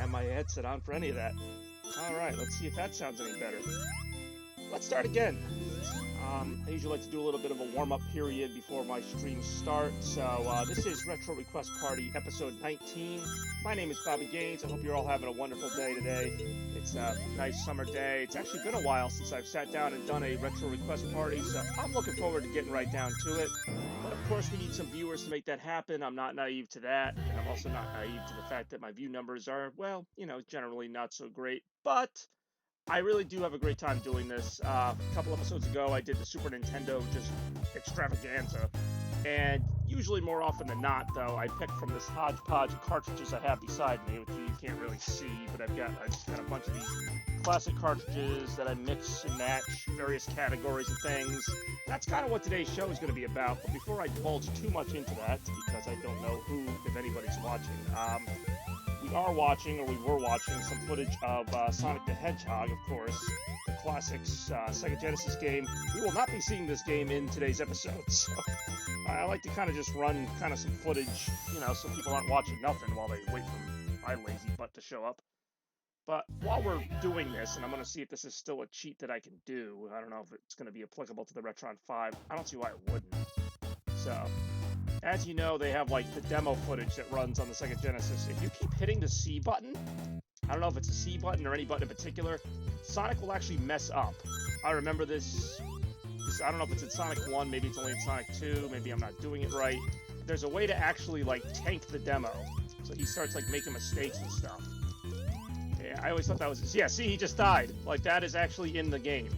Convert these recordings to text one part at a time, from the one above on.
have my headset on for any of that. All right, let's see if that sounds any better. Let's start again. I usually like to do a little bit of a warm-up period before my streams start. So this is Retro Request Party episode 19. My name is Bobby Gaines. I hope you're all having a wonderful day today. It's a nice summer day. It's actually been a while since I've sat down and done a Retro Request Party, so I'm looking forward to getting right down to it. But of course, we need some viewers to make that happen. I'm not naive to that, and I'm also not naive to the fact that my view numbers are, well, generally not so great. But I really do have a great time doing this. A couple episodes ago, I did the Super Nintendo just extravaganza. And usually, more often than not, though, I pick from this hodgepodge of cartridges I have beside me, which you can't really see, but I just got a bunch of these classic cartridges that I mix and match various categories of things. That's kind of what today's show is going to be about. But before I divulge too much into that, because I don't know who, if anybody's watching, we are watching, or we were watching, some footage of Sonic the Hedgehog, of course, the classic Sega Genesis game. We will not be seeing this game in today's episode, so I like to kind of just run kind of some footage, so people aren't watching nothing while they wait for my lazy butt to show up. But while we're doing this, and I'm going to see if this is still a cheat that I can do, I don't know if it's going to be applicable to the Retron 5. I don't see why it wouldn't. So, as you know, they have like the demo footage that runs on the Sega Genesis. If you keep hitting the C button, I don't know if it's a C button or any button in particular, Sonic will actually mess up. I remember this I don't know if it's in Sonic 1, maybe it's only in Sonic 2, maybe I'm not doing it right. There's a way to actually like tank the demo. So he starts like making mistakes and stuff. Yeah, I always thought that was, yeah, see, he just died. Like that is actually in the game.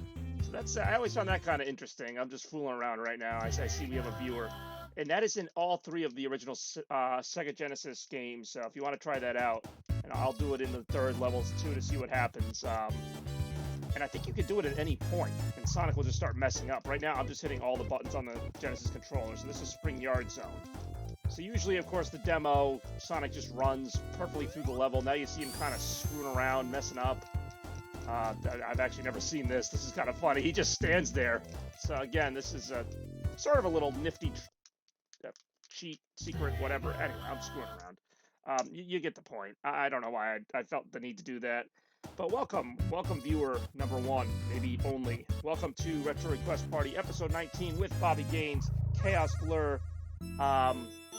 So I always found that kind of interesting. I'm just fooling around right now. I see we have a viewer. And that is in all three of the original Sega Genesis games. So if you want to try that out, and I'll do it in the third levels too to see what happens. And I think you could do it at any point, and Sonic will just start messing up. Right now, I'm just hitting all the buttons on the Genesis controller, so this is Spring Yard Zone. So usually, of course, the demo, Sonic just runs perfectly through the level. Now you see him kind of screwing around, messing up. I've actually never seen this. This is kind of funny. He just stands there. So again, this is a sort of a little nifty cheat, secret, whatever. Anyway, I'm screwing around. You get the point. I don't know why I felt the need to do that. But welcome viewer number one, maybe only. Welcome to Retro Request Party, episode 19 with Bobby Gaines, Chaos Blur.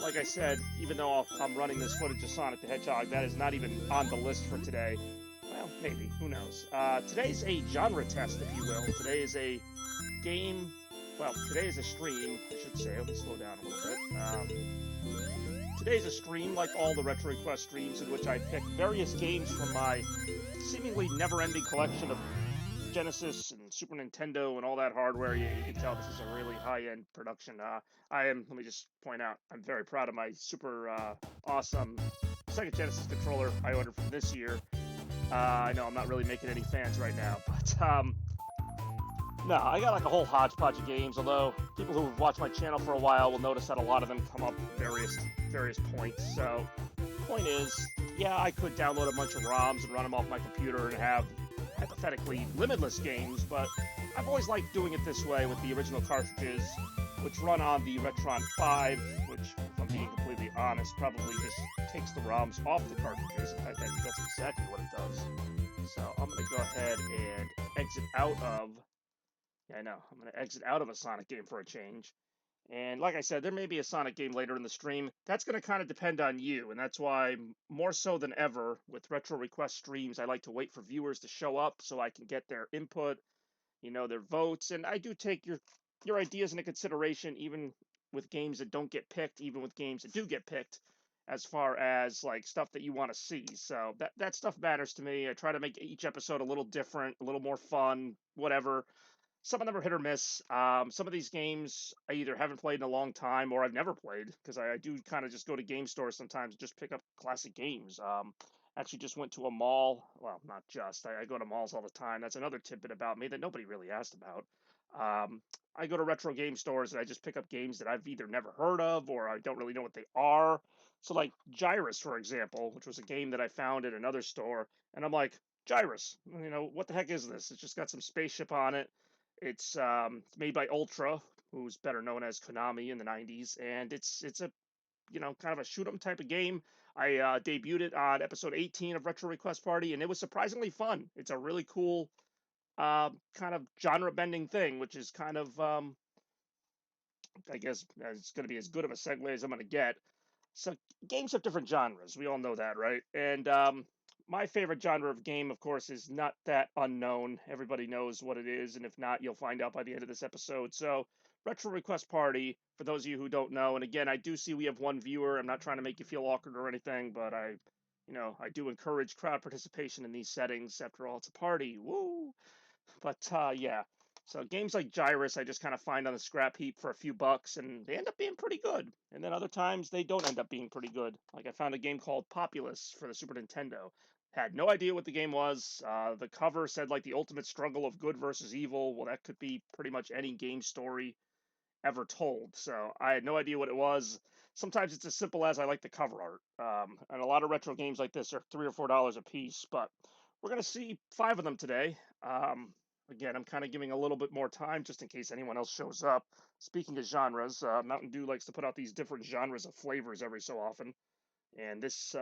Like I said, even though I'm running this footage of Sonic the Hedgehog, that is not even on the list for today. Well, maybe, who knows. Today's a genre test, if you will. Today is a game, well, today is a stream, I should say. Let me slow down a little bit. Today's a stream, like all the Retro Request streams, in which I pick various games from my seemingly never-ending collection of Genesis and Super Nintendo and all that hardware. You can tell this is a really high-end production. Let me just point out, I'm very proud of my super awesome Sega Genesis controller I ordered from this year. I know I'm not really making any fans right now, but no, I got like a whole hodgepodge of games, although people who've watched my channel for a while will notice that a lot of them come up at various points. So, point is, yeah, I could download a bunch of ROMs and run them off my computer and have hypothetically limitless games, but I've always liked doing it this way with the original cartridges, which run on the Retron 5, which, if I'm being completely honest, probably just takes the ROMs off the cartridges. In fact, that's exactly what it does. So I'm going to go ahead and exit out of... Yeah, I know. I'm going to exit out of a Sonic game for a change. And like I said, there may be a Sonic game later in the stream. That's going to kind of depend on you, and that's why, more so than ever, with Retro Request streams, I like to wait for viewers to show up so I can get their input, their votes, and I do take your ideas into consideration, even with games that don't get picked, even with games that do get picked, as far as, like, stuff that you want to see. So that stuff matters to me. I try to make each episode a little different, a little more fun, whatever. Some of them are hit or miss. Some of these games I either haven't played in a long time or I've never played, because I do kind of just go to game stores sometimes and just pick up classic games. Actually just went to a mall. Well, not just. I go to malls all the time. That's another tidbit about me that nobody really asked about. I go to retro game stores and I just pick up games that I've either never heard of or I don't really know what they are. So like Gyrus, for example, which was a game that I found at another store, and I'm like, Gyrus, what the heck is this? It's just got some spaceship on it. It's made by Ultra, who's better known as Konami in the 90s, and it's a kind of a shoot 'em type of game. I debuted it on episode 18 of Retro Request Party, and it was surprisingly fun. It's a really cool kind of genre bending thing, which is kind of I guess it's going to be as good of a segue as I'm going to get. So games have different genres. We all know that, right? And my favorite genre of game, of course, is not that unknown. Everybody knows what it is, and if not, you'll find out by the end of this episode. So, Retro Request Party, for those of you who don't know, and again, I do see we have one viewer. I'm not trying to make you feel awkward or anything, but I do encourage crowd participation in these settings. After all, it's a party. Woo! But yeah, so games like Gyrus, I just kind of find on the scrap heap for a few bucks, and they end up being pretty good. And then other times they don't end up being pretty good. Like I found a game called Populous for the Super Nintendo. Had no idea what the game was. The cover said like the ultimate struggle of good versus evil. Well, that could be pretty much any game story ever told. So I had no idea what it was. Sometimes it's as simple as I like the cover art. And a lot of retro games like this are $3 or $4 a piece, but we're going to see 5 of them today. Again, I'm kind of giving a little bit more time just in case anyone else shows up. Speaking of genres, Mountain Dew likes to put out these different genres of flavors every so often. And this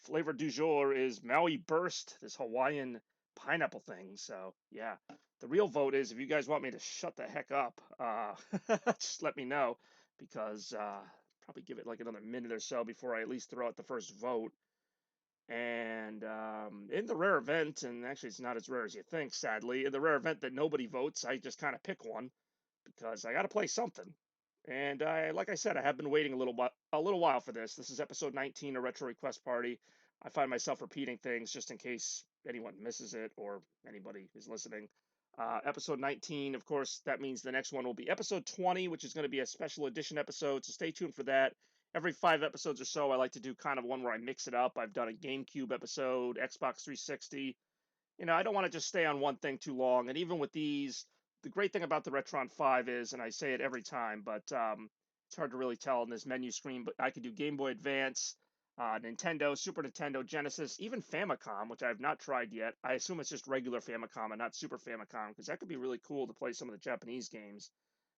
flavor du jour is Maui Burst, this Hawaiian pineapple thing. So, yeah, the real vote is if you guys want me to shut the heck up, just let me know because probably give it like another minute or so before I at least throw out the first vote. And in the rare event, and actually it's not as rare as you think, sadly, in the rare event that nobody votes, I just kind of pick one because I got to play something. And like I said, I have been waiting a little while for this. This is episode 19 of Retro Request Party. I find myself repeating things just in case anyone misses it or anybody is listening. Episode 19, of course, that means the next one will be episode 20, which is going to be a special edition episode. So stay tuned for that. Every 5 episodes or so, I like to do kind of one where I mix it up. I've done a GameCube episode, Xbox 360. I don't want to just stay on one thing too long. And even with these, the great thing about the Retron 5 is, and I say it every time, but it's hard to really tell in this menu screen, but I could do Game Boy Advance, Nintendo, Super Nintendo, Genesis, even Famicom, which I have not tried yet. I assume it's just regular Famicom and not Super Famicom, because that could be really cool to play some of the Japanese games.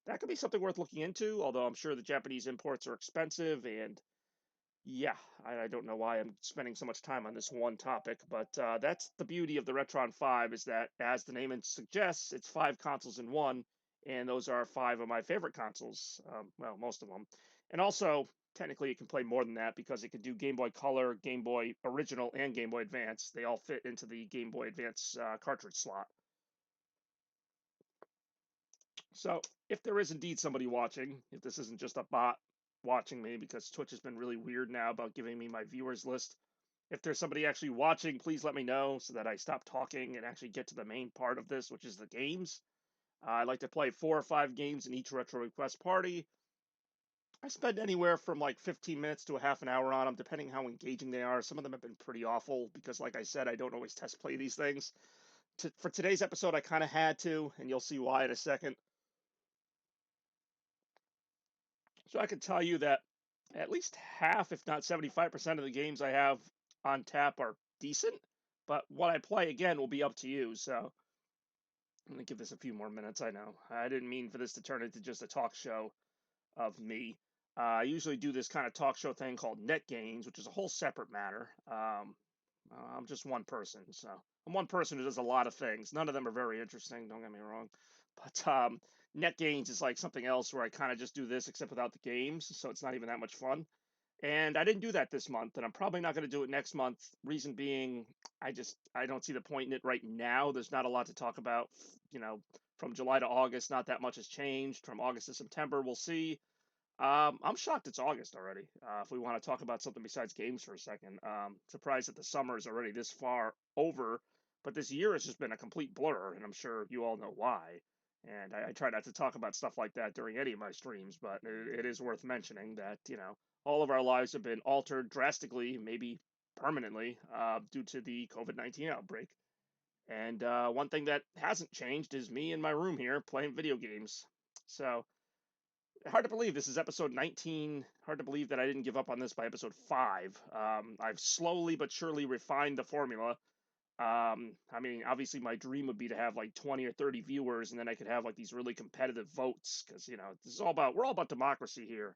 That could be something worth looking into, although I'm sure the Japanese imports are expensive and yeah, I don't know why I'm spending so much time on this one topic, but that's the beauty of the Retron 5 is that, as the name suggests, it's 5 consoles in one, and those are 5 of my favorite consoles. Well, most of them. And also, technically, it can play more than that because it can do Game Boy Color, Game Boy Original, and Game Boy Advance. They all fit into the Game Boy Advance cartridge slot. So, if there is indeed somebody watching, if this isn't just a bot watching me, because Twitch has been really weird now about giving me my viewers list, if there's somebody actually watching, please let me know so that I stop talking and actually get to the main part of this, which is the games. I like to play 4 or 5 games in each retro request party. I spend anywhere from like 15 minutes to a half an hour on them, depending how engaging they are. Some of them have been pretty awful because, like I said, I don't always test play these things. For today's episode, I kind of had to, and you'll see why in a second. So I can tell you that at least half, if not 75% of the games I have on tap are decent. But what I play again will be up to you. So I'm gonna give this a few more minutes. I know I didn't mean for this to turn into just a talk show of me. I usually do this kind of talk show thing called net gains, which is a whole separate matter. I'm just one person, so I'm one person who does a lot of things. None of them are very interesting. Don't get me wrong, but net gains is like something else where I kind of just do this except without the games, so it's not even that much fun. And I didn't do that this month, and I'm probably not going to do it next month. Reason being, I don't see the point in it right now. There's not a lot to talk about. From July to August, not that much has changed. From August to September, we'll see. I'm shocked it's August already. If we want to talk about something besides games for a second, surprised that the summer is already this far over. But this year has just been a complete blur, and I'm sure you all know why. And I try not to talk about stuff like that during any of my streams, but it is worth mentioning that all of our lives have been altered drastically, maybe permanently, due to the COVID-19 outbreak. And one thing that hasn't changed is me in my room here playing video games. So hard to believe this is episode 19. Hard to believe that I didn't give up on this by episode 5. I've slowly but surely refined the formula. I mean, obviously, my dream would be to have like 20 or 30 viewers, and then I could have like these really competitive votes because this is we're all about democracy here.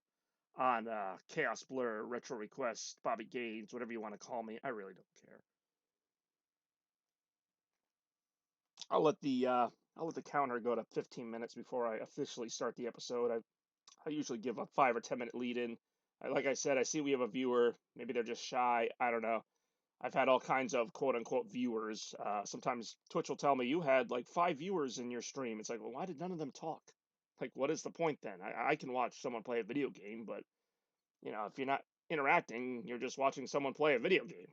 on Chaos Blur, Retro Request, Bobby Gaines, whatever you want to call me. I really don't care. I'll let the counter go to 15 minutes before I officially start the episode. I usually give a 5 or 10 minute lead in. Like I said, I see we have a viewer. Maybe they're just shy. I don't know. I've had all kinds of quote unquote viewers. Sometimes Twitch will tell me you had like 5 viewers in your stream. It's like, well, why did none of them talk? Like, what is the point then? I can watch someone play a video game, but if you're not interacting, you're just watching someone play a video game,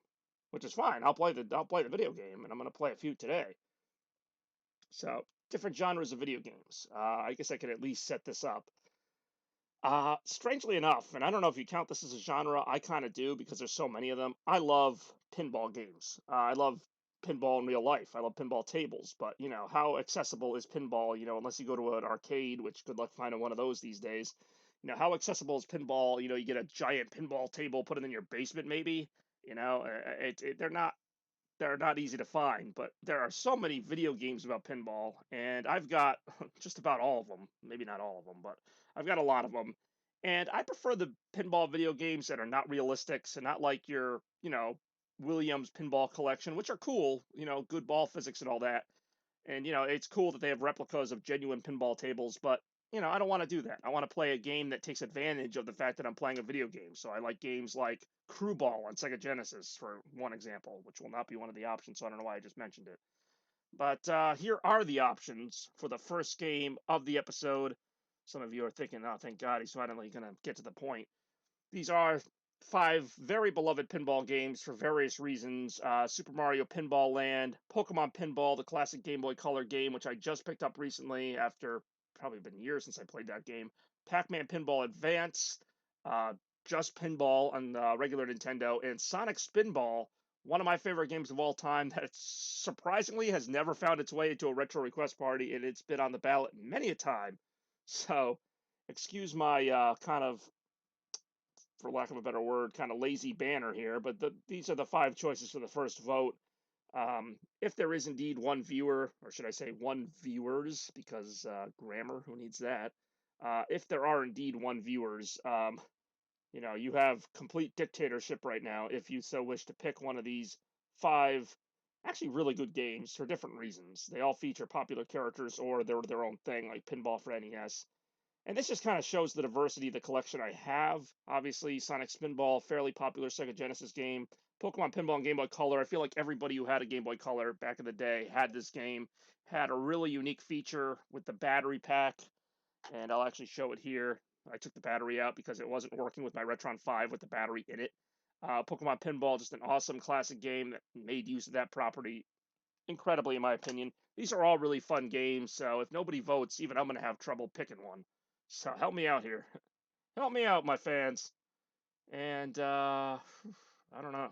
which is fine. I'll play the video game, and I'm gonna play a few today. So different genres of video games. I guess I could at least set this up. Strangely enough, and I don't know if you count this as a genre, I kind of do because there's so many of them. I love pinball games. I love pinball in real life. I love pinball tables, but how accessible is pinball? Unless you go to an arcade, which good luck finding one of those these days. How accessible is pinball? You get a giant pinball table, put it in your basement, maybe. They're not easy to find, but there are so many video games about pinball, and I've got just about all of them. Maybe not all of them, but I've got a lot of them. And I prefer the pinball video games that are not realistic, so not like your, Williams pinball collection, which are cool, good ball physics and all that. And it's cool that they have replicas of genuine pinball tables, but I don't want to do that. I want to play a game that takes advantage of the fact that I'm playing a video game. So I like games like Crew Ball on Sega Genesis, for one example, which will not be one of the options. So I don't know why I just mentioned it. But here are the options for the first game of the episode. Some of you are thinking, oh, thank God he's finally going to get to the point. These are 5 very beloved pinball games for various reasons. Super Mario Pinball Land, Pokemon Pinball, the classic Game Boy Color game, which I just picked up recently after probably been years since I played that game. Pac-Man Pinball Advance, uh, Just Pinball on regular Nintendo, and Sonic Spinball, one of my favorite games of all time that surprisingly has never found its way into a retro request party, and it's been on the ballot many a time. So, excuse my kind of, for lack of a better word, kind of lazy banner here, but these are the 5 choices for the first vote. If there is indeed one viewer, or should I say one viewers, because grammar, who needs that? If there are indeed one viewers, you have complete dictatorship right now if you so wish to pick one of these 5 actually really good games for different reasons. They all feature popular characters or they're their own thing, like Pinball for NES. And this just kind of shows the diversity of the collection I have. Obviously, Sonic Spinball, fairly popular Sega Genesis game. Pokemon Pinball and Game Boy Color. I feel like everybody who had a Game Boy Color back in the day had this game. Had a really unique feature with the battery pack, and I'll actually show it here. I took the battery out because it wasn't working with my Retron 5 with the battery in it. Pokemon Pinball, just an awesome classic game that made use of that property incredibly, in my opinion. These are all really fun games, so if nobody votes, even I'm going to have trouble picking one. So help me out here. Help me out, my fans. And I don't know.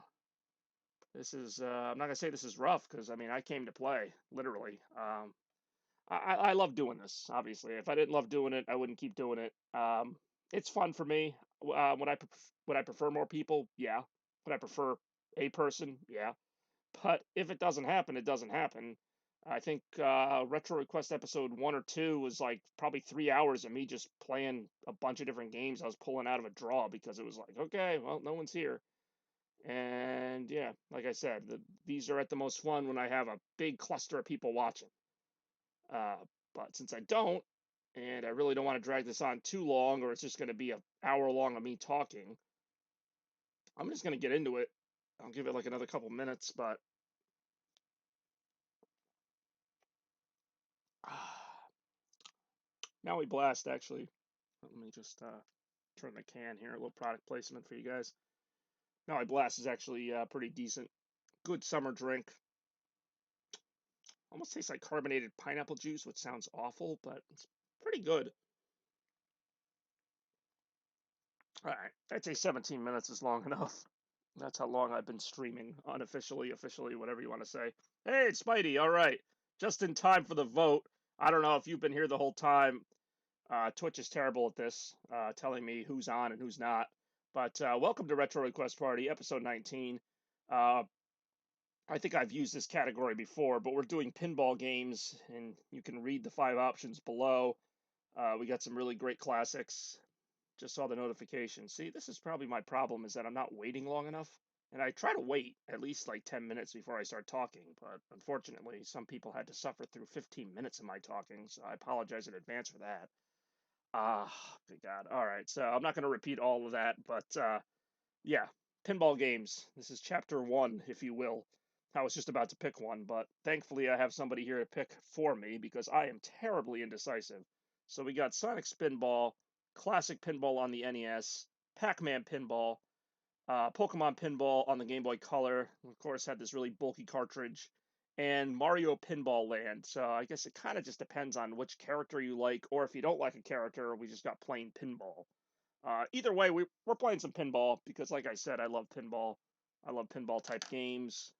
This is I'm not gonna say this is rough because I mean I came to play literally. I love doing this. Obviously, if I didn't love doing it, I wouldn't keep doing it. It's fun for me. Would I prefer more people? Yeah. Would I prefer a person? Yeah. But if it doesn't happen, it doesn't happen. I think Retro Request episode 1 or 2 was like probably 3 hours of me just playing a bunch of different games I was pulling out of a draw because it was like, okay, well, no one's here. And yeah, like I said, these are at the most fun when I have a big cluster of people watching. But since I don't, and I really don't want to drag this on too long, or it's just going to be an hour long of me talking, I'm just going to get into it. I'll give it like another couple minutes, but now we blast actually. Let me just turn the can here. A little product placement for you guys. Now I blast is actually pretty decent. Good summer drink. Almost tastes like carbonated pineapple juice, which sounds awful, but it's pretty good. All right, I'd say 17 minutes is long enough. That's how long I've been streaming, unofficially, officially, whatever you want to say. Hey, it's Spidey. All right, just in time for the vote. I don't know if you've been here the whole time. Twitch is terrible at this, telling me who's on and who's not. But welcome to Retro Request Party, episode 19. Uh, I think I've used this category before, but we're doing pinball games, and you can read the 5 options below. We got some really great classics. Just saw the notification. See, this is probably my problem, is that I'm not waiting long enough. And I try to wait at least like 10 minutes before I start talking, but unfortunately, some people had to suffer through 15 minutes of my talking, so I apologize in advance for that. Ah, good God. All right, so I'm not going to repeat all of that, but yeah, Pinball Games. This is chapter 1, if you will. I was just about to pick one, but thankfully I have somebody here to pick for me because I am terribly indecisive. So we got Sonic Spinball, Classic Pinball on the NES, Pac-Man Pinball, Pokemon Pinball on the Game Boy Color. Of course, had this really bulky cartridge, and Mario Pinball Land. So I guess it kind of just depends on which character you like, or if you don't like a character, we just got plain pinball. Either way, we're playing some pinball because, like I said, I love pinball. I love pinball type games.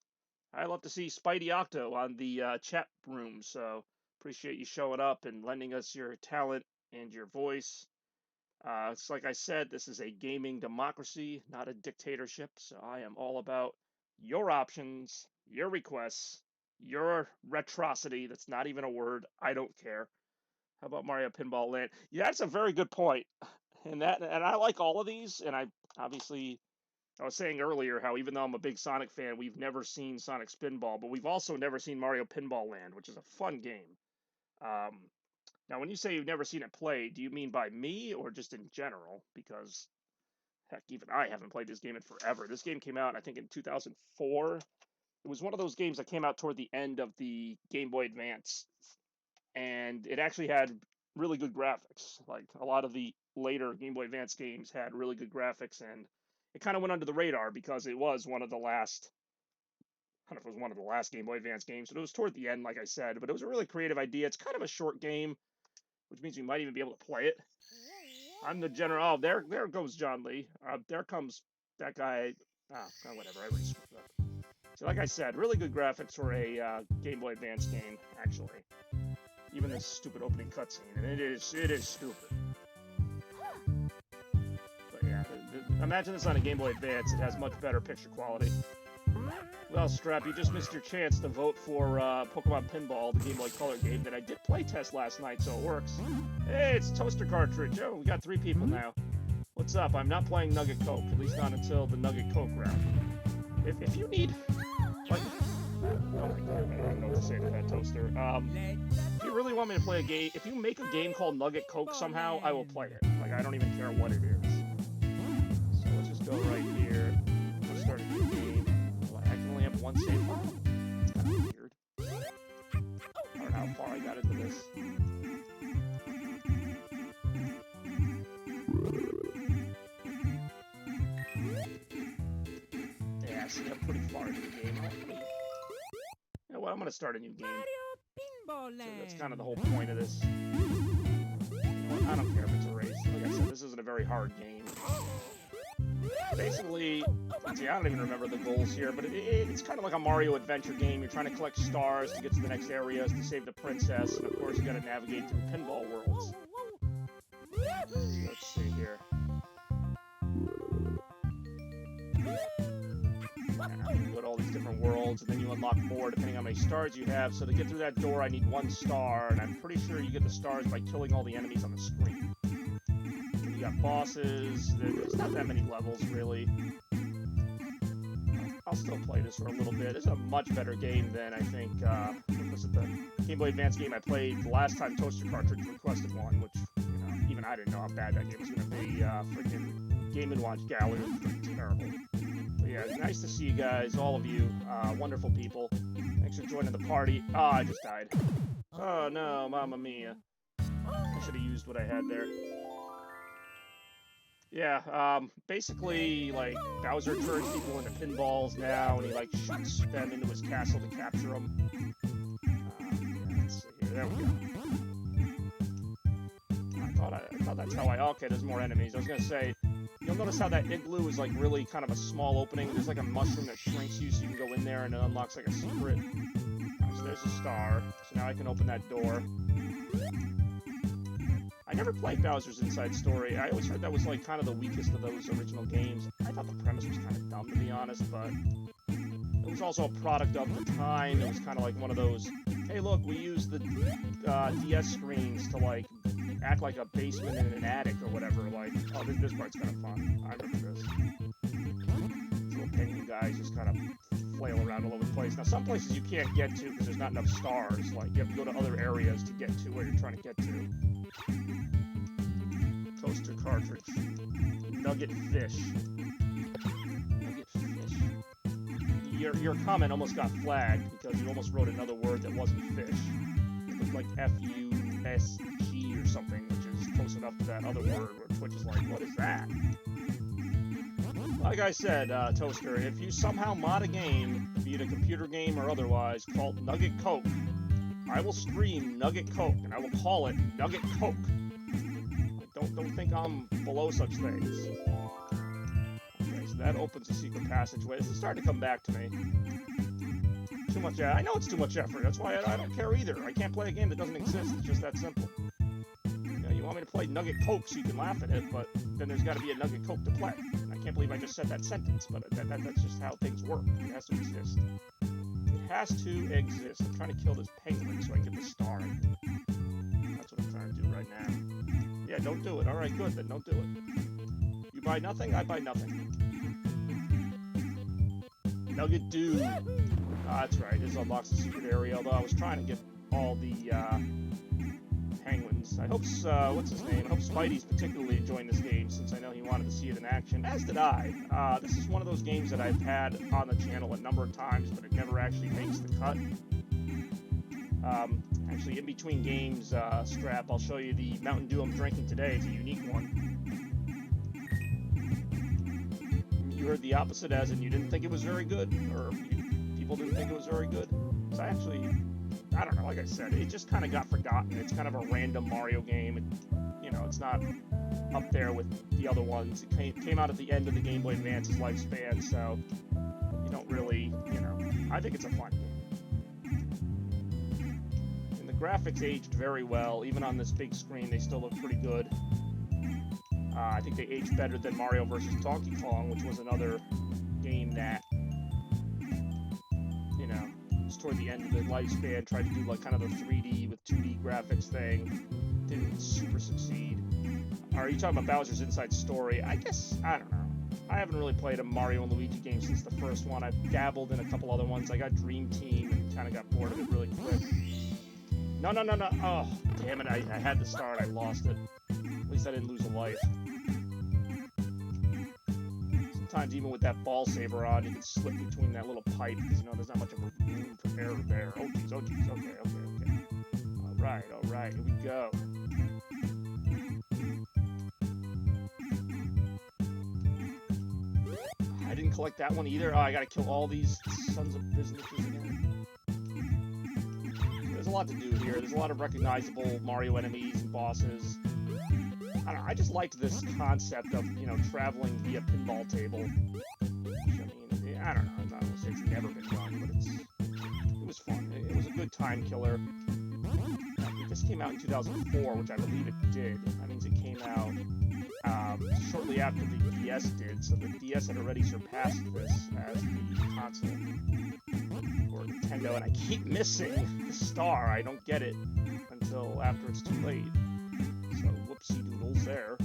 I love to see Spidey Octo on the chat room. So appreciate you showing up and lending us your talent and your voice. It's like I said, this is a gaming democracy, not a dictatorship. So I am all about your options, your requests, your retrosity. That's not even a word. I don't care. How about Mario Pinball Land? Yeah, that's a very good point. And I like all of these. And I was saying earlier how even though I'm a big Sonic fan, we've never seen Sonic Spinball, but we've also never seen Mario Pinball Land, which is a fun game. Um, Now, when you say you've never seen it played, do you mean by me or just in general? Because, heck, even I haven't played this game in forever. This game came out, I think, in 2004. It was one of those games that came out toward the end of the Game Boy Advance, and it actually had really good graphics. Like, a lot of the later Game Boy Advance games had really good graphics, and it kind of went under the radar because it was one of the last. I don't know if it was one of the last Game Boy Advance games, but it was toward the end, like I said. But it was a really creative idea. It's kind of a short game, which means you might even be able to play it. I'm the general. Oh, there goes John Lee. There comes that guy. Whatever. I already screwed up. So, like I said, really good graphics for a Game Boy Advance game. Actually, even this stupid opening cutscene, and it is stupid. But yeah, imagine this on a Game Boy Advance. It has much better picture quality. Well, Strap, you just missed your chance to vote for Pokemon Pinball, the Game Boy Color game that I did play test last night, so it works. Hey, it's Toaster Cartridge. Oh, we got 3 people now. What's up? I'm not playing Nugget Coke, at least not until the Nugget Coke round. If you need... Like, oh my God, I don't know what to say to that, Toaster. If you really want me to play a game... If you make a game called Nugget Coke somehow, I will play it. Like, I don't even care what it is. So let's just go right here. Let's start a new game. Have one save file? It's kind of weird. I don't know how far I got into this. Yeah, see, I'm pretty far into the game. You know what? I'm going to start a new game. So that's kind of the whole point of this. You know what? I don't care if it's a race. Like I said, this isn't a very hard game. Basically, see, I don't even remember the goals here, but it's kind of like a Mario adventure game. You're trying to collect stars to get to the next areas to save the princess, and of course you got to navigate through pinball worlds. Let's see here. You go to all these different worlds, and then you unlock more depending on how many stars you have. So to get through that door, I need 1 star, and I'm pretty sure you get the stars by killing all the enemies on the screen. You got bosses. There's not that many levels, really. I'll still play this for a little bit. This is a much better game than, I think, what was it, the Game Boy Advance game I played the last time Toaster Cartridge requested one, which, you know, even I didn't know how bad that game was going to be. Freaking Game & Watch Gallery was freaking terrible. But yeah, nice to see you guys, all of you, wonderful people. Thanks for joining the party. I just died. Oh no, Mamma Mia. I should have used what I had there. Yeah, basically, like, Bowser turns people into pinballs now, and he, like, shoots them into his castle to capture them. Yeah, let's see here. There we go. I thought that's how okay, there's more enemies. I was gonna say, you'll notice how that igloo is, like, really kind of a small opening. There's, like, a mushroom that shrinks you so you can go in there, and it unlocks, like, a secret. So there's a star. So now I can open that door. I never played Bowser's Inside Story. I always heard that was, like, kind of the weakest of those original games. I thought the premise was kind of dumb, to be honest, but it was also a product of the time. It was kind of like one of those, hey, look, we use the DS screens to, like, act like a basement in an attic or whatever. Like, oh, this part's kind of fun. I remember this. These little penguin guys just kind of flail around all over the place. Now, some places you can't get to because there's not enough stars. Like, you have to go to other areas to get to where you're trying to get to. Toaster cartridge. Nugget fish. Nugget fish. Your comment almost got flagged because you almost wrote another word that wasn't fish. It looked like F-U-S-G or something, which is close enough to that other word where Twitch is like, what is that? Like I said, Toaster, if you somehow mod a game, be it a computer game or otherwise, called Nugget Coke, I will stream Nugget Coke, and I will call it Nugget Coke. Don't think I'm below such things. Okay, so that opens a secret passageway. This is starting to come back to me. Too much. I know it's too much effort. That's why I don't care either. I can't play a game that doesn't exist. It's just that simple. You want me to play Nugget Coke so you can laugh at it, but then there's got to be a Nugget Coke to play. And I can't believe I just said that sentence, but that's just how things work. It has to exist. It has to exist. I'm trying to kill this penguin so I can get the star. That's what I'm trying to do right now. Yeah, don't do it. All right, good. Then don't do it. You buy nothing, I buy nothing. Nugget Dude. That's right. This unlocks the secret area, although I was trying to get all the penguins. I hope, what's his name? I hope Spidey's particularly enjoying this game since I know he wanted to see it in action, as did I. This is one of those games that I've had on the channel a number of times, but it never actually makes the cut. Actually, in between games, Strap, I'll show you the Mountain Dew I'm drinking today. It's a unique one. You heard the opposite, as in you didn't think it was very good, or people didn't think it was very good. So actually, I don't know, like I said, it just kind of got forgotten. It's kind of a random Mario game. It's not up there with the other ones. It came out at the end of the Game Boy Advance's lifespan, so you don't really, I think it's a fun game. And the graphics aged very well. Even on this big screen, they still look pretty good. I think they aged better than Mario vs. Donkey Kong, which was another game that, was toward the end of the lifespan, tried to do like kind of the 3D with 2D graphics thing. Didn't super succeed. Are you talking about Bowser's Inside Story? I guess, I don't know. I haven't really played a Mario and Luigi game since the first one. I've dabbled in a couple other ones. I got Dream Team and kind of got bored of it really quick. No. Oh, damn it. I had the star and I lost it. At least I didn't lose a life. Sometimes even with that ball saber on, you can slip between that little pipe because, there's not much of a room for error there. Oh, geez. Okay. All right. Here we go. I didn't collect that one either. Oh, I gotta kill all these sons of businesses again. There's a lot to do here. There's a lot of recognizable Mario enemies and bosses. I don't know, I just liked this concept of, traveling via pinball table. Which, I don't know, I'm not gonna say it's never been done, but it was fun. It was a good time killer. This came out in 2004, which I believe it did. That means it came out shortly after the DS did, so the DS had already surpassed this as the console for Nintendo, and I keep missing the star. I don't get it until after it's too late. So, whoopsie doodles there.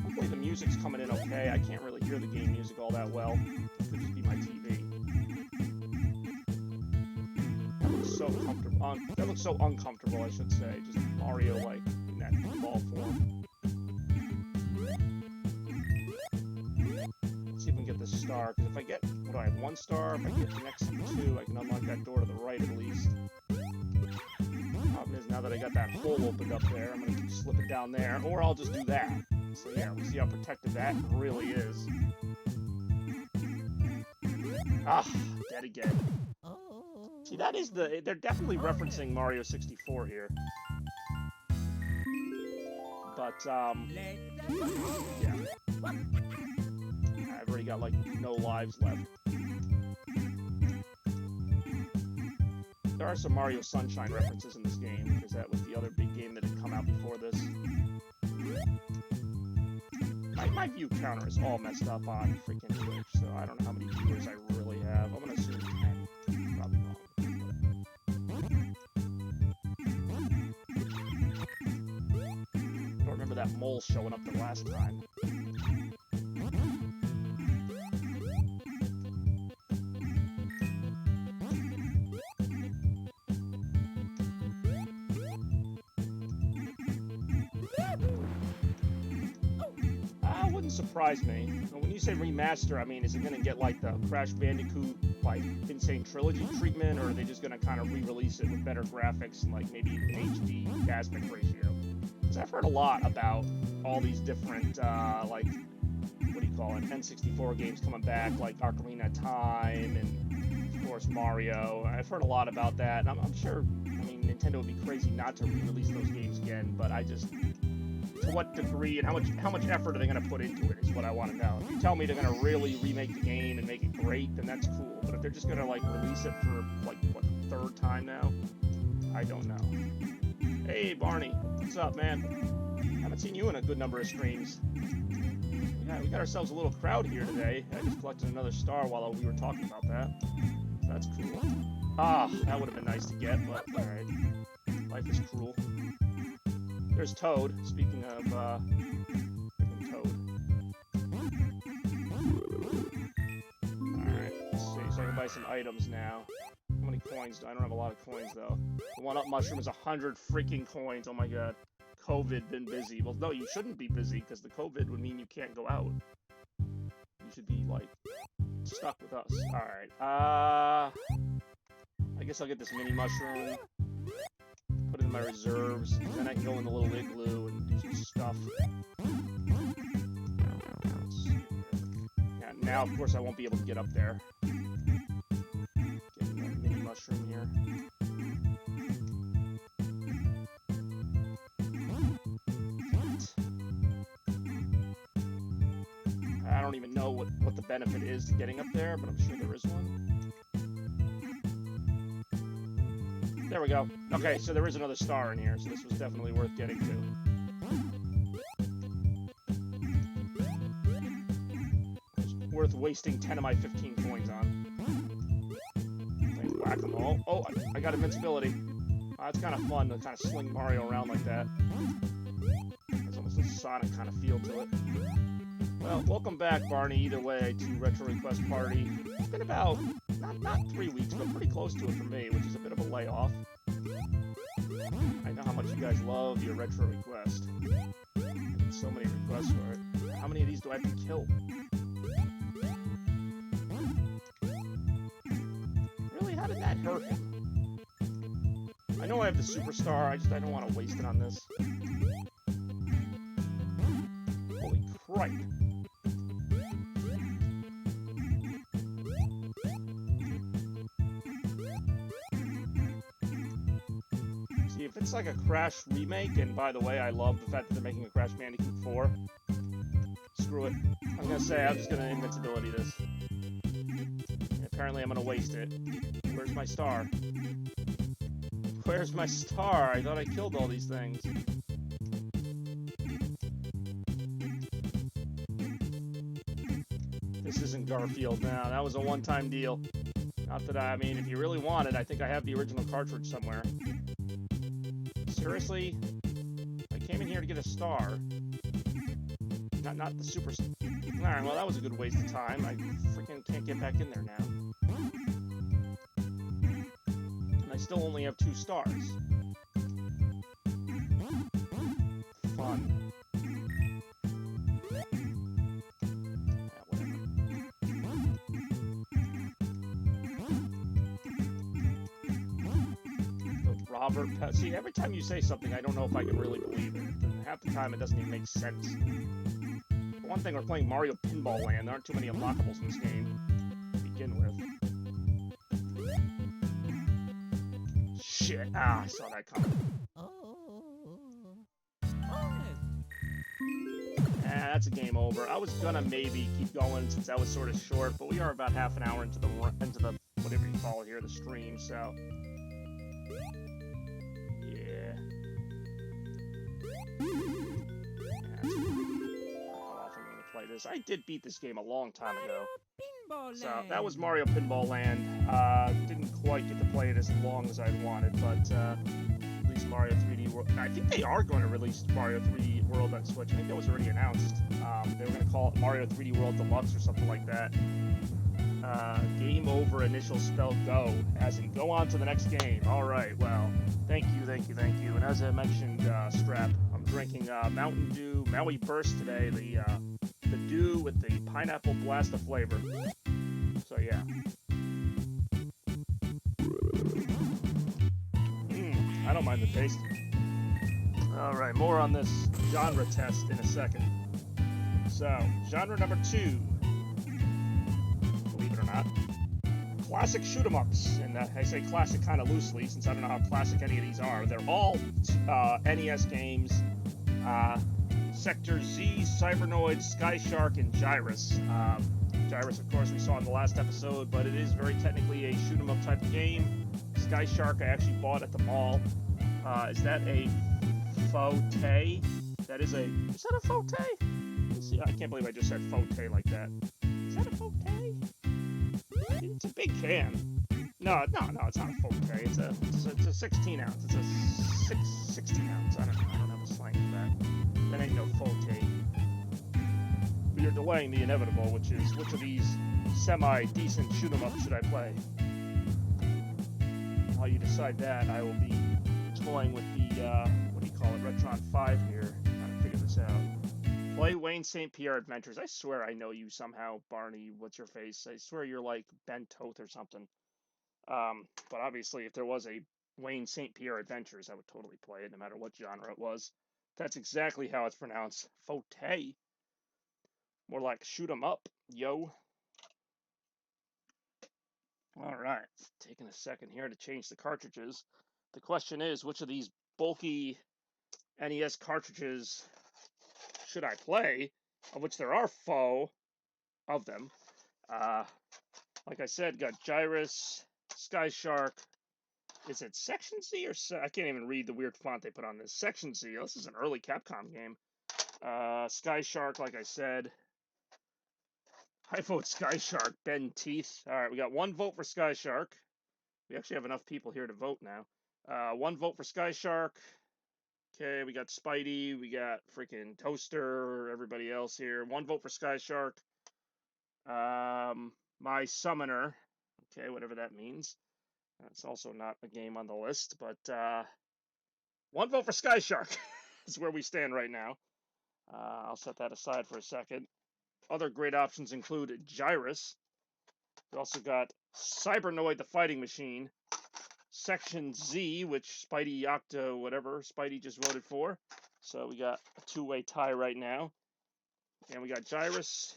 Hopefully the music's coming in okay. I can't really hear the game music all that well. It could just be my TV. That looks so comfortable. That looks so uncomfortable, I should say. Just Mario, like, in that ball form. Let's see if we can get this star. Because if I get, what do I have, 1 star? If I get the next 2, I can unlock that door to the right at least. Problem is, now that I got that hole opened up there, I'm going to slip it down there, or I'll just do that. So yeah, we'll see how protected that really is. Ah, dead again. See, that is they're definitely referencing Mario 64 here. But, yeah. I've already got, like, no lives left. There are some Mario Sunshine references in this game, because that was the other big game that had come out before this. My view counter is all messed up on freaking Twitch, so I don't know how many viewers I really have. I'm gonna assume 10. Probably wrong. that mole showing up the last time. Wouldn't surprise me. When you say remaster, I mean, is it going to get like the Crash Bandicoot, like, Insane Trilogy treatment, or are they just going to kind of re-release it with better graphics and like maybe an HD aspect ratio? Because I've heard a lot about all these different, like, what do you call it, N64 games coming back, like Ocarina of Time and, of course, Mario. I've heard a lot about that, and I'm sure, I mean, Nintendo would be crazy not to re-release those games again, but I just... to what degree and how much effort are they going to put into it is what I want to know. If you tell me they're going to really remake the game and make it great, then that's cool. But if they're just going to like release it for like what, the third time now, I don't know. Hey Barney, what's up, man? Haven't seen you in a good number of streams. Yeah, we got ourselves a little crowd here today. I just collected another star while we were talking about that. So that's cool. Ah, that would have been nice to get, but all right. Life is cruel. There's Toad. Speaking of Toad. Alright, let's see. So I can buy some items now. How many coins? I don't have a lot of coins though. The 1-up mushroom is 100 freaking coins. Oh my god. COVID been busy. Well, no, you shouldn't be busy because the COVID would mean you can't go out. You should be like stuck with us. Alright. I guess I'll get this mini mushroom. Put it in my reserves, then I can go in the little igloo and do some stuff. Yeah, now, of course, I won't be able to get up there. Getting a mini mushroom here. I don't even know what the benefit is to getting up there, but I'm sure there is one. There we go. Okay, so there is another star in here, so this was definitely worth getting to. It's worth wasting 10 of my 15 coins on. Whack-a-mole. Oh, I got invincibility. It's kind of fun to kind of sling Mario around like that. There's almost a Sonic kind of feel to it. Well, welcome back, Barney, either way, to Retro Request Party. It's been about... Not 3 weeks, but pretty close to it for me, which is a bit of a layoff. I know how much you guys love your retro request. I get so many requests for it. How many of these do I have to kill? Really? How did that hurt him? I know I have the superstar, I don't want to waste it on this. Holy cripe. If it's like a Crash remake, and by the way, I love the fact that they're making a Crash Bandicoot 4. Screw it. I'm gonna say I'm just gonna invincibility this. And apparently I'm gonna waste it. Where's my star? Where's my star? I thought I killed all these things. This isn't Garfield now. That was a one-time deal. Not that I mean, if you really want it, I think I have the original cartridge somewhere. Seriously? I came in here to get a star. Not the super... Alright, well that was a good waste of time. I freaking can't get back in there now. And I still only have 2 stars. Fun. Robert Pett. See, every time you say something, I don't know if I can really believe it. And half the time, it doesn't even make sense. For one thing, we're playing Mario Pinball Land. There aren't too many unlockables in this game to begin with. Shit. Ah, I saw that coming. That's a game over. I was gonna maybe keep going since that was sort of short, but we are about half an hour into the whatever you call it here, the stream, so... I did beat this game a long time ago. So that was Mario Pinball Land. Didn't quite get to play it as long as I wanted, but at least Mario 3D World. I think they are going to release Mario 3D World on Switch. I think that was already announced. They were going to call it Mario 3D World Deluxe or something like that. Game over, initial spell go, as in go on to the next game. All right, well, thank you. And as I mentioned, Strap, I'm drinking Mountain Dew Maui Burst today, the dew with the pineapple blast of flavor. So yeah. I don't mind the taste. All right, more on this genre test in a second. So, genre number 2. Believe it or not. Classic shoot-em-ups. And I say classic kind of loosely, since I don't know how classic any of these are. They're all NES games. Sector Z, Cybernoid, Sky Shark, and Gyrus. Gyrus, of course, we saw in the last episode, but it is very technically a shoot-em-up type of game. Sky Shark I actually bought at the mall. Is that a fauteuil? Is that a fauteuil? Let's see, I can't believe I just said fauteuil like that. Is that a fauteuil? It's a big can. No, it's not a fauteuil. It's a 16 ounce. It's a 16 ounce. I don't have a slang for that. That ain't no fauteuil. But you're delaying the inevitable, which is which of these semi-decent shoot-em-ups should I play? While you decide that, I will be toying with the, what do you call it, Retron 5 here, trying to figure this out. Play Wayne St. Pierre Adventures. I swear I know you somehow, Barney, what's your face? I swear you're like Ben Toth or something. But obviously, if there was a Wayne St. Pierre Adventures, I would totally play it, no matter what genre it was. That's exactly how it's pronounced. Fauteuil. More like shoot 'em up, yo. All right, taking a second here to change the cartridges. The question is, which of these bulky NES cartridges should I play? Of which there are 4 of them. Like I said, got Gyrus, Sky Shark. Is it Section Z or I can't even read the weird font they put on this. Section Z. Oh, this is an early Capcom game. Sky Shark, like I said. I vote Sky Shark. Ben Teeth. All right, we got 1 vote for Sky Shark. We actually have enough people here to vote now. 1 vote for Sky Shark. Okay, we got Spidey. We got freaking Toaster. Everybody else here. 1 vote for Sky Shark. My Summoner. Okay, whatever that means. That's also not a game on the list, but 1 vote for Sky Shark is where we stand right now. I'll set that aside for a second. Other great options include Gyrus. We also got Cybernoid the Fighting Machine. Section Z, which Spidey, Octo, whatever, Spidey just voted for. So we got a 2-way tie right now. And we got Gyrus.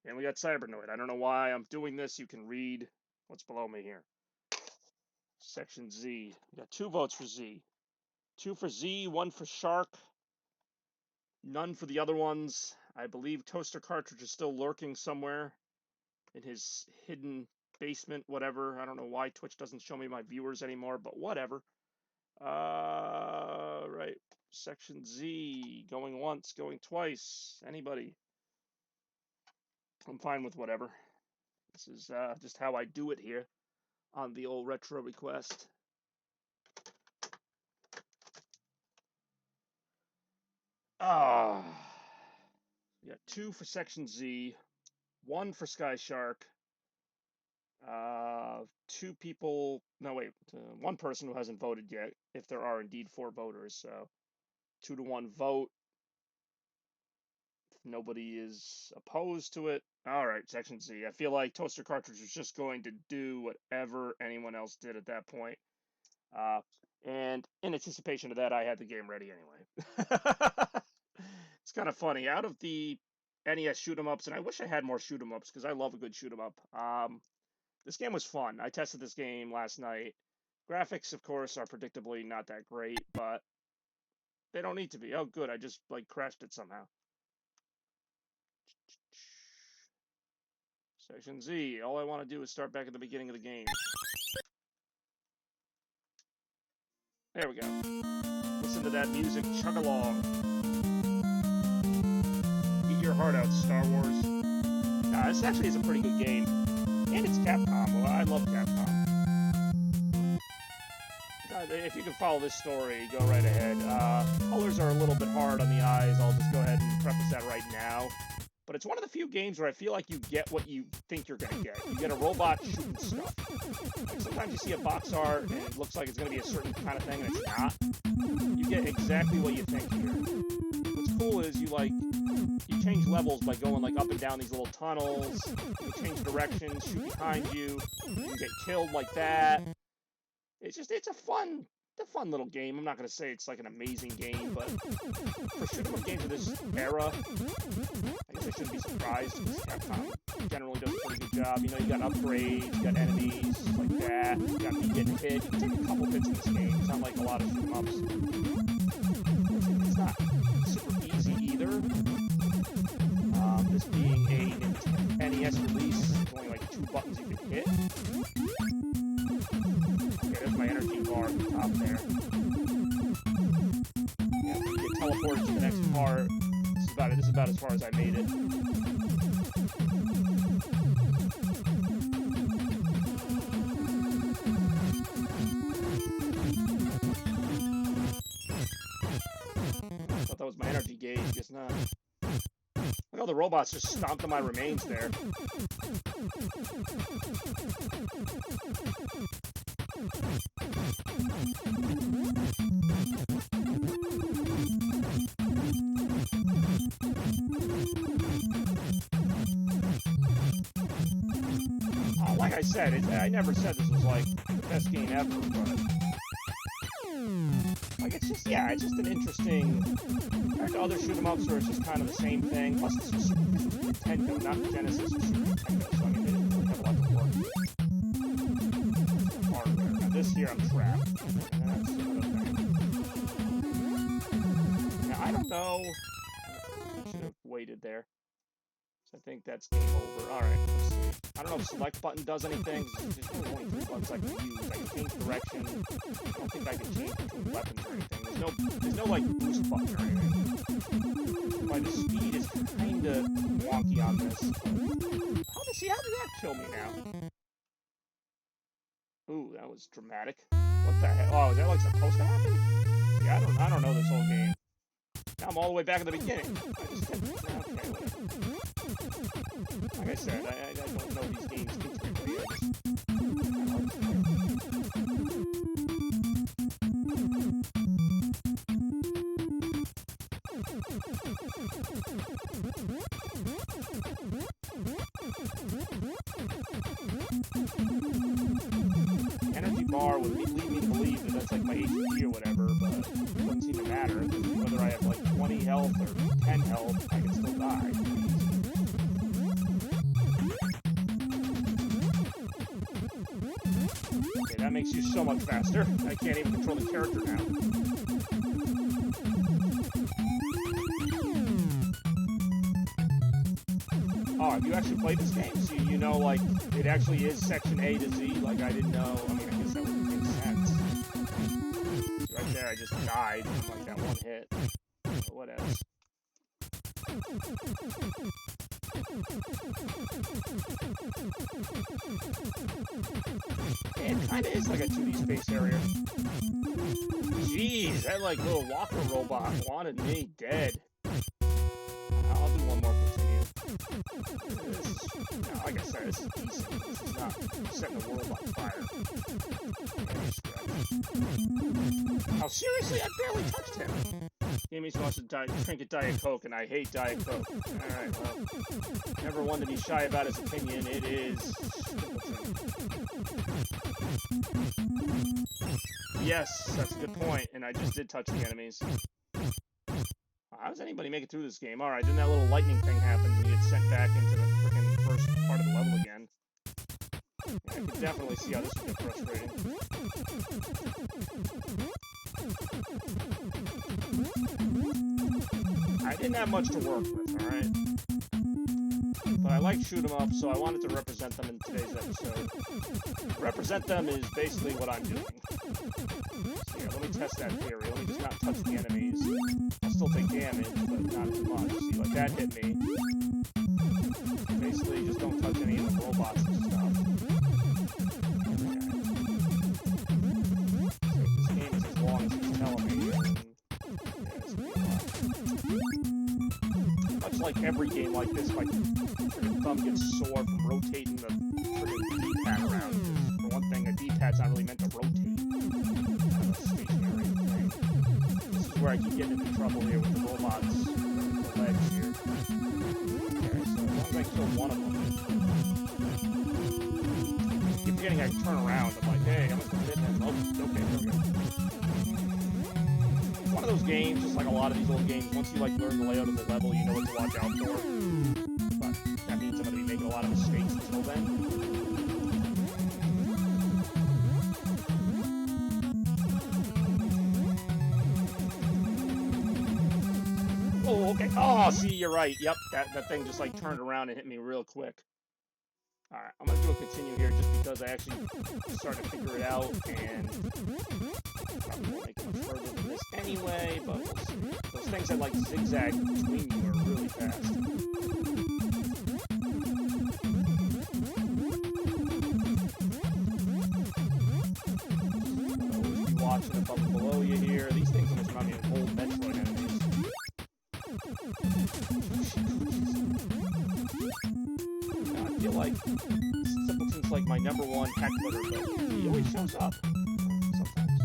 And we got Cybernoid. I don't know why I'm doing this. You can read what's below me here. Section Z. We got 2 votes for Z. 2 for Z, 1 for Shark. None for the other ones. I believe Toaster Cartridge is still lurking somewhere in his hidden basement, whatever. I don't know why Twitch doesn't show me my viewers anymore, but whatever. Right. Section Z. Going once, going twice. Anybody? I'm fine with whatever. This is just how I do it here on the old Retro Request. We got 2 for Section Z, 1 for Sky Shark, 2 people, no wait, 1 person who hasn't voted yet, if there are indeed 4 voters, so 2-to-1 vote. If nobody is opposed to it. Alright, Section Z. I feel like Toaster Cartridge was just going to do whatever anyone else did at that point. And in anticipation of that, I had the game ready anyway. It's kind of funny. Out of the NES shoot-em-ups, and I wish I had more shoot-em-ups because I love a good shoot-em-up. This game was fun. I tested this game last night. Graphics, of course, are predictably not that great, but they don't need to be. Oh, good. I just, crashed it somehow. Section Z. All I want to do is start back at the beginning of the game. There we go. Listen to that music chug along. Eat your heart out, Star Wars. This actually is a pretty good game. And it's Capcom. Well, I love Capcom. God, if you can follow this story, go right ahead. Colors are a little bit hard on the eyes. I'll just go ahead and preface that right now. But it's one of the few games where I feel like you get what you think you're going to get. You get a robot shooting stuff. Like sometimes you see a box art and it looks like it's going to be a certain kind of thing and it's not. You get exactly what you think here. What's cool is you change levels by going like up and down these little tunnels. You change directions, shoot behind you. You can get killed like that. It's a fun little game. I'm not going to say it's like an amazing game, but for shoot 'em up games of this era, I guess I shouldn't be surprised because Capcom generally does a pretty good job. You know, you got upgrades, you got enemies like that, you got me getting hit. You can take a couple hits in this game. It's not like a lot of shoot 'em ups. It's not super easy either. This being a NES release, there's only like 2 buttons you can hit. Okay, there's my energy bar at the top there. Yeah, you get teleported to the next part. This is about as far as I made it. I thought that was my energy gauge, guess not. Look how the robots just stomped on my remains there. Like I said, I never said this was like the best game ever, but like it's just an interesting compared to other shoot 'em ups where it's just kind of the same thing. Plus this was Super Nintendo, not Genesis or Super Nintendo, so I mean they didn't really have a lot to work with. Hardware. Now this here I'm trapped. And that's another thing. Now I don't know. I should have waited there. I think that's game over. Alright, let's see. I don't know if select button does anything. There's really only 3 buttons I can use. I can change direction. I don't think I can change between weapons or anything. There's no like boost button or anything. But the speed is kinda wonky on this. How did that kill me now? Ooh, that was dramatic. What the heck? Oh, is that like supposed to happen? Yeah, I don't know this whole game. Now I'm all the way back at the beginning. Okay, whatever. Like I said, I don't know these games intimately. Energy bar would lead me to believe that that's like my HP or whatever, but it doesn't seem to matter. Whether I have like 20 health or 10 health, I can still die. Okay, that makes you so much faster. I can't even control the character now. Oh, have you actually played this game? So you know, like, it actually is section A to Z? Like, I didn't know. I mean, I guess that would make sense. Right there, I just died from, like, that one hit. But what else? It kind of is like a 2D space area. Jeez, that, like, little walker robot wanted me dead. I'll do one more continue. Like I said, this is decent. This is not setting the world on fire. Oh, seriously? I barely touched him. Amy wants to drink a Diet Coke, and I hate Diet Coke. Alright, well, never one to be shy about his opinion. It is... Yes, that's a good point, and I just did touch the enemies. How does anybody make it through this game? Alright, then that little lightning thing happens and you get sent back into the freaking first part of the level again. Yeah, I can definitely see how this would get frustrating. I didn't have much to work with, alright? But I like shoot 'em up, so I wanted to represent them in today's episode. Represent them is basically what I'm doing. So yeah, let me test that theory. Let me just not touch the enemies. I'll still take damage, but not as much. See, like that hit me. Basically, just don't touch any of the robots and stuff. Okay. Save this game thumb gets sore from rotating the friggin' D-pad around. For one thing, a D-pad's not really meant to rotate. Kind of a stationary thing. This is where I keep getting into trouble here with the robots, the legs here. Okay, so as long as I kill one of them. I keep forgetting I can turn around. I'm like, hey, I must have hit him. Oh, okay, there we go. One of those games, just like a lot of these old games, once you like learn the layout of the level, you know what to watch out for. But that means I'm going to be making a lot of mistakes until then. Oh, okay. Oh, see, you're right. Yep, that thing just like turned around and hit me real quick. Alright, I'm going to do a continue here just because I actually started to figure it out, and probably won't make it much further than this anyway, but we'll see. Those things that like zigzag between you are really fast. Always be watching above and below you here. These things almost remind me of old Metroid enemies. I feel like Simpleton's like my #1 heckler, but he always shows up. Sometimes.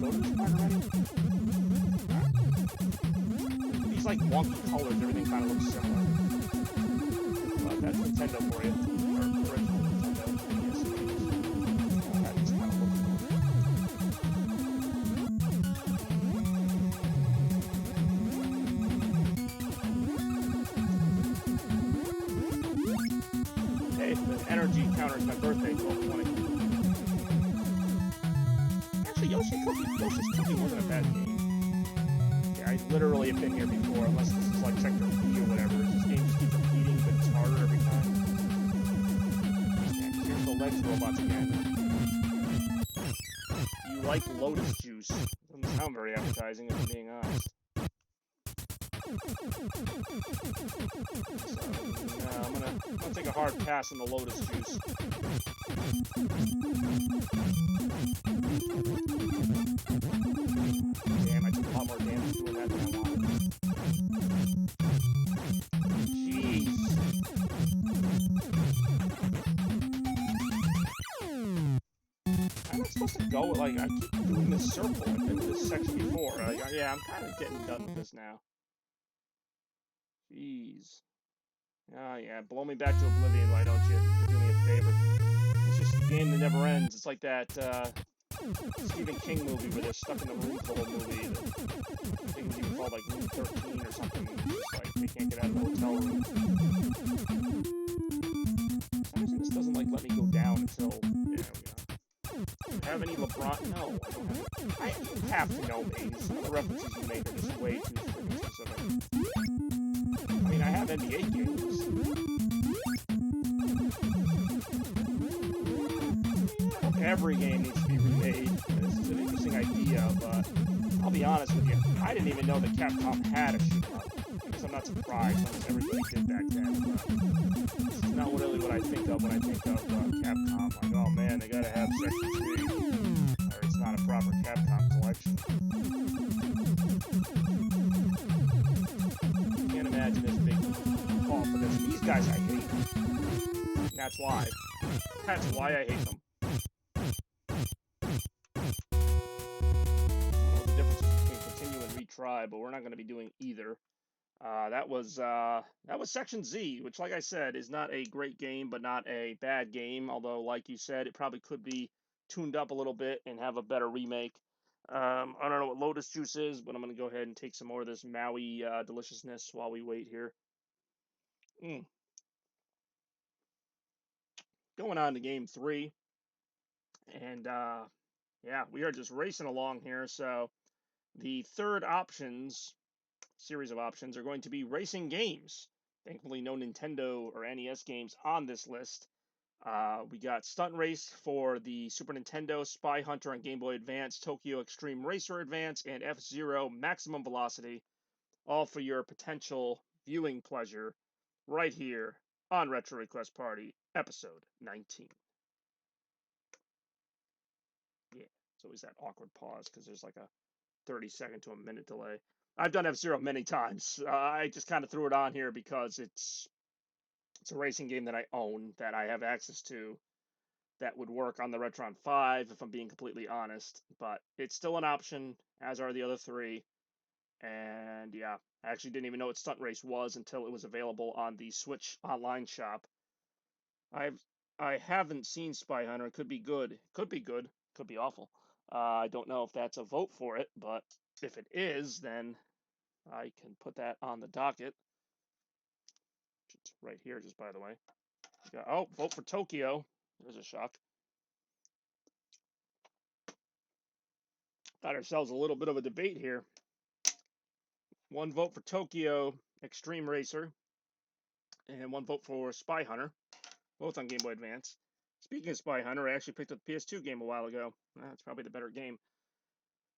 Go to this part already? These like wonky colors, everything kind of looks similar. But that's Nintendo for you. Or original Nintendo NES games. All that just kind of looks cool. Hey, the energy counter is my birthday, 12/20. Actually, Yoshi's Cookie wasn't a bad game. Yeah, I literally have been here before, unless this is like Sector B or whatever. This game just keeps repeating, but it's harder every time. Yeah, here's the legs robots again. You like Lotus Juice. Doesn't sound very appetizing, if I'm being honest. So, no, I'm gonna take a hard pass on the Lotus Juice. Damn, I took a lot more damage doing that than I wanted. Jeez. I'm not supposed to go, like, I keep doing this circle. I've been in this section before. Like, yeah, I'm kind of getting done with this now. Jeez. Oh, yeah, blow me back to oblivion, why don't you? Do me a favor. It's just a game that never ends. It's like that, Stephen King movie where they're stuck in the room for the whole movie. I think it was even called, like, Room 13 or something. It's like, they can't get out of the hotel room. For some reason, this doesn't, like, let me go down until, there we go. Do you have any LeBron? No, I don't have it. I have to know, maybe. Some of the references you make are just way too freaking specific. I mean, I have NBA games. Every game needs to be remade. This is an interesting idea, but I'll be honest with you, I didn't even know that Capcom had a shoot-up. I guess I'm not surprised, almost everybody did back then, but this is not really what I think of when I think of Capcom. Like, oh man, they gotta have Section 3, or it's not a proper Capcom collection. Can't imagine this big call for this. These guys I hate. That's why. That's why I hate them. Try, but we're not going to be doing either. That was Section Z, which, like I said, is not a great game, but not a bad game. Although, like you said, it probably could be tuned up a little bit and have a better remake. I don't know what Lotus Juice is, but I'm going to go ahead and take some more of this Maui deliciousness while we wait here. Going on to Game 3, and yeah, we are just racing along here. So the third series of options are going to be racing games. Thankfully, no Nintendo or NES games on this list. We got Stunt Race for the Super Nintendo, Spy Hunter on Game Boy Advance, Tokyo Extreme Racer Advance, and F-Zero Maximum Velocity, all for your potential viewing pleasure right here on Retro Request Party, episode 19. Yeah, it's always that awkward pause because there's like a 30-second to a minute delay. I've done F-Zero many times. I just kind of threw it on here because it's It's a racing game that I own, that I have access to, that would work on the Retron 5 if I'm being completely honest. But it's still an option, as are the other three. And yeah, I actually didn't even know what Stunt Race was until it was available on the Switch online shop. I haven't seen Spy Hunter. It could be good. It could be good. Could be awful. I don't know if that's a vote for it, but if it is, then I can put that on the docket. It's right here, just by the way. Oh, vote for Tokyo. There's a shock. Got ourselves a little bit of a debate here. One vote for Tokyo Extreme Racer, and one vote for Spy Hunter, both on Game Boy Advance. Speaking of Spy Hunter, I actually picked up the PS2 game a while ago. That's probably the better game.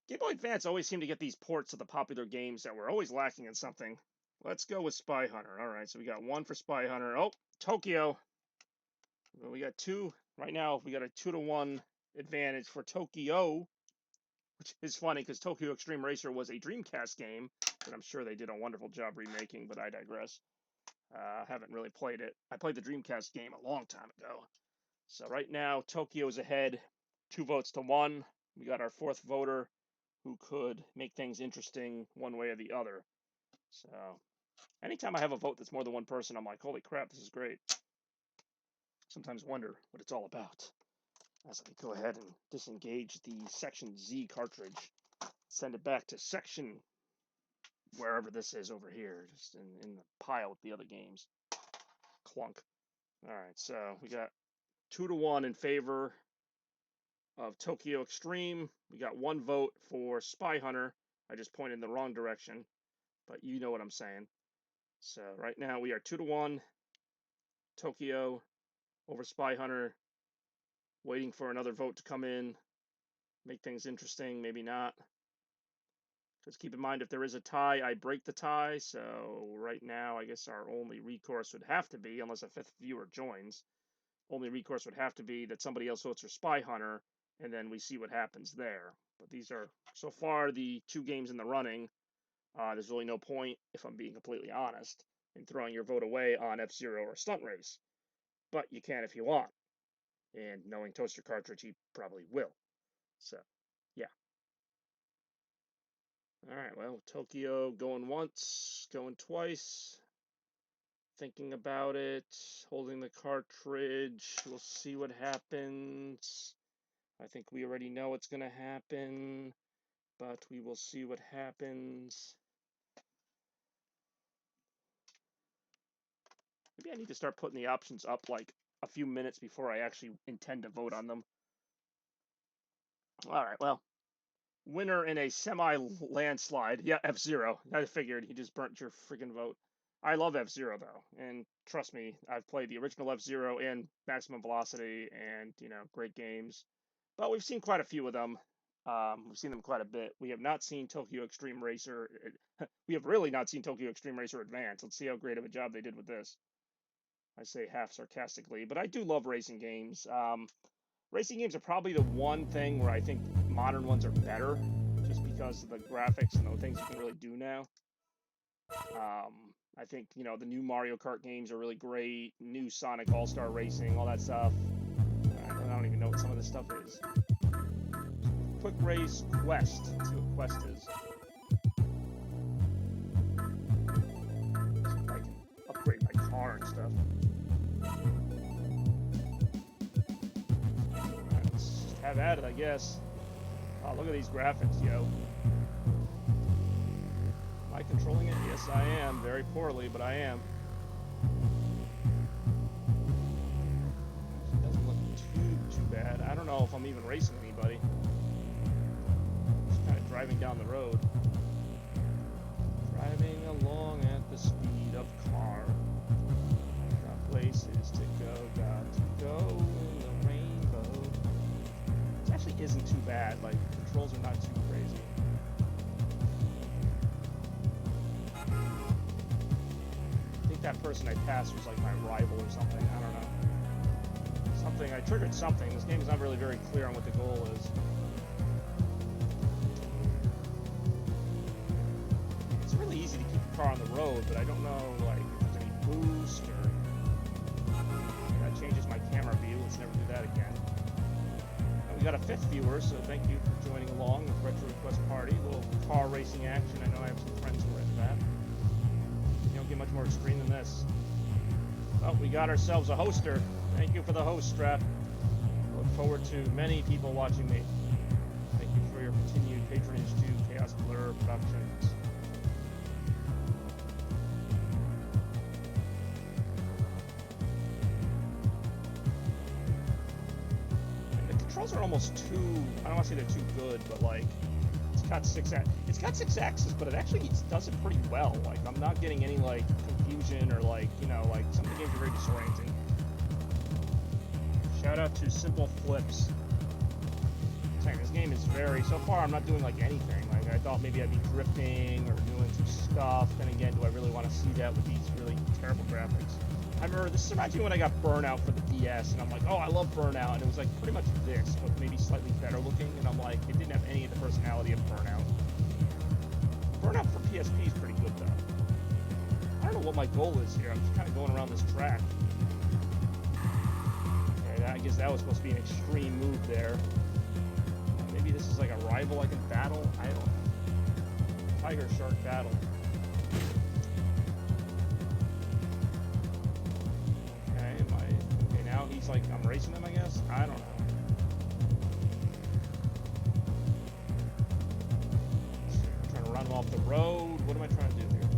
Game Boy Advance always seemed to get these ports of the popular games that were always lacking in something. Let's go with Spy Hunter. All right, so we got one for Spy Hunter. Oh, Tokyo. Well, we got two. Right now, we got a 2-to-1 advantage for Tokyo, which is funny because Tokyo Extreme Racer was a Dreamcast game that I'm sure they did a wonderful job remaking, but I digress. I haven't really played it. I played the Dreamcast game a long time ago. So right now, Tokyo's ahead, 2 votes to 1. We got our fourth voter who could make things interesting one way or the other. So anytime I have a vote that's more than one person, I'm like, holy crap, this is great. Sometimes wonder what it's all about. As I go ahead and disengage the Section Z cartridge, send it back to Section wherever this is over here, just in the pile with the other games. Clunk. All right, so we got 2-to-1 in favor of Tokyo Extreme. We got 1 vote for Spy Hunter. I just pointed in the wrong direction, but you know what I'm saying. So right now we are 2-to-1 Tokyo over Spy Hunter, waiting for another vote to come in, make things interesting, maybe not. Because keep in mind, if there is a tie, I break the tie. So right now, I guess our only recourse would have to be, unless a 5th viewer joins, only recourse would have to be that somebody else votes for Spy Hunter, and then we see what happens there. But these are, so far, the 2 games in the running. There's really no point, if I'm being completely honest, in throwing your vote away on F-Zero or Stunt Race. But you can if you want. And knowing Toaster Cartridge, he probably will. So, yeah. Alright, well, Tokyo going once, going twice. Thinking about it, holding the cartridge. We'll see what happens. I think we already know what's going to happen, but we will see what happens. Maybe I need to start putting the options up like a few minutes before I actually intend to vote on them. All right, well, winner in a semi-landslide. Yeah, F-Zero. I figured he just burnt your freaking vote. I love F-Zero, though, and trust me, I've played the original F-Zero and Maximum Velocity, and, you know, great games. But we've seen quite a few of them. We've seen them quite a bit. We have not seen Tokyo Extreme Racer. We have really not seen Tokyo Extreme Racer Advance. Let's see how great of a job they did with this. I say half sarcastically, but I do love racing games. Racing games are probably the one thing where I think modern ones are better, just because of the graphics and the things you can really do now. I think, you know, the new Mario Kart games are really great, new Sonic All-Star Racing, all that stuff. I don't even know what some of this stuff is. Quick Race Quest. Let's see what Quest is. See if I can upgrade my car and stuff. Alright, let's just have at it, I guess. Oh, look at these graphics, yo. Am I controlling it? Yes, I am. Very poorly, but I am. It doesn't look too bad. I don't know if I'm even racing anybody. Just kind of driving down the road. Driving along at the speed of car. Got places to go, got to go in the rainbow. This actually isn't too bad. Like, the controls are not too crazy. I think that person I passed was like my rival or something. I don't know. Something, I triggered something. This game is not really very clear on what the goal is. It's really easy to keep the car on the road, but I don't know, like, if there's any boost or We got a 5th viewer, so thank you for joining along with Retro Request Party. A little car racing action. I know I have some friends who are into that. You don't get much more extreme than this. Oh, we got ourselves a hoster. Thank you for the host strap. Look forward to many people watching me. Thank you for your continued patronage to Chaos Blur Productions. Controls are almost too, I don't want to say they're too good, but like, it's got 6 axes, but it actually does it pretty well. Like, I'm not getting any like confusion or like, you know, like some of the games are very disorienting. Shout out to Simple Flips. Saying this game is very, so far I'm not doing like anything. Like, I thought maybe I'd be drifting or doing some stuff. Then again, do I really want to see that with these really terrible graphics? I remember, this reminds me when I got Burnout for the DS, and I'm like, oh, I love Burnout, and it was like pretty much this, but maybe slightly better looking, and I'm like, it didn't have any of the personality of Burnout. Burnout for PSP is pretty good, though. I don't know what my goal is here. I'm just kind of going around this track. Okay, I guess that was supposed to be an extreme move there. Maybe this is like a rival I can battle? I don't know. Tiger Shark battle. Now he's like, I'm racing him, I guess? I don't know. I'm trying to run him off the road. What am I trying to do here?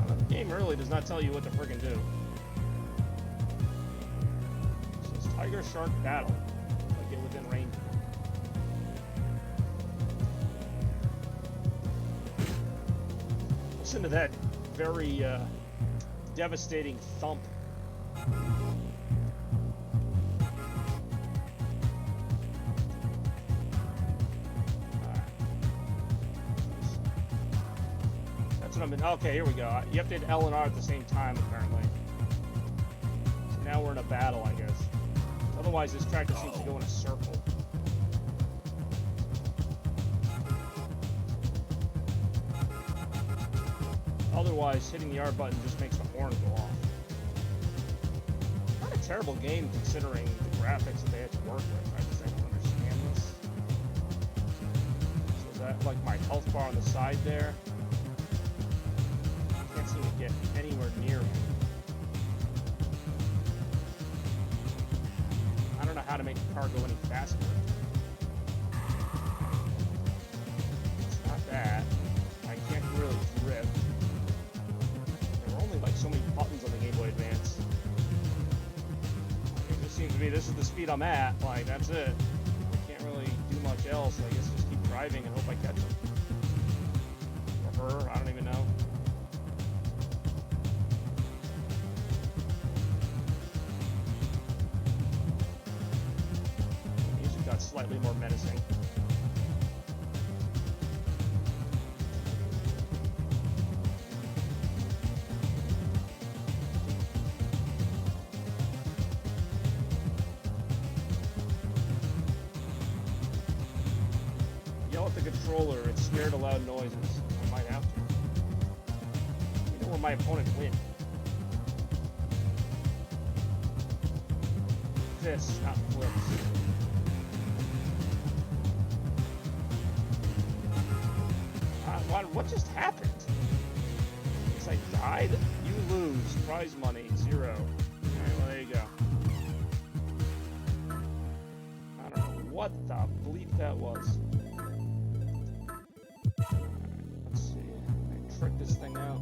The game really does not tell you what to friggin' do. So it's Tiger Shark battle. Within range. Listen to that very devastating thump. That's what I've been. Okay, here we go. You have to hit L and R at the same time, apparently. So now we're in a battle, I guess. Otherwise, this track just seems to go in a circle. Otherwise, hitting the R button just makes the horn go off. Not a terrible game considering the graphics that they had to work with. I just don't understand this. So is that like my health bar on the side there? I can't seem to get anywhere near me. I don't know how to make the car go any faster. It's not that. I can't really drift. There were only like so many buttons on the Game Boy Advance. It just seems to be, this is the speed I'm at. Like, that's it. I can't really do much else. I guess just keep driving and hope I catch him. Or her, I don't even know. Slightly more menacing. Yell at the controller, it's scared of loud noises. I might have to. You know where my opponent wins. This, not flips. What just happened? Because I died? You lose. Prize money, 0. Alright, well, there you go. I don't know what the bleep that was. Let's see. I trick this thing out.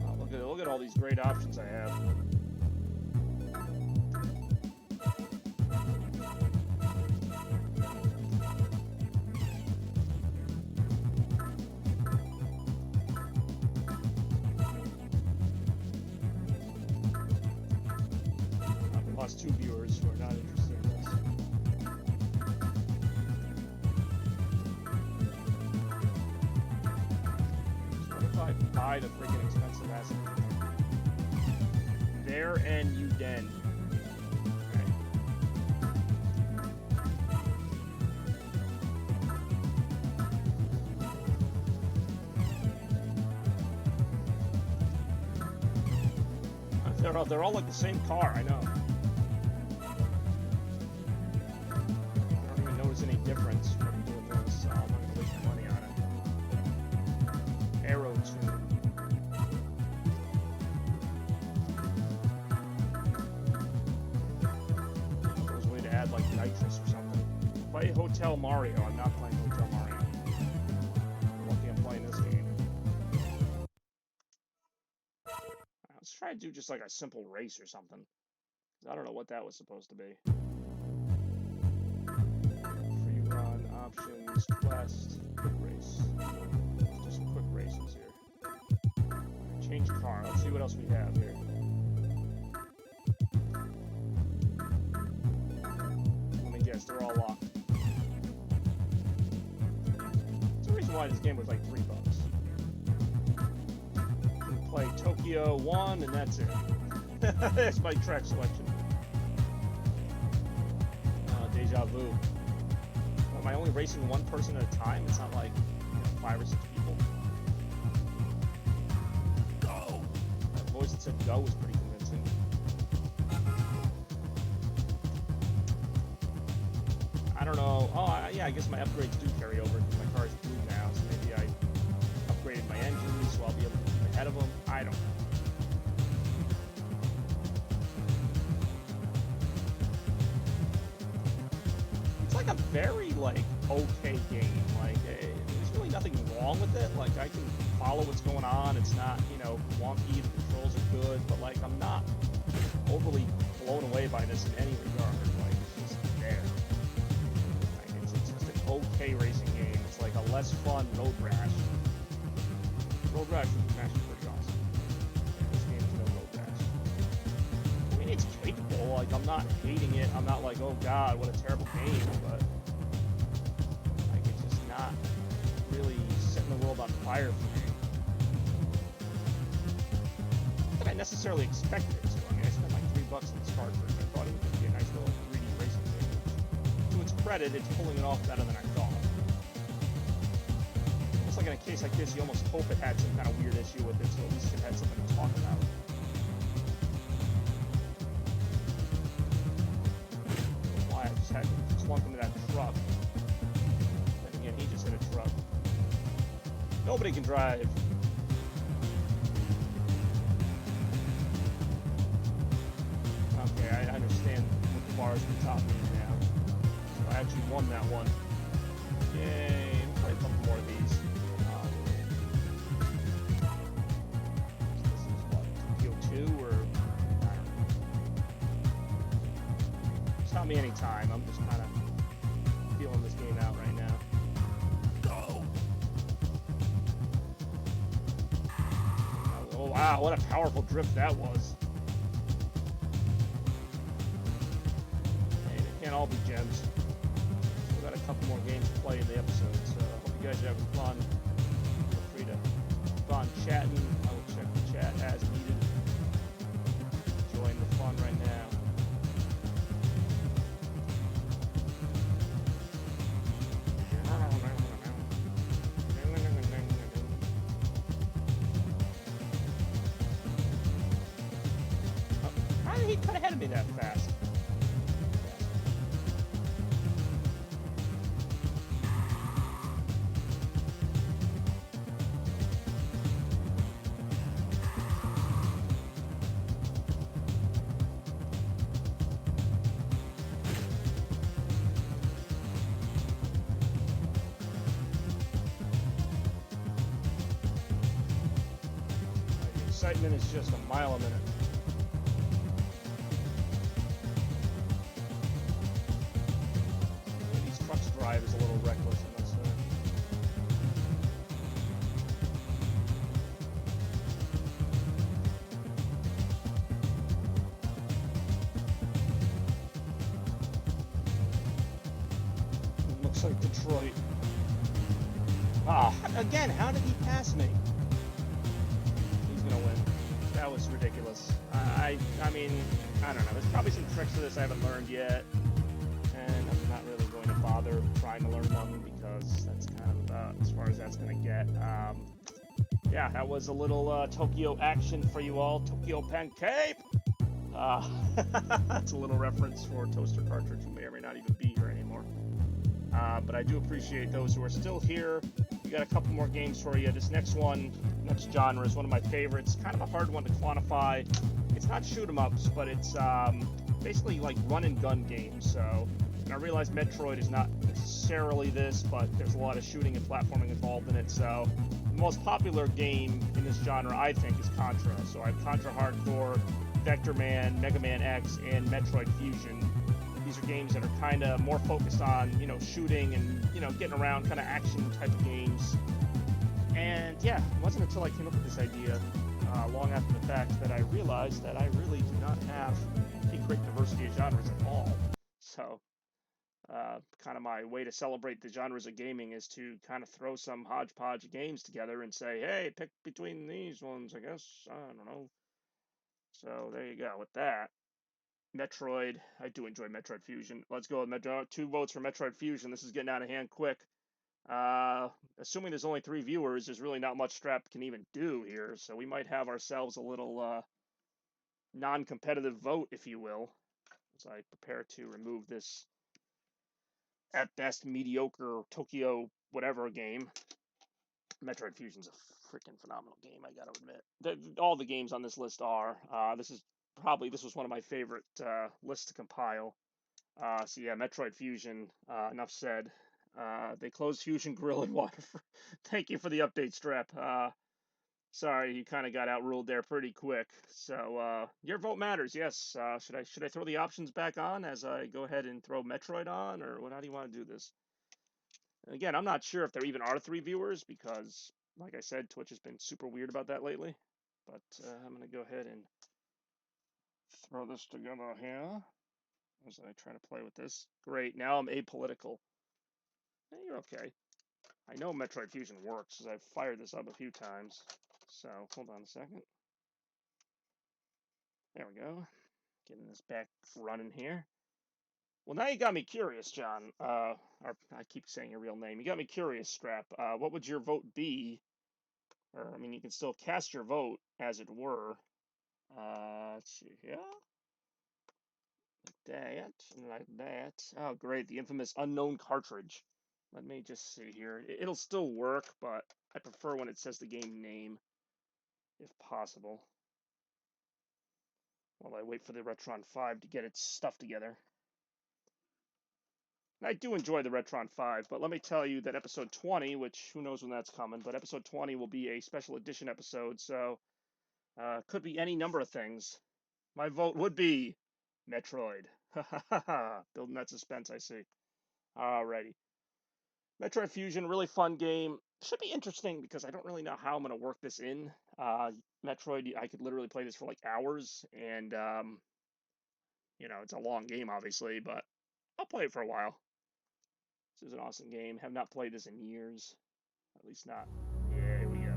Oh, look at all these great options I have. Lost 2 viewers who are not interested in this. What if I buy the freaking expensive asset? There and you den. Okay. they're all like the same car, I know. I don't even notice any difference from doing this, so I'm not gonna waste my money on it. Arrow tune. There's a way to add like nitrous or something. Play Hotel Mario. I'm not playing Hotel Mario. I'm lucky I'm playing this game. Let's try to do just like a simple race or something. I don't know what that was supposed to be. Free run, options, quest, quick race. Let's do some quick races here. Change car. Let's see what else we have here. Let me guess, they're all locked. There's a reason why this game was like $3. Play Tokyo 1 and that's it. That's my track selection. Deja vu. Am I only racing one person at a time? It's not like 5 or 6 people. Go! That voice that said go was pretty convincing. I don't know. Oh, yeah, I guess my upgrades do carry over because my car is blue now, so maybe I upgraded my engine so I'll be able to keep ahead of them. I don't know. It's like a very, like, okay game. Like, there's really nothing wrong with it. Like, I can follow what's going on. It's not, you know, wonky. The controls are good. But, like, I'm not overly blown away by this in any regard. Like, it's just there. Like, it's just an okay racing game. It's like a less fun Road Rash. Road Rash was actually pretty awesome. Yeah, this game is no Road Rash. I mean, it's capable. Like, I'm not hating it. I'm not like, oh god, what a terrible game. But like, it's just not really setting the world on fire for me. Not that I necessarily expected it to. I mean, I spent like $3 on this cartridge. I thought it was going to be a nice little 3D racing game. To its credit, it's pulling it off better than I thought. Like in a case like this, you almost hope it had some kind of weird issue with it, so at least it had something to talk about. Why I just had to slump into that truck. Then again, he just hit a truck. Nobody can drive. Okay, I understand what the bars at the top mean now. So I actually won that one. Yay! We'll play a couple more of these. Me anytime. I'm just kind of feeling this game out right now. Go! Oh wow, what a powerful drift that was. Hey, they can't all be gems. We've got a couple more games to play in the episode, so I hope you guys are having fun. Feel free to keep on chatting. I will check the chat as needed. Enjoying the fun right now. He cut ahead of me that fast. The excitement is just a mile a minute. Drive is a little reckless, I must say. It looks like Detroit. Ah, again, how did he pass me? He's gonna win. That was ridiculous. I mean, I don't know. There's probably some tricks to this I haven't learned yet. And I'm not really going to bother trying to learn them because that's kind of about as far as that's going to get. Yeah, that was a little Tokyo action for you all. Tokyo Pancake! That's a little reference for Toaster Cartridge, who may or may not even be here anymore. But I do appreciate those who are still here. We got a couple more games for you. This next genre is one of my favorites. Kind of a hard one to quantify. It's not shoot 'em ups, but it's basically like run and gun games. So, and I realize Metroid is not necessarily this, but there's a lot of shooting and platforming involved in it. So, the most popular game in this genre, I think, is Contra. So I have Contra Hardcore, Vector Man, Mega Man X, and Metroid Fusion. These are games that are kind of more focused on, shooting and, getting around, kind of action type of games. And yeah, it wasn't until I came up with this idea, long after the fact, that I realized that I really do not have a great diversity of genres at all. So, kind of my way to celebrate the genres of gaming is to kind of throw some hodgepodge of games together and say, hey, pick between these ones, I guess. I don't know. So there you go with that. Metroid. I do enjoy Metroid Fusion. Let's go with Metroid. 2 votes for Metroid Fusion. This is getting out of hand quick. Assuming there's only 3 viewers, there's really not much Strap can even do here. So we might have ourselves a little non-competitive vote, if you will, as I prepare to remove this at best mediocre Tokyo whatever game. Metroid Fusion's a freaking phenomenal game, I gotta admit. All the games on this list are. This was one of my favorite lists to compile. So yeah, Metroid Fusion. Enough said. They closed Fusion Grill and Water. Thank you for the update, Strep. Sorry, you kind of got outruled there pretty quick. So your vote matters. Yes. Should I throw the options back on as I go ahead and throw Metroid on, or how do you want to do this? And again, I'm not sure if there even are 3 viewers because, like I said, Twitch has been super weird about that lately. But I'm gonna go ahead and throw this together here as I try to play with this. Great. Now I'm apolitical. You're okay. I know Metroid Fusion works as I've fired this up a few times. So hold on a second. There we go. Getting this back running here. Well, now you got me curious, John. Or I keep saying your real name. You got me curious, Strap. What would your vote be? Or, I mean, you can still cast your vote, as it were. Let's see here. Like that. Oh, great. The infamous unknown cartridge. Let me just see here. It'll still work, but I prefer when it says the game name, if possible. While I wait for the Retron 5 to get its stuff together. And I do enjoy the Retron 5, but let me tell you that episode 20, which who knows when that's coming, but episode 20 will be a special edition episode, so could be any number of things. My vote would be Metroid. Building that suspense, I see. Alrighty. Metroid Fusion, really fun game. Should be interesting because I don't really know how I'm going to work this in. Metroid, I could literally play this for like hours, and, it's a long game, obviously, but I'll play it for a while. This is an awesome game. Have not played this in years. At least not. Yeah, here we go.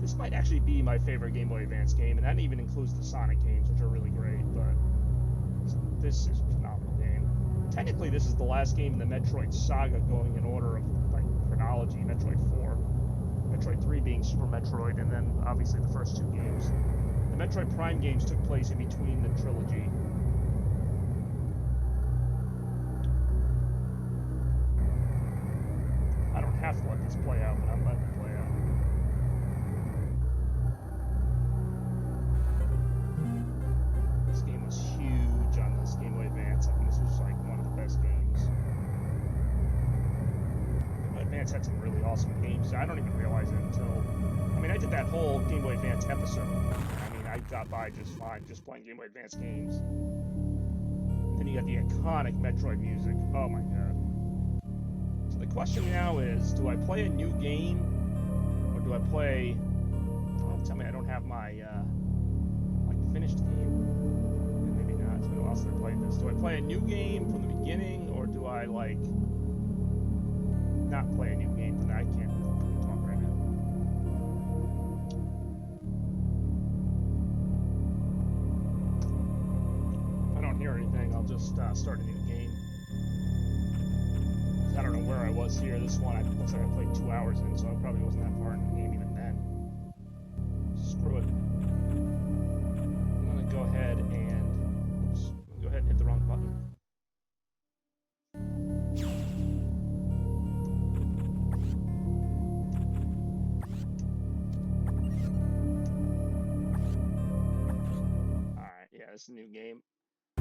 This might actually be my favorite Game Boy Advance game, and that even includes the Sonic games, which are really great, but this is a phenomenal game. Technically, this is the last game in the Metroid saga going in order of chronology. Metroid 4, Metroid 3 being Super Metroid, and then obviously the first 2 games. The Metroid Prime games took place in between the trilogy. I don't have to let this play out, but I'm letting it play out. This game was huge on this Game Boy Advance. I mean, this was like one of the best games. Game Boy Advance had some really awesome games. I don't even realize it until... I mean, I did that whole Game Boy Advance episode. I mean, I got by just fine just playing Game Boy Advance games. Then you got the iconic Metroid music. Oh my god. So the question now is, do I play a new game? Or do I play... Oh, tell me I don't have my finished game. Maybe not. It's been a while since I played this. Do I play a new game from the beginning? Or do I, not play a new game? I can't talk right now. If I don't hear anything, I'll just start a new game. I don't know where I was here. This one, looks like I played 2 hours in, so I probably wasn't that far in the game even then. Screw it. I'm gonna go ahead and... Oops. Go ahead and hit the wrong button. Alright, yeah, this is a new game.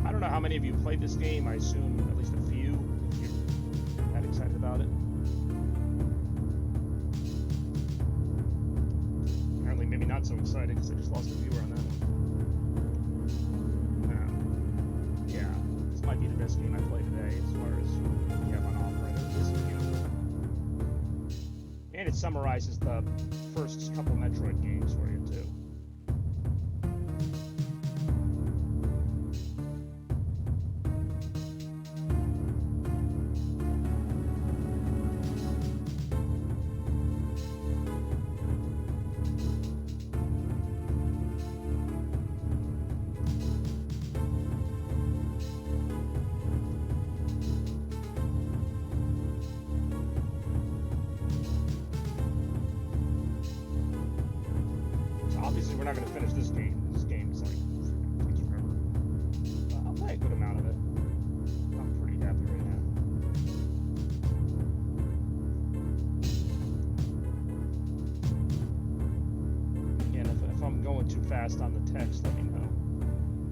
I don't know how many of you played this game. I assume at least a few, if you're that excited about it. Apparently, maybe not so excited because I just lost a viewer on that one. Yeah, this might be the best game I played today as far as we have on offer right this game. And it summarizes the first couple Metroid games for you, too. Obviously, we're not going to finish this game. This game is like, takes forever. But I'll play a good amount of it. I'm pretty happy right now. Again, if I'm going too fast on the text, let me know.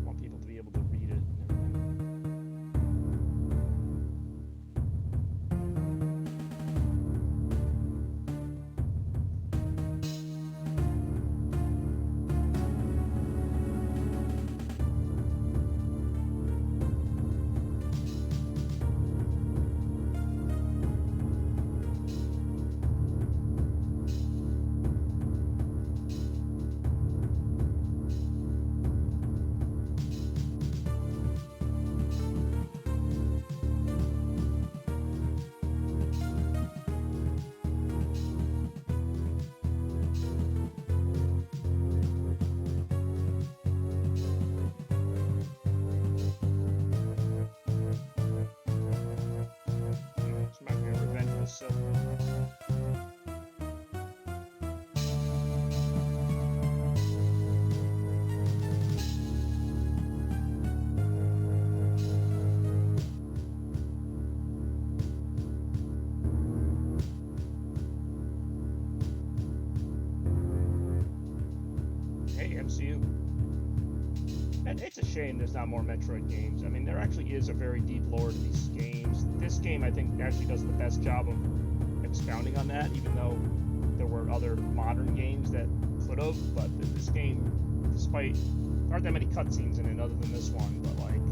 I want people to be able to read it and everything. So hey, MCU. And it's a shame there's not more Metroid games. I mean, there actually is a very deep lore to these games. This game, I think, actually does the best job of expounding on that, even though there were other modern games that could have. But this game, despite there aren't that many cutscenes in it other than this one, but like,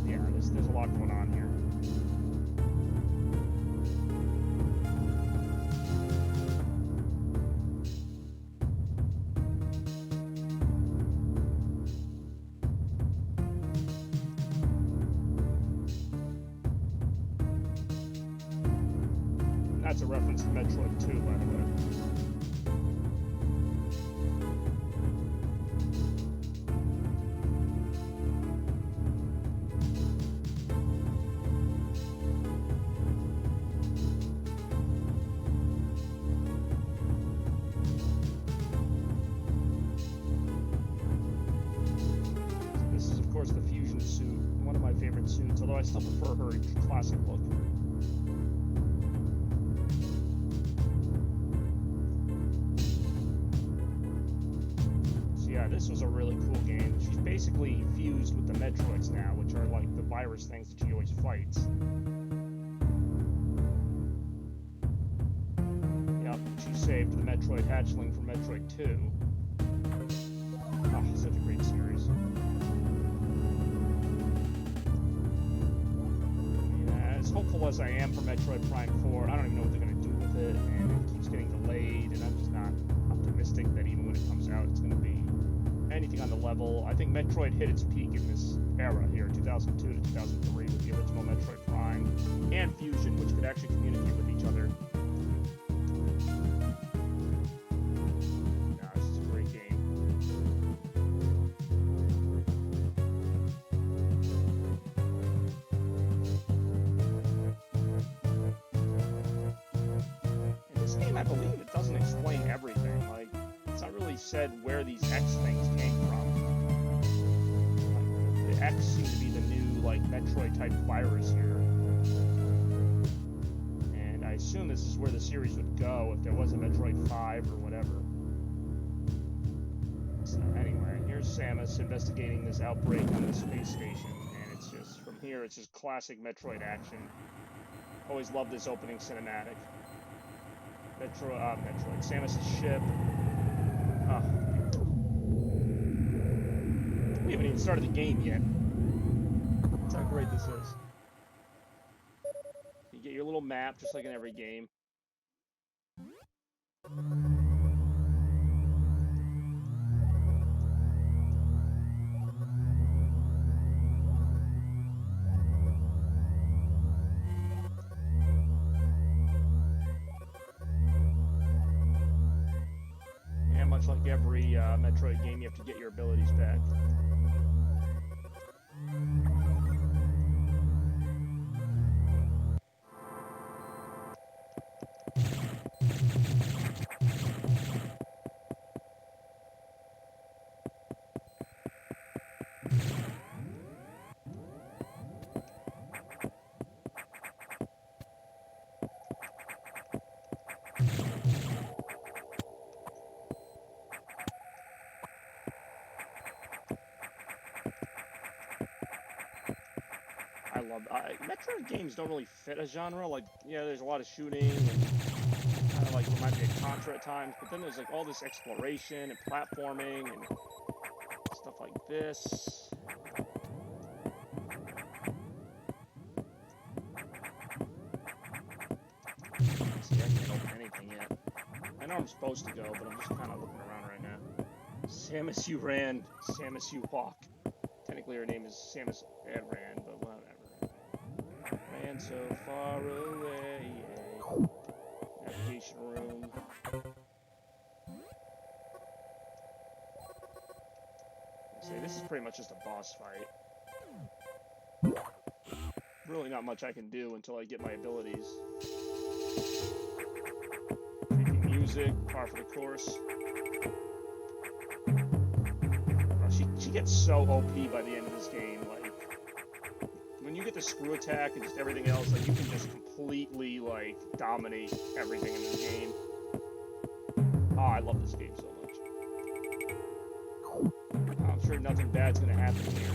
yeah, there's a lot going on here. That's a reference to Metroid 2, by the way. This is, of course, the Fusion suit, one of my favorite suits, although I still prefer her classic look. Yeah, this was a really cool game. She's basically fused with the Metroids now, which are like the virus things that she always fights. Yep, she saved the Metroid hatchling from Metroid 2. Oh, such a great series. Yeah, as hopeful as I am for Metroid Prime 4, I don't even know what they're going to do with it, and it keeps getting delayed, and I'm just not optimistic that even when it comes out, it's going to be anything on the level. I think Metroid hit its peak in this era here, 2002 to 2003, with the original Metroid Prime and Fusion, which could actually communicate with each other. Nah, this is a great game. game, I believe it doesn't explain everything. Like, it's not really said where these X things came from. Like, the X seem to be the new, like, Metroid-type virus here. And I assume this is where the series would go if there was a Metroid 5 or whatever. So anyway, here's Samus investigating this outbreak on the space station. And it's just, from here, it's just classic Metroid action. Always loved this opening cinematic. Metroid. Samus' ship. We haven't even started the game yet. That's how great this is. You get your little map, just like in every game. Much like every Metroid game, you have to get your abilities back. Metroid games don't really fit a genre. Like, yeah, there's a lot of shooting and kind of like reminds me of Contra at times, but then there's like all this exploration and platforming and stuff like this. See, I can't open anything yet. I know I'm supposed to go, but I'm just kind of looking around right now. Samus, you ran. Samus, you walk. Technically, her name is Samus Aran, but whatever. Ran so far away. Navigation room. See, this is pretty much just a boss fight. Really not much I can do until I get my abilities. Creepy music, par for the course. She gets so OP by the end of this game. Like, when you get the screw attack and just everything else, like, you can just completely, like, dominate everything in this game. Oh, I love this game so much. I'm sure nothing bad's gonna happen here.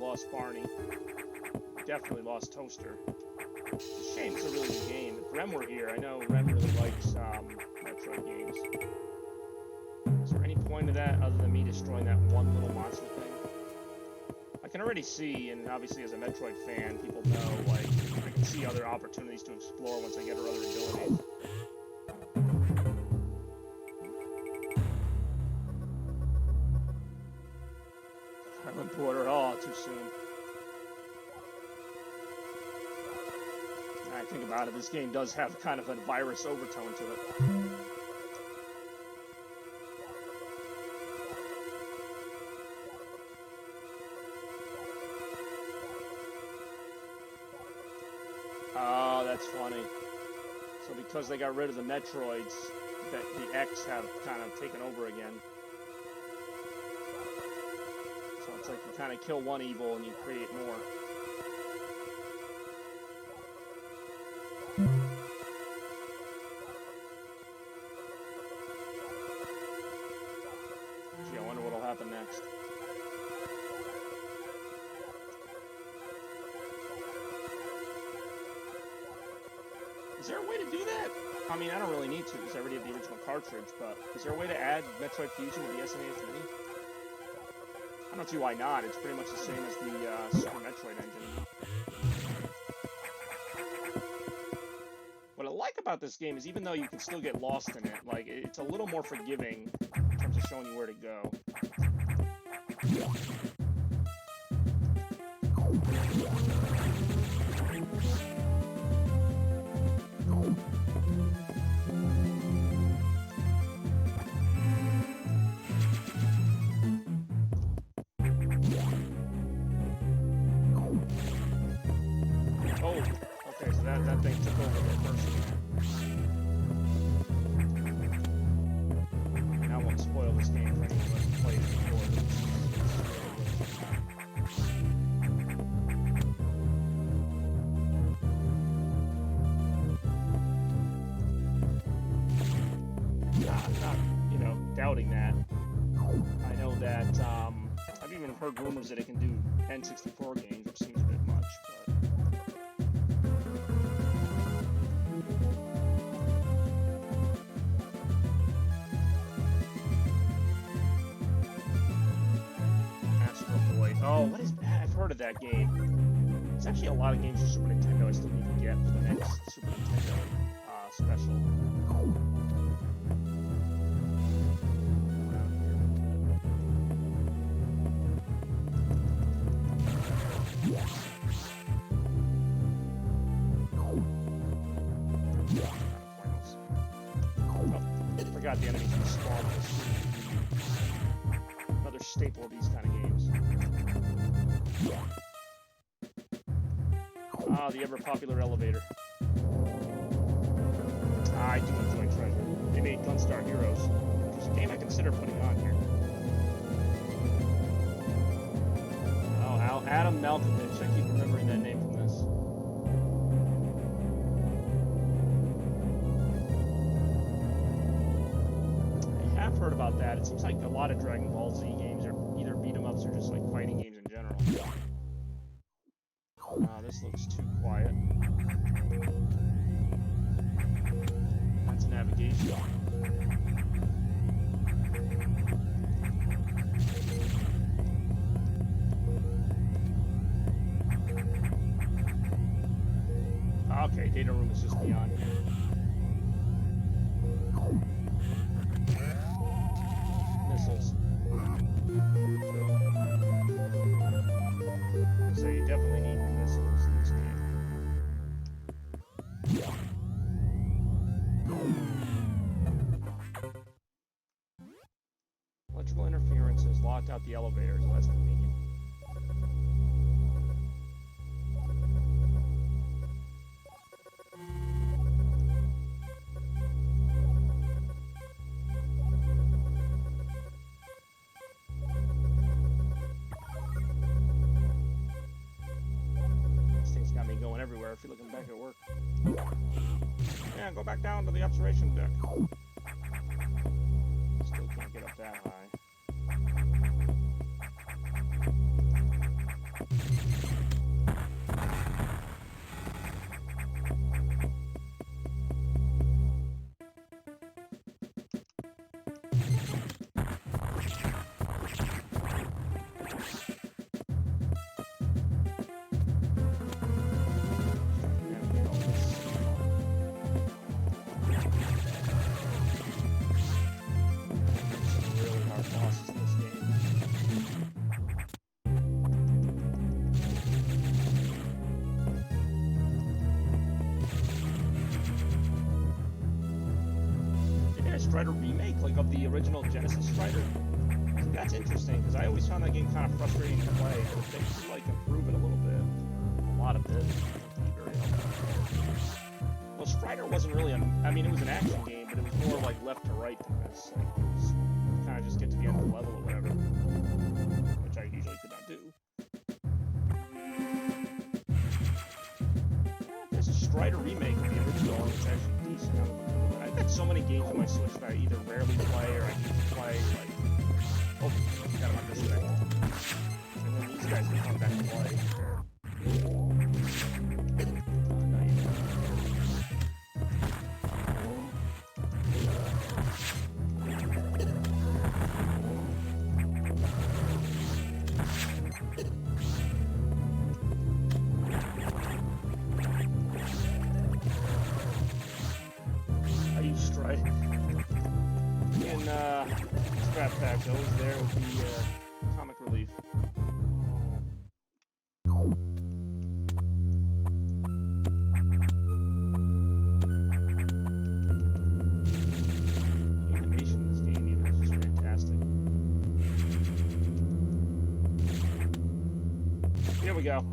Lost Barney. Definitely lost Toaster. It's a shame, it's a really good game. If Rem were here, I know Rem really likes Metroid games. Is there any point to that other than me destroying that one little monster thing? I can already see, and obviously as a Metroid fan, people know, like, I can see other opportunities to explore once I get her other abilities. Porter, oh, too soon. I think about it, this game does have kind of a virus overtone to it. Oh, that's funny. So because they got rid of the Metroids, that the X have kind of taken over again. It's like you kind of kill one evil and you create more. Gee, I wonder what'll happen next. Is there a way to do that? I mean, I don't really need to because I already have the original cartridge, but is there a way to add Metroid Fusion to the SNES Mini? I don't see why not. It's pretty much the same as the Super Metroid engine. What I like about this game is even though you can still get lost in it, like, it's a little more forgiving in terms of showing you where to go. that thing took over their person. I won't spoil this game for anyone who played it before. I'm not, you know, doubting that. I know that, I've even heard rumors that it can do N64 games, which seems a bit much, but... Astro Boy. Oh, what is that? I've heard of that game. There's actually a lot of games for Super Nintendo I still need to get for the next Super Nintendo special. Forgot the enemies can spawn. Another staple of these kind of games. Ah, the ever-popular elevator. I do enjoy Treasure. They made Gunstar Heroes, which is a game I consider putting on here. Oh, Adam Malkovich. I keep remembering that name from this. I've heard about that. It seems like a lot of Dragon Ball Z games are either beat-em-ups or just like fighting games in general. This looks too quiet. That's a navigation. Okay, data room is just beyond here. Missiles. So you definitely need missiles in this game. Electrical interference has locked out the elevators. Well, that's convenient. I feel like I'm back at work. Yeah, go back down to the observation deck. Still can't get up that high. Strider remake, like of the original Genesis Strider. So that's interesting because I always found that game kind of frustrating to play, but if they just like improve it a little bit, a lot of it, very helpful. Well, Strider wasn't really I mean, it was an action game, but it was more like left to right than this. Like, it was kind of just get to the end of the level or whatever, which I usually could not do. There's a Strider remake of the original one, which actually decent. I've got so many games on my Switch that I either rarely play or I need to play, like... Oh, got them undisconnected. And then these guys can come back and play. Scrap packs always there with the comic relief. The animation in this game even is just fantastic. Here we go.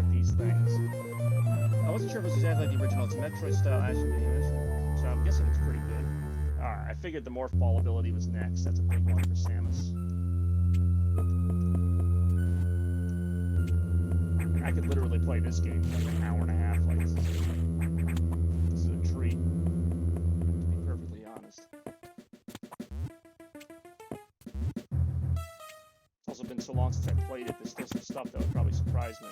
collect these things. I wasn't sure if it was exactly like the original. It's Metroid-style action game, so I'm guessing it's pretty good. Alright, I figured the morph ball ability was next. That's a big one for Samus. I could literally play this game for like an hour and a half. Like, this is a treat, to be perfectly honest. It's also been so long since I played it, there's still some stuff that would probably surprise me.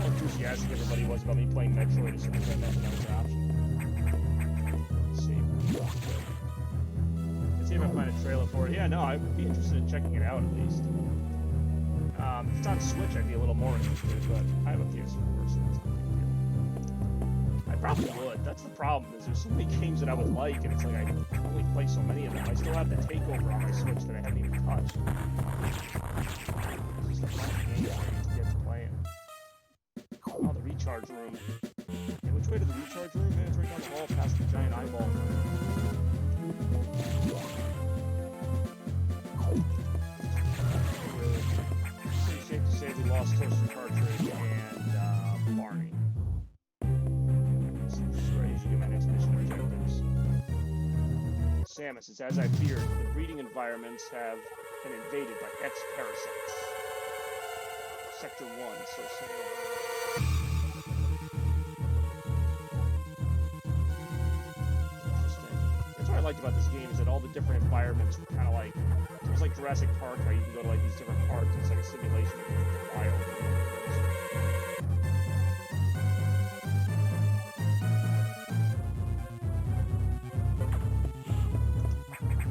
Enthusiastic everybody was about me playing Metroid as soon as I met another option. Saber. Let's see if I find a trailer for it. Yeah, no, I would be interested in checking it out at least. If it's on Switch, I'd be a little more interested, but I have a PS4, so that's not a big deal. I probably would. That's the problem, is there's so many games that I would like, and it's like I can only play so many of them. I still have the Takeover on my Switch that I haven't even touched. It's just a fun game to get to play it. Oh, the recharge room. Hey, which way to the recharge room? Man, it's right down the hall past the giant eyeball. Pretty safe to say we lost Toaster Cartridge and Barney. This is where I usually get my next mission objectives. Samus, it's as I feared. The breeding environments have been invaded by X-Parasites. Sector 1, so what I liked about this game is that all the different environments were kind of like, it was like Jurassic Park, how you can go to like these different parks. It's like a simulation of the wild.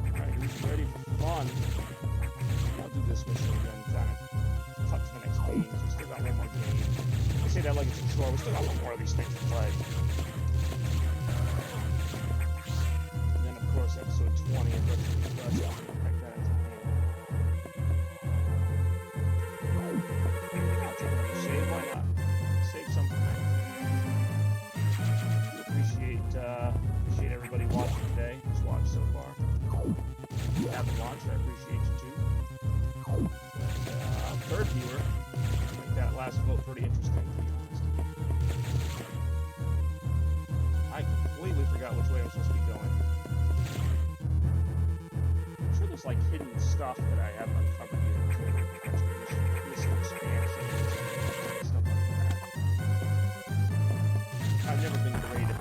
Alright, who's ready for fun? I'll do this mission and then kind of touch the next page. We still got one more game. I say that like it's a chore. We still got one more of these things to play. Episode 20 and let's write that into hand. I'll take another save, why not? Save something. Appreciate everybody watching today, who's watched so far. If you haven't watched, I appreciate you too. Third viewer, I think that last vote pretty interesting, to be honest. I completely forgot which way I'm supposed to be going. There's like hidden stuff that I haven't uncovered yet. This expansion and stuff like that. I've never been great at,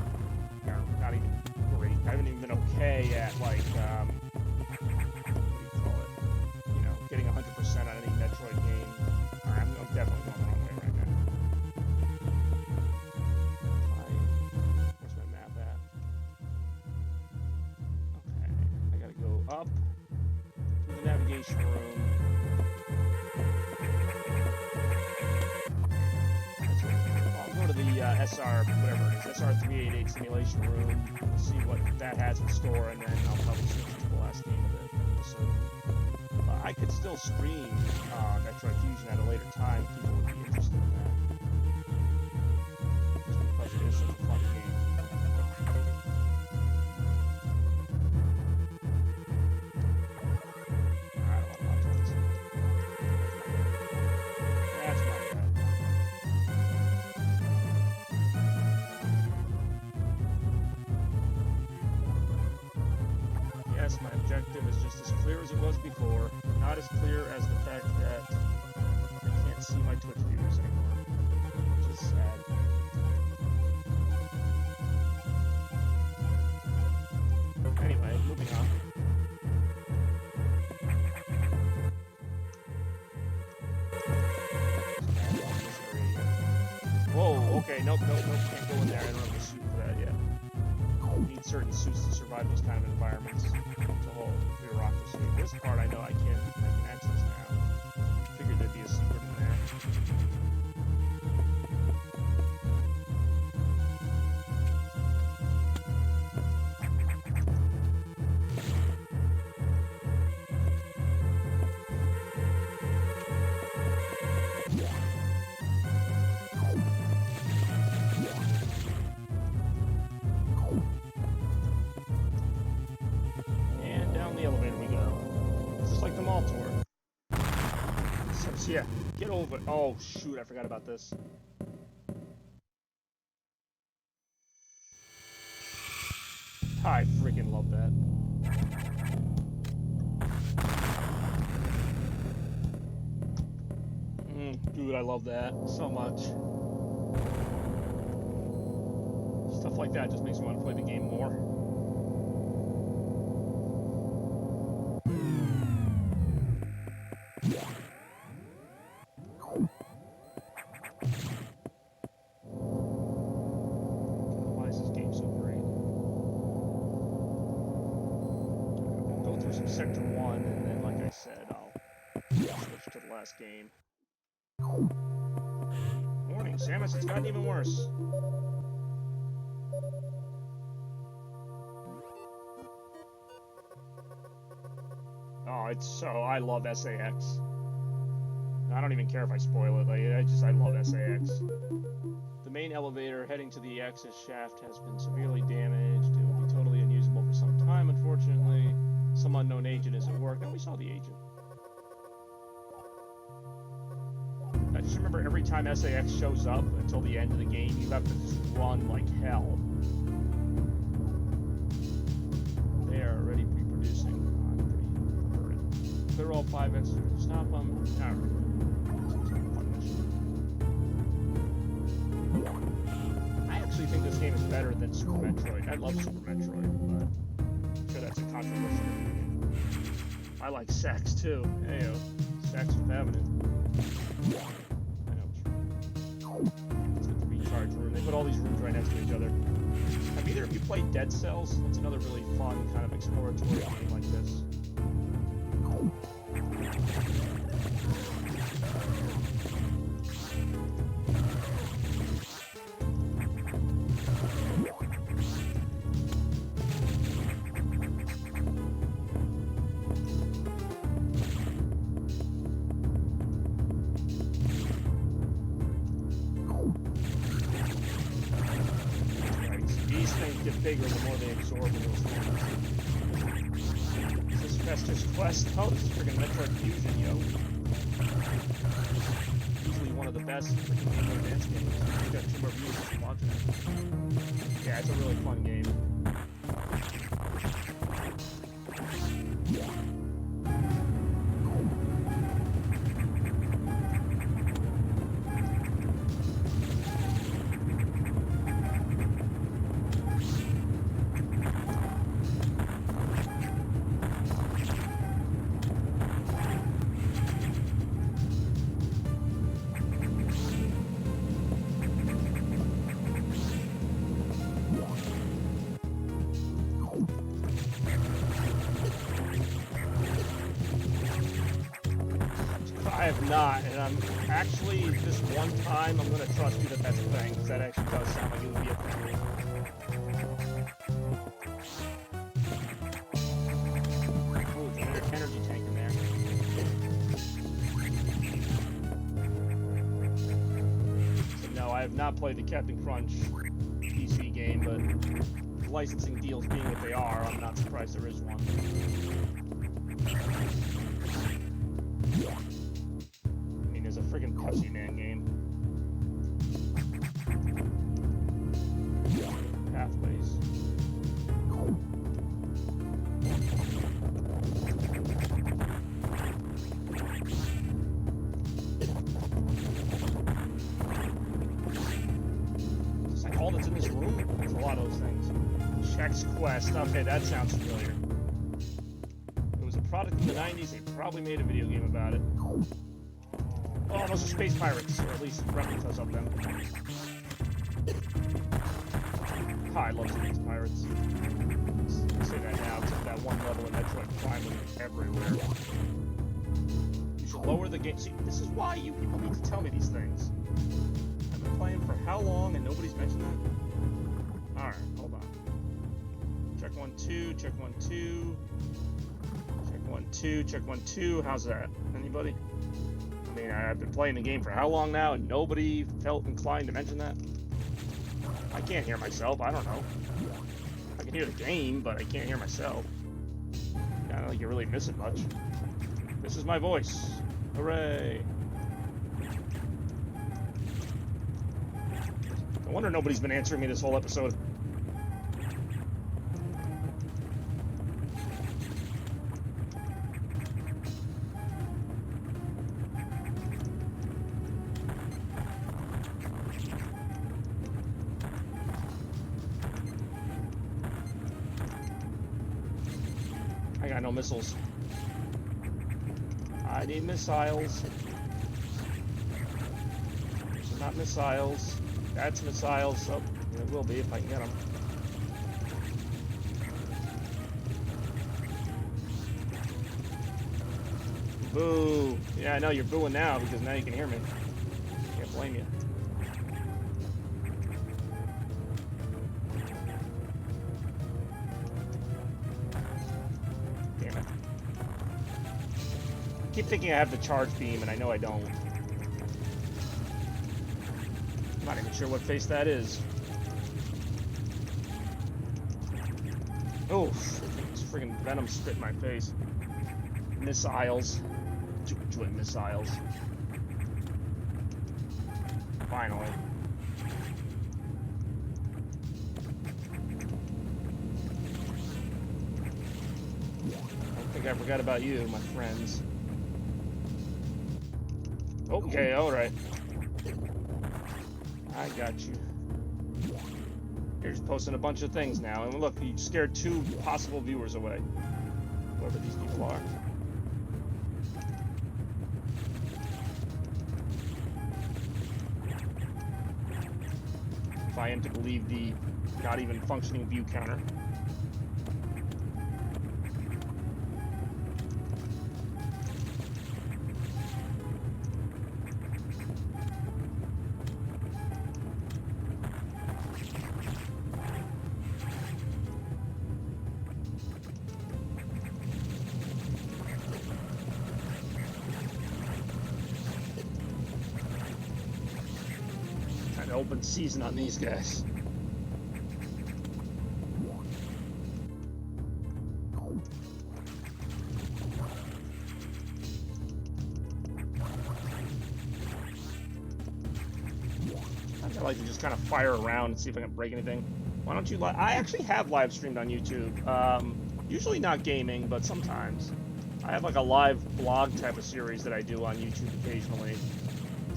or not even great. I haven't even been okay at like, what do you call it? You know, getting 100% on any Metroid game. I'm definitely going the wrong way right now. Where's my map at? Okay, I gotta go up. The navigation room. I'll go to the SR, whatever it is, SR388 simulation room, see what that has in store, and then I'll probably switch to the last game of the episode. I could still stream Metroid Fusion at a later time. People would be interested in that. Just because it is such a fun game. My objective is just as clear as it was before, not as clear as the fact that I can't see my Twitch viewers anymore, which is sad. Anyway, moving on. Whoa, okay, nope, can't go in there. I don't have a suit for that yet. Need certain suits to survive those kind of environments. It's a whole bureaucracy. This part I know I can access now. Figured there'd be a secret in there. Yeah, get over it. Oh, shoot, I forgot about this. I freaking love that. Dude, I love that so much. Stuff like that just makes me want to play the game more. Why is this game so great? We'll go through some Sector 1, and then, like I said, I'll switch to the last game. Warning, Samus, it's gotten even worse. Oh, it's so... I love SAX. I don't even care if I spoil it. Like, I love SAX. The main elevator heading to the access shaft has been severely damaged. It will be totally unusable for some time, unfortunately. Some unknown agent is at work. Now, we saw the agent. I just remember every time SAX shows up until the end of the game, you have to just run like hell. They are already pre-producing. I'm pretty worried. Clear all 5 extras to stop them. Alright. I actually think this game is better than Super Metroid. I love Super Metroid, but I'm sure that's a controversial opinion. I like sex too. Heyo, sex with Avenue. Let's get the recharge room. They put all these rooms right next to each other. Have either of you played Dead Cells? It's another really fun kind of exploratory game like this. Bigger the more they absorb in those things. This is Fester's Quest. Oh, this is freaking Metroid Fusion, yo. Easily one of the best freaking Game Boy Advance games. We got 2 more views if you watch it. Yeah, it's a really fun game. I have not, and I'm actually, this one time, I'm going to trust you that that's a thing, because that actually does sound like it would be a thing. Ooh, there's an energy tank in there. So no, I have not played the Captain Crunch PC game, but licensing deals being what they are, I'm not surprised there is one. There's a friggin' Pepsi Man game. Pathways. Is that all that's in this room? There's a lot of those things. Chex Quest. Okay, that sounds familiar. It was a product in the 90s. They probably made a video game about it. Oh, those are space pirates, or at least replicas of them. I love space pirates. I say that now, except that one level in Metroid Prime was everywhere. You should lower the game. See, this is why you people need to tell me these things. I've been playing for how long and nobody's mentioned that? Alright, hold on. Check 1, 2, check 1, 2. Check 1, 2, check 1, 2. How's that? Anybody? I mean, I've been playing the game for how long now, and nobody felt inclined to mention that? I can't hear myself, I don't know. I can hear the game, but I can't hear myself. I don't think you're really missing much. This is my voice. Hooray! No wonder nobody's been answering me this whole episode. I got no missiles. I need missiles. Those are not missiles. That's missiles. Oh, it will be if I can get them. Boo! Yeah, I know you're booing now because now you can hear me. Can't blame you. Damn it. I keep thinking I have the charge beam, and I know I don't. I'm not even sure what face that is. Oh, this friggin' venom spit in my face. Missiles. Joy missiles. Finally. I don't think I forgot about you, my friends. Okay, alright. I got you. You're just posting a bunch of things now. And look, you scared 2 possible viewers away. Whoever these people are. If I am to believe the not even functioning view counter. Open season on these guys. I like to just kind of fire around and see if I can break anything. Why don't you I actually have live streamed on YouTube. Usually not gaming, but sometimes. I have like a live blog type of series that I do on YouTube occasionally.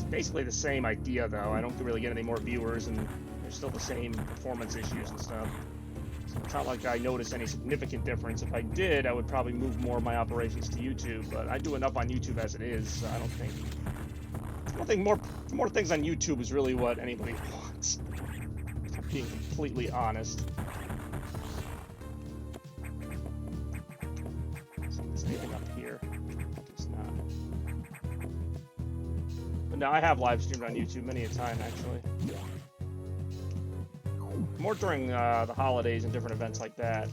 Basically the same idea though. I don't really get any more viewers and there's still the same performance issues and stuff. So it's not like I notice any significant difference. If I did, I would probably move more of my operations to YouTube, but I do enough on YouTube as it is, so I don't think more things on YouTube is really what anybody wants. If I'm being completely honest. So there's anything up here. It's not. But no, I have live streamed on YouTube many a time, actually. More during the holidays and different events like that.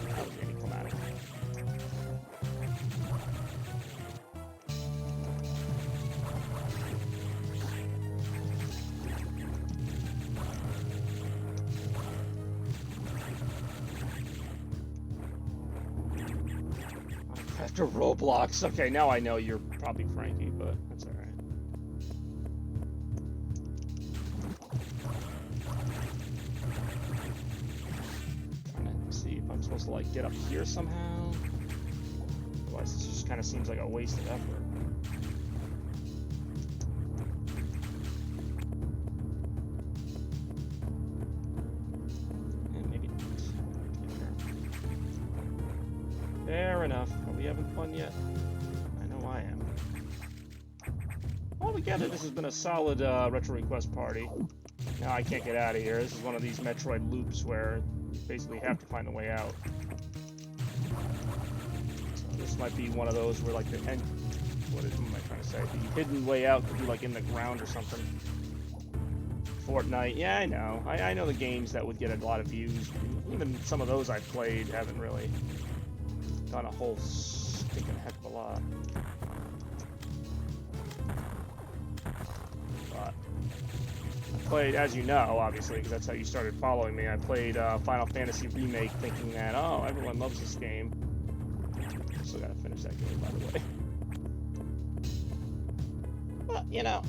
That was anticlimactic. After Roblox. Okay, now I know you're probably Frankie, but that's alright. Trying to see if I'm supposed to like get up here somehow. Otherwise this just kind of seems like a waste of effort. Fair enough. Are we having fun yet? I know I am. Altogether, this has been a solid retro request party. Now I can't get out of here. This is one of these Metroid loops where you basically have to find a way out. So this might be one of those where like the end... What am I trying to say? The hidden way out could be like in the ground or something. Fortnite. Yeah, I know. I know the games that would get a lot of views. Even some of those I've played haven't really done a whole stinking heck of a lot. But I played, as you know, obviously, because that's how you started following me, I played Final Fantasy Remake thinking that, oh, everyone loves this game. I still gotta finish that game, by the way. But, you know,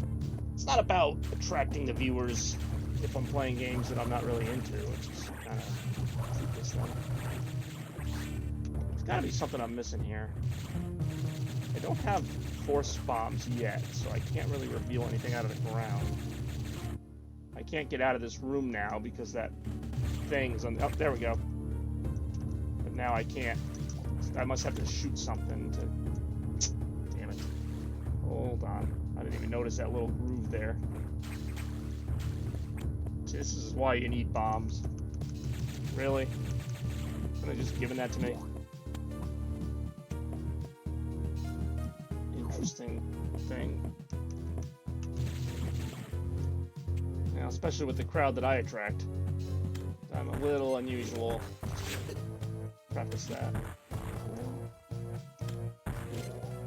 It's not about attracting the viewers if I'm playing games that I'm not really into. It's just kind of keep this thing. There's got to be something I'm missing here. I don't have force bombs yet, so I can't really reveal anything out of the ground. I can't get out of this room now because that thing's on. Oh, there we go. But now I can't. I must have to shoot something to. Damn it. Hold on. I didn't even notice that little groove there. This is why you need bombs. Really? Could have just given that to me? Interesting thing. Now, especially with the crowd that I attract. I'm a little unusual. Preface that.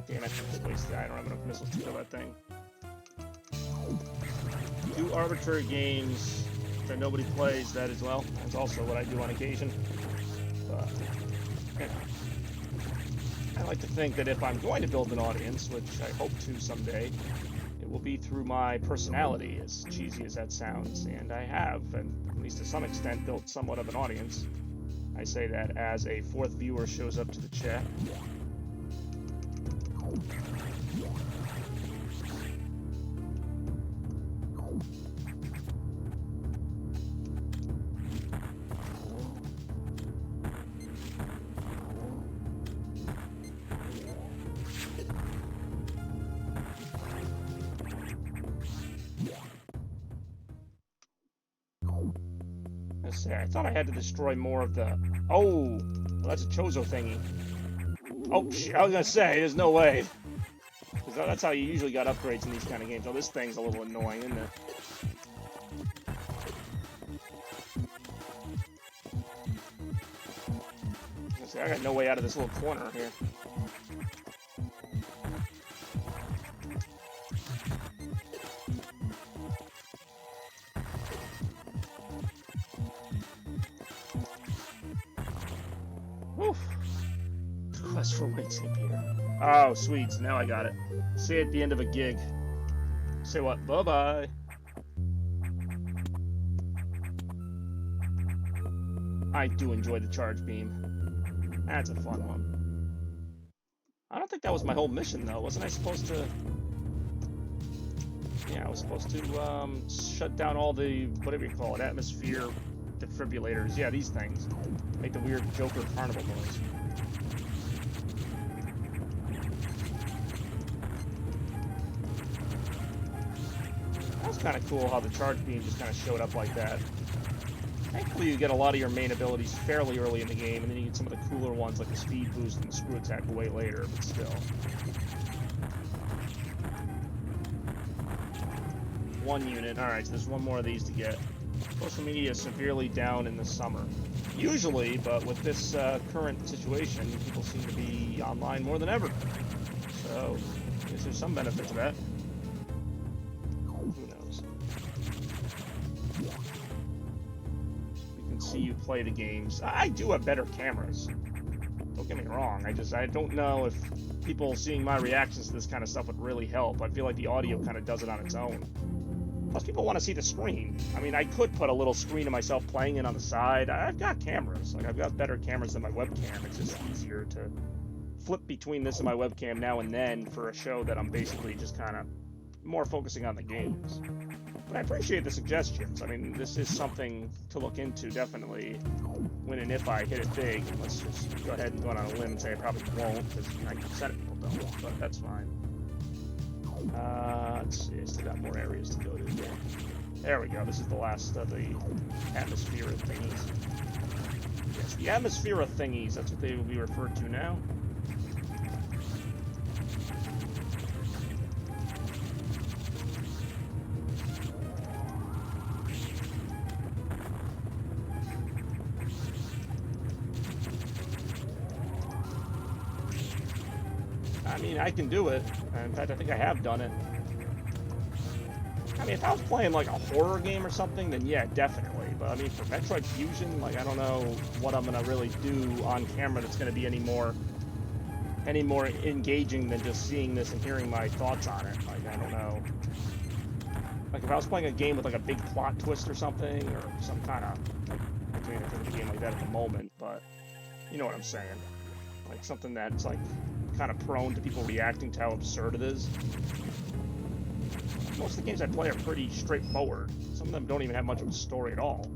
Damn it, I just wasted. I don't have enough missiles to kill that thing. Do arbitrary games that nobody plays that as well. That's also what I do on occasion. But, you know, I like to think that if I'm going to build an audience, which I hope to someday, it will be through my personality, as cheesy as that sounds. And I have, and at least to some extent, built somewhat of an audience. I say that as a fourth viewer shows up to the chat. I thought I had to destroy more of the... Oh! Well, that's a Chozo thingy. Oh, shit, I was gonna say, there's no way. Because that's how you usually got upgrades in these kind of games. Oh, this thing's a little annoying, isn't it? I got no way out of this little corner here. Woof. Quest for White St. Peter. Oh, sweet. So now I got it. See you at the end of a gig. Say what? Bye-bye. I do enjoy the charge beam. That's a fun one. I don't think that was my whole mission, though. Wasn't I supposed to... Yeah, I was supposed to shut down all the, whatever you call it, atmosphere defibrillators. Yeah, these things. Make the weird Joker carnival noise. That was kind of cool how the charge beam just kind of showed up like that. Thankfully, you get a lot of your main abilities fairly early in the game, and then you get some of the cooler ones like the speed boost and the screw attack way later, but still. One unit. Alright, so there's one more of these to get. Social media is severely down in the summer. Usually, but with this current situation, people seem to be online more than ever. So, I guess there's some benefit to that. Who knows? We can see you play the games. I do have better cameras. Don't get me wrong. I don't know if people seeing my reactions to this kind of stuff would really help. I feel like the audio kind of does it on its own. Plus, people want to see the screen. I mean, I could put a little screen of myself playing it on the side. I've got cameras. Like, I've got better cameras than my webcam. It's just easier to flip between this and my webcam now and then for a show that I'm basically just kind of more focusing on the games. But I appreciate the suggestions. I mean, this is something to look into, definitely, when and if I hit it big. Let's just go ahead and go on a limb and say I probably won't, because 90% of people don't, but that's fine. Let's see, I still got more areas to go to here. There we go, this is the last of the atmosphere of thingies. Yes, the atmosphere of thingies, that's what they will be referred to now. I mean, I can do it. In fact, I think I have done it. I mean, if I was playing like a horror game or something, then yeah, definitely. But I mean, for Metroid Fusion, like, I don't know what I'm gonna really do on camera that's gonna be any more engaging than just seeing this and hearing my thoughts on it. Like, I don't know. Like if I was playing a game with like a big plot twist or something, or some kind of like I can't even think of a game like that at the moment, but you know what I'm saying. Like something that's like kind of prone to people reacting to how absurd it is. Most of the games I play are pretty straightforward. Some of them don't even have much of a story at all.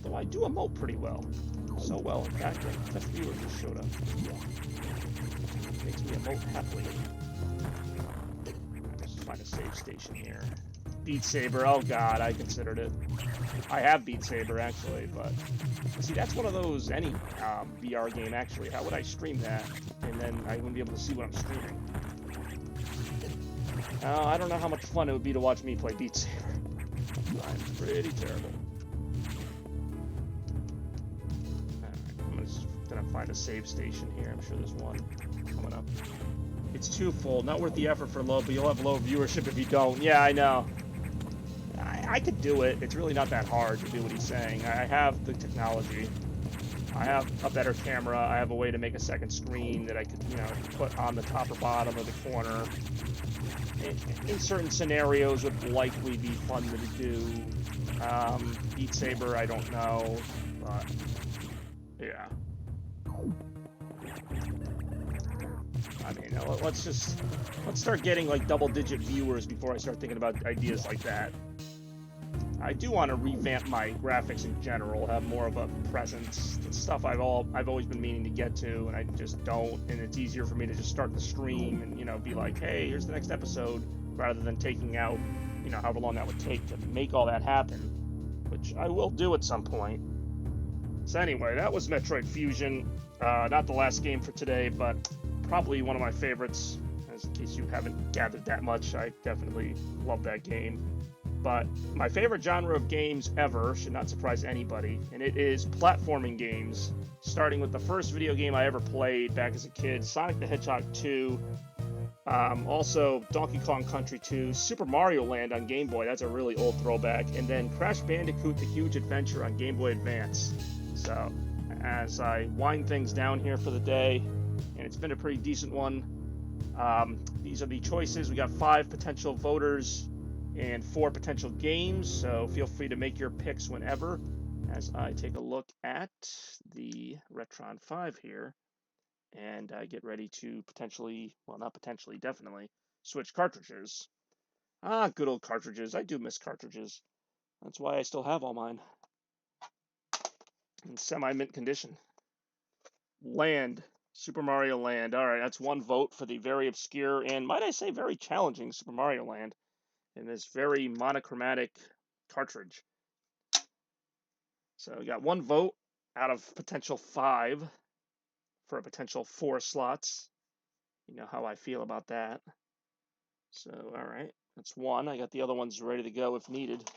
Although I do emote pretty well. So well, in fact, that fifth viewer just showed up. Makes me emote happily. Let's find a save station here. Beat Saber, oh god, I considered it. I have Beat Saber, actually, but... See, that's one of those, any VR game, actually. How would I stream that? And then I wouldn't be able to see what I'm streaming. I don't know how much fun it would be to watch me play Beat Saber. I'm pretty terrible. Alright, I'm just gonna find a save station here. I'm sure there's one coming up. It's too full. Not worth the effort for low, but you'll have low viewership if you don't. Yeah, I know. I could do it. It's really not that hard to do what he's saying. I have the technology. I have a better camera. I have a way to make a second screen that I could, you know, put on the top or bottom of the corner. In certain scenarios would likely be fun to do. Beat Saber, I don't know, but yeah. I mean, let's start getting like double-digit viewers before I start thinking about ideas like that. I do want to revamp my graphics in general, have more of a presence. It's stuff I've always been meaning to get to, and I just don't. And it's easier for me to just start the stream and, you know, be like, hey, here's the next episode, rather than taking out, you know, however long that would take to make all that happen, which I will do at some point. So anyway, that was Metroid Fusion. Not the last game for today, but probably one of my favorites. As in case you haven't gathered that much, I definitely love that game. But my favorite genre of games ever should not surprise anybody, and it is platforming games, starting with the first video game I ever played back as a kid, Sonic the Hedgehog 2, also Donkey Kong Country 2, Super Mario Land on Game Boy, that's a really old throwback, and then Crash Bandicoot The Huge Adventure on Game Boy Advance. So, as I wind things down here for the day, and it's been a pretty decent one, these are the choices. We got 5 potential voters and 4 potential games, so feel free to make your picks whenever as I take a look at the Retron 5 here and I get ready to potentially, well, not potentially, definitely switch cartridges. Good old cartridges. I do miss cartridges. That's why I still have all mine in semi-mint condition. Land. Super Mario Land. All right, that's 1 vote for the very obscure and, might I say, very challenging Super Mario Land in this very monochromatic cartridge. So we got 1 vote out of potential 5 for a potential 4 slots. You know how I feel about that. So, all right, that's 1. I got the other ones ready to go if needed.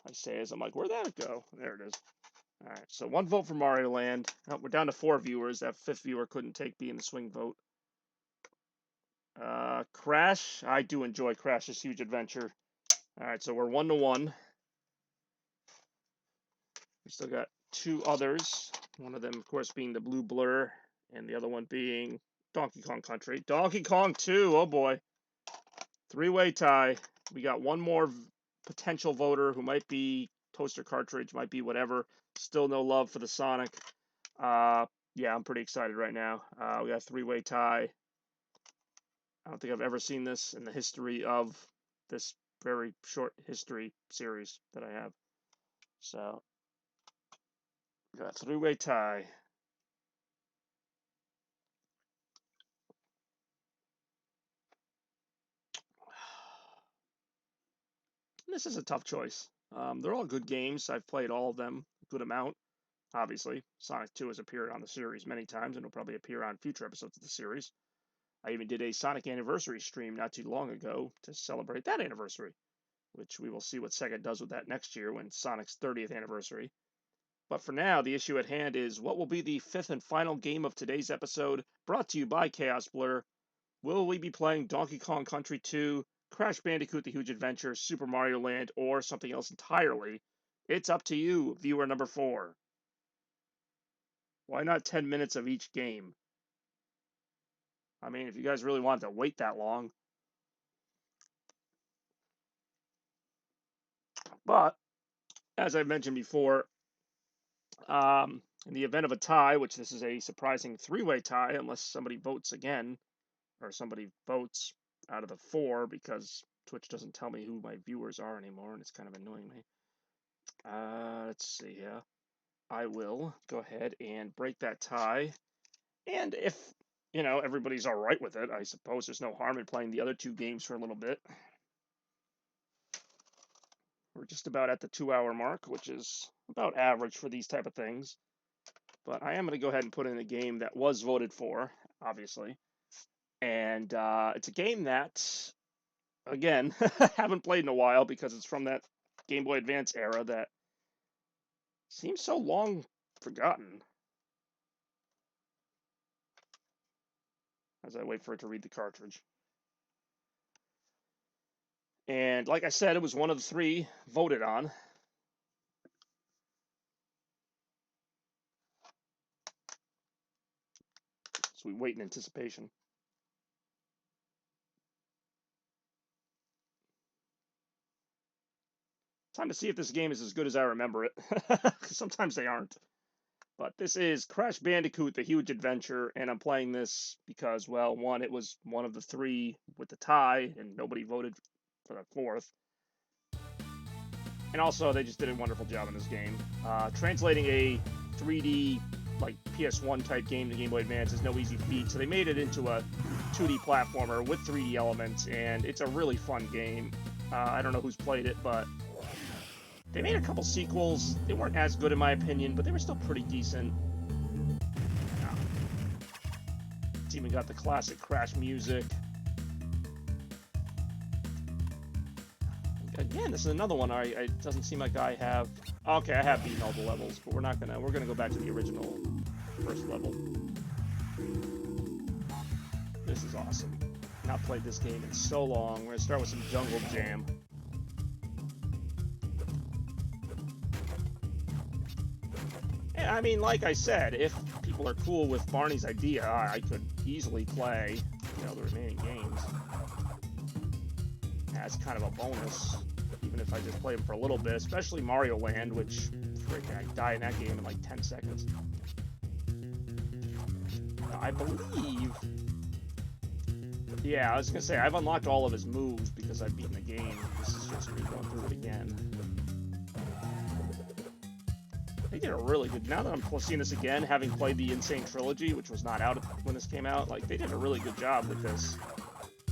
I say as I'm like, where'd that go? There it is. All right, so 1 vote for Mario Land. Oh, we're down to 4 viewers. That 5th viewer couldn't take being the swing vote. Crash. I do enjoy Crash's Huge Adventure. All right, so we're 1-1. We still got 2 others. One of them, of course, being the Blue Blur, and the other one being Donkey Kong Country. Donkey Kong 2, oh boy. 3-way tie. We got 1 more potential voter who might be Toaster Cartridge, might be whatever. Still no love for the Sonic. Yeah, I'm pretty excited right now. We got a 3-way tie. I don't think I've ever seen this in the history of this very short history series that I have. So, we got a 3-way tie. This is a tough choice. They're all good games. I've played all of them a good amount. Obviously, Sonic 2 has appeared on the series many times and will probably appear on future episodes of the series. I even did a Sonic anniversary stream not too long ago to celebrate that anniversary, which we will see what Sega does with that next year when Sonic's 30th anniversary. But for now, the issue at hand is what will be the 5th and final game of today's episode, brought to you by Chaos Blur. Will we be playing Donkey Kong Country 2, Crash Bandicoot The Huge Adventure, Super Mario Land, or something else entirely? It's up to you, viewer number 4. Why not 10 minutes of each game? I mean, if you guys really wanted to wait that long. But as I mentioned before, in the event of a tie, which this is a surprising three-way tie, unless somebody votes again, or somebody votes out of the four, because Twitch doesn't tell me who my viewers are anymore, and it's kind of annoying me. Let's see here. I will go ahead and break that tie. And if, everybody's all right with it, I suppose there's no harm in playing the other two games for a little bit. We're just about at the 2-hour mark, which is about average for these type of things. But I am going to go ahead and put in a game that was voted for, obviously. And it's a game that, again, haven't played in a while because it's from that Game Boy Advance era that seems so long forgotten. As I wait for it to read the cartridge. And like I said, it was one of the three voted on. So we wait in anticipation. Time to see if this game is as good as I remember it. Sometimes they aren't. But this is Crash Bandicoot, The Huge Adventure, and I'm playing this because, well, one, it was one of the three with the tie, and nobody voted for the fourth. And also, they just did a wonderful job in this game. Translating a 3D, like PS1 type game to Game Boy Advance is no easy feat, so they made it into a 2D platformer with 3D elements, and it's a really fun game. I don't know who's played it, but they made a couple sequels. They weren't as good in my opinion, but they were still pretty decent. It's even got the classic Crash music. Again, this is another one. It doesn't seem like I have. Okay, I have beaten all the levels, but we're gonna go back to the original first level. This is awesome. Not played this game in so long. We're gonna start with some Jungle Jam. I mean, like I said, if people are cool with Barney's idea, I could easily play, the remaining games as kind of a bonus, even if I just play them for a little bit, especially Mario Land, which, freaking, I die in that game in like 10 seconds. I believe... Yeah, I was gonna say, I've unlocked all of his moves because I've beaten the game. This is just me going through it again. They did a really good... Now that I'm seeing this again, having played the Insane Trilogy, which was not out when this came out, like, they did a really good job with this.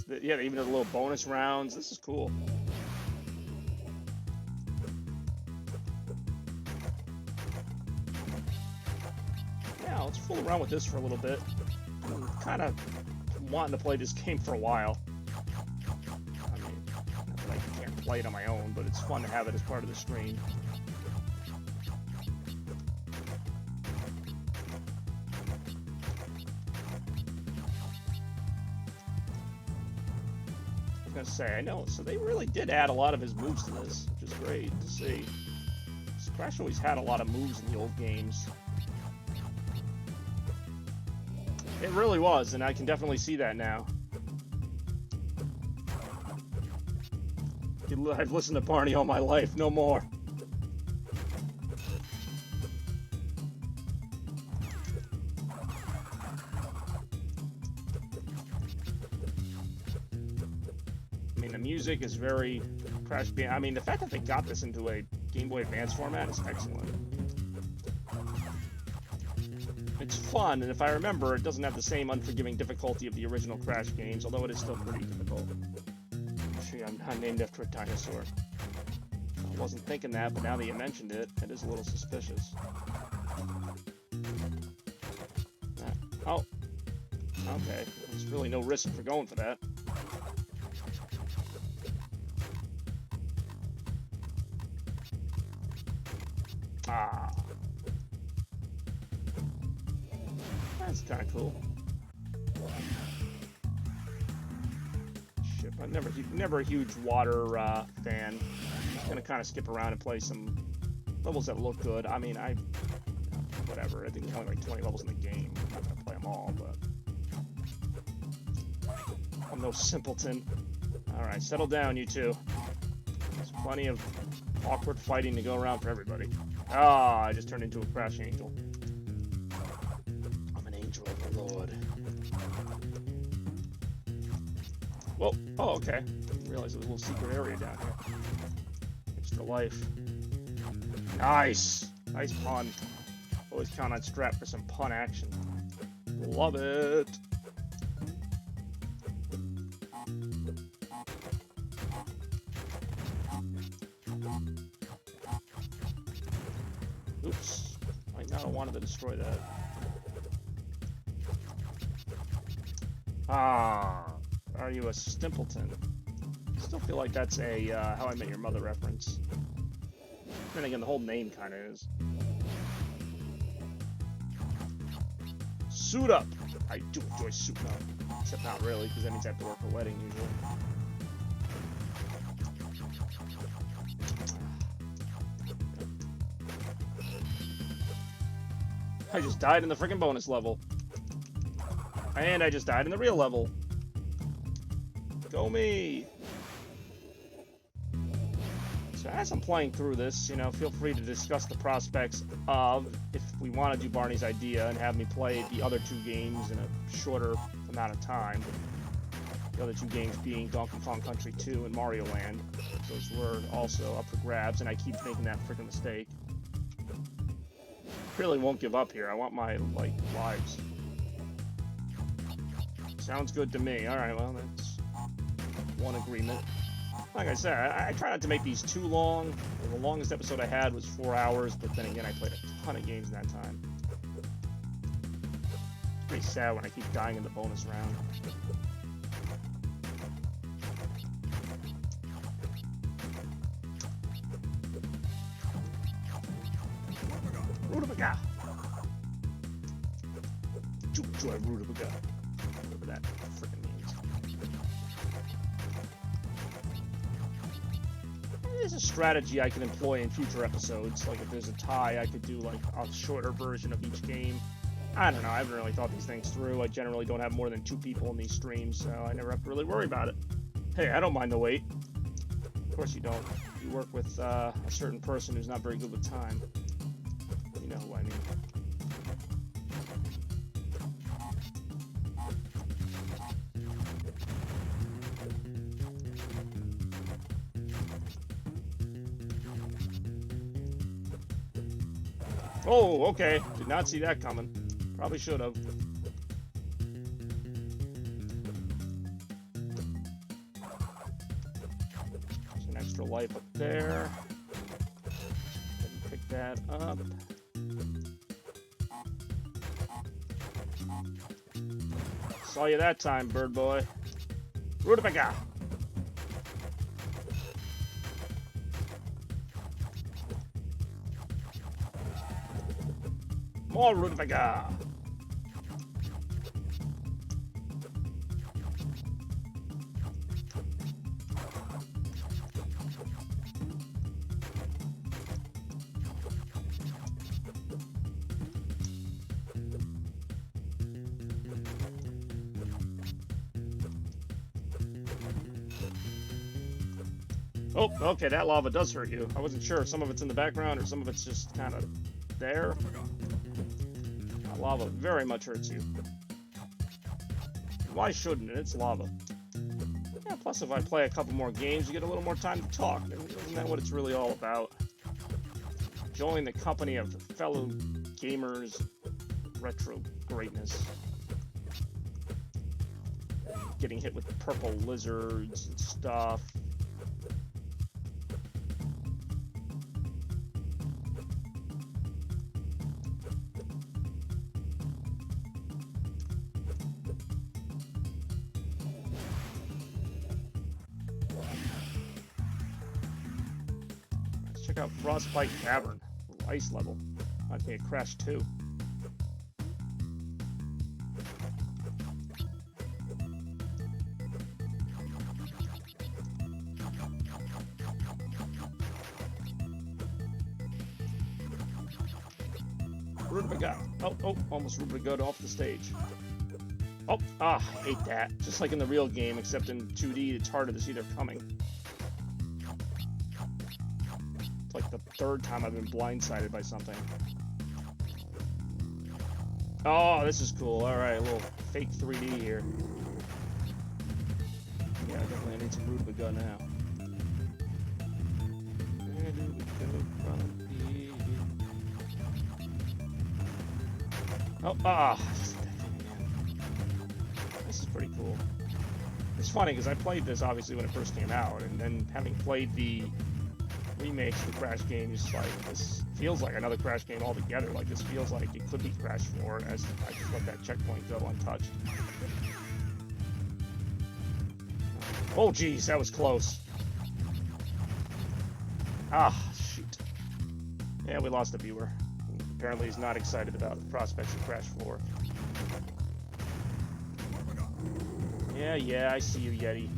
Yeah, they even did a little bonus rounds. This is cool. Yeah, let's fool around with this for a little bit. I'm kind of wanting to play this game for a while. I mean, not that I can't play it on my own, but it's fun to have it as part of the stream. Say, I know, so they really did add a lot of his moves to this, which is great to see. Crash always had a lot of moves in the old games. It really was, and I can definitely see that now. I've listened to Barney all my life, no more. Music is very Crash Bandicoot. I mean, the fact that they got this into a Game Boy Advance format is excellent. It's fun, and if I remember, it doesn't have the same unforgiving difficulty of the original Crash games, although it is still pretty difficult. Actually, I'm named after a dinosaur. I wasn't thinking that, but now that you mentioned it, it is a little suspicious. Oh. Okay. There's really no risk for going for that. Ah. That's kind of cool. Ship. I'm never a huge water fan. I'm gonna kind of skip around and play some levels that look good. I mean, whatever. I think there's only like 20 levels in the game. I'm not gonna play them all, but I'm no simpleton. All right, settle down, you two. There's plenty of awkward fighting to go around for everybody. Ah, I just turned into a crash angel. I'm an angel of the Lord. Well, oh, okay. Didn't realize there was a little secret area down here. Extra life. Nice! Nice pun. Always count on Strap for some pun action. Love it! Oops. Might not have wanted to destroy that. Ah. Are you a Stimpleton? Still feel like that's a How I Met Your Mother reference. Then again, the whole name kind of is. Suit up! I do enjoy suiting up. Except not really, because that means I have to work a wedding usually. I just died in the freaking bonus level. And I just died in the real level. Go me! So as I'm playing through this, you know, feel free to discuss the prospects of, if we want to do Barney's idea and have me play the other two games in a shorter amount of time. The other two games being Donkey Kong Country 2 and Mario Land. Those were also up for grabs, and I keep making that freaking mistake. Really won't give up here. I want my, like, lives. Sounds good to me. Alright, well, that's one agreement. Like I said, I try not to make these too long. The longest episode I had was 4 hours, but then again, I played a ton of games in that time. It's pretty sad when I keep dying in the bonus round. Rutabaga! Joy Rutabaga. Whatever that freaking means. There's a strategy I can employ in future episodes. Like if there's a tie, I could do like a shorter version of each game. I don't know, I haven't really thought these things through. I generally don't have more than 2 people in these streams, so I never have to really worry about it. Hey, I don't mind the wait. Of course you don't. You work with a certain person who's not very good with time. You know who I mean. Oh, okay. Did not see that coming. Probably should have. There's an extra life up there. Pick that up. Saw you that time, bird boy. Rutabaga! More Rutabaga! Oh, okay, that lava does hurt you. I wasn't sure if some of it's in the background or some of it's just kind of there. That lava very much hurts you. Why shouldn't it? It's lava. Yeah, plus if I play a couple more games, you get a little more time to talk. Isn't that what it's really all about? Enjoying the company of fellow gamers, retro greatness. Getting hit with the purple lizards and stuff. Check out Frostbite Cavern, ice level. Might be a Crash 2. Rutabaga. Oh, almost Rutabaga off the stage. Oh, I hate that. Just like in the real game, except in 2D, it's harder to see they're coming. It's like the third time I've been blindsided by something. Oh, this is cool. Alright, a little fake 3D here. Yeah, definitely I need some room to go now. Where do we go from here? Oh, this is pretty cool. It's funny because I played this obviously when it first came out, and then having played the remakes of the Crash games, like this feels like another Crash game altogether. Like this feels like it could be Crash 4 as I just let that checkpoint go untouched. Oh geez, that was close. Ah, shoot. Yeah, we lost a viewer. Apparently he's not excited about the prospects of Crash 4. Yeah, I see you, Yeti.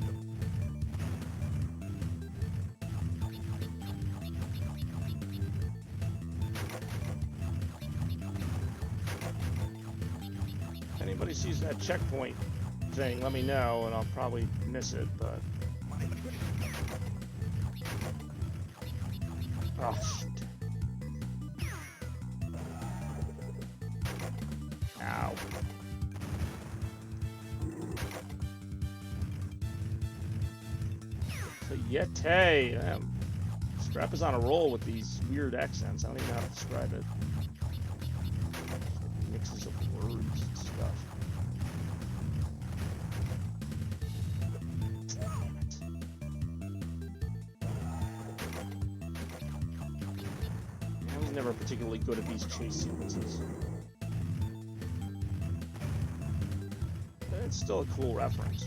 If anybody sees that checkpoint thing, let me know, and I'll probably miss it, but... Oh, shit. Ow. So Yeti! Strap is on a roll with these weird accents. I don't even know how to describe it. Mixes of words and stuff. I was never particularly good at these chase sequences. But it's still a cool reference.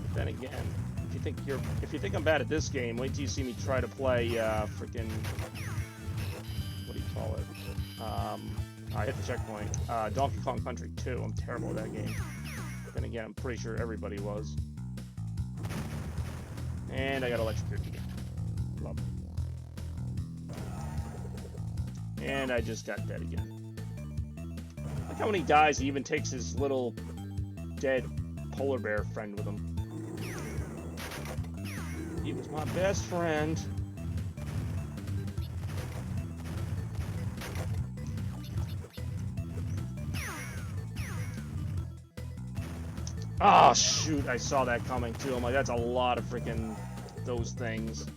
But then again, if you think I'm bad at this game, wait till you see me try to play freaking, what do you call it? I hit the checkpoint. Donkey Kong Country 2. I'm terrible at that game. But then again, I'm pretty sure everybody was. And I got electrocuted again. Lovely. And I just got dead again. Look how when he dies, he even takes his little dead polar bear friend with him. He was my best friend. Oh, shoot, I saw that coming too. I'm like, that's a lot of freaking those things.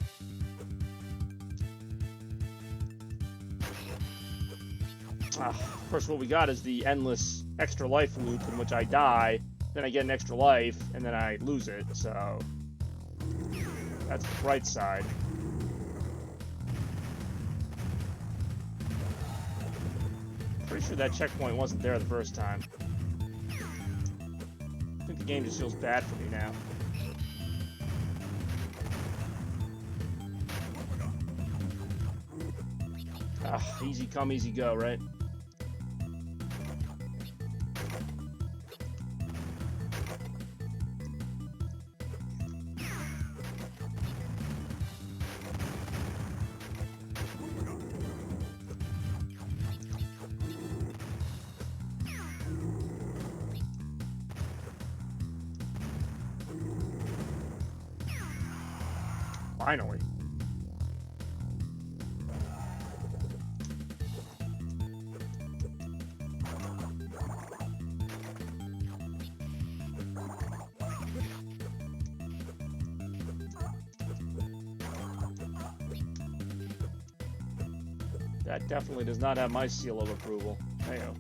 Of course, what we got is the endless extra life loop in which I die, then I get an extra life, and then I lose it, so... That's the bright side. Pretty sure that checkpoint wasn't there the first time. I think the game just feels bad for me now. Easy come, easy go, right? Finally. That definitely does not have my seal of approval. Hey-oh.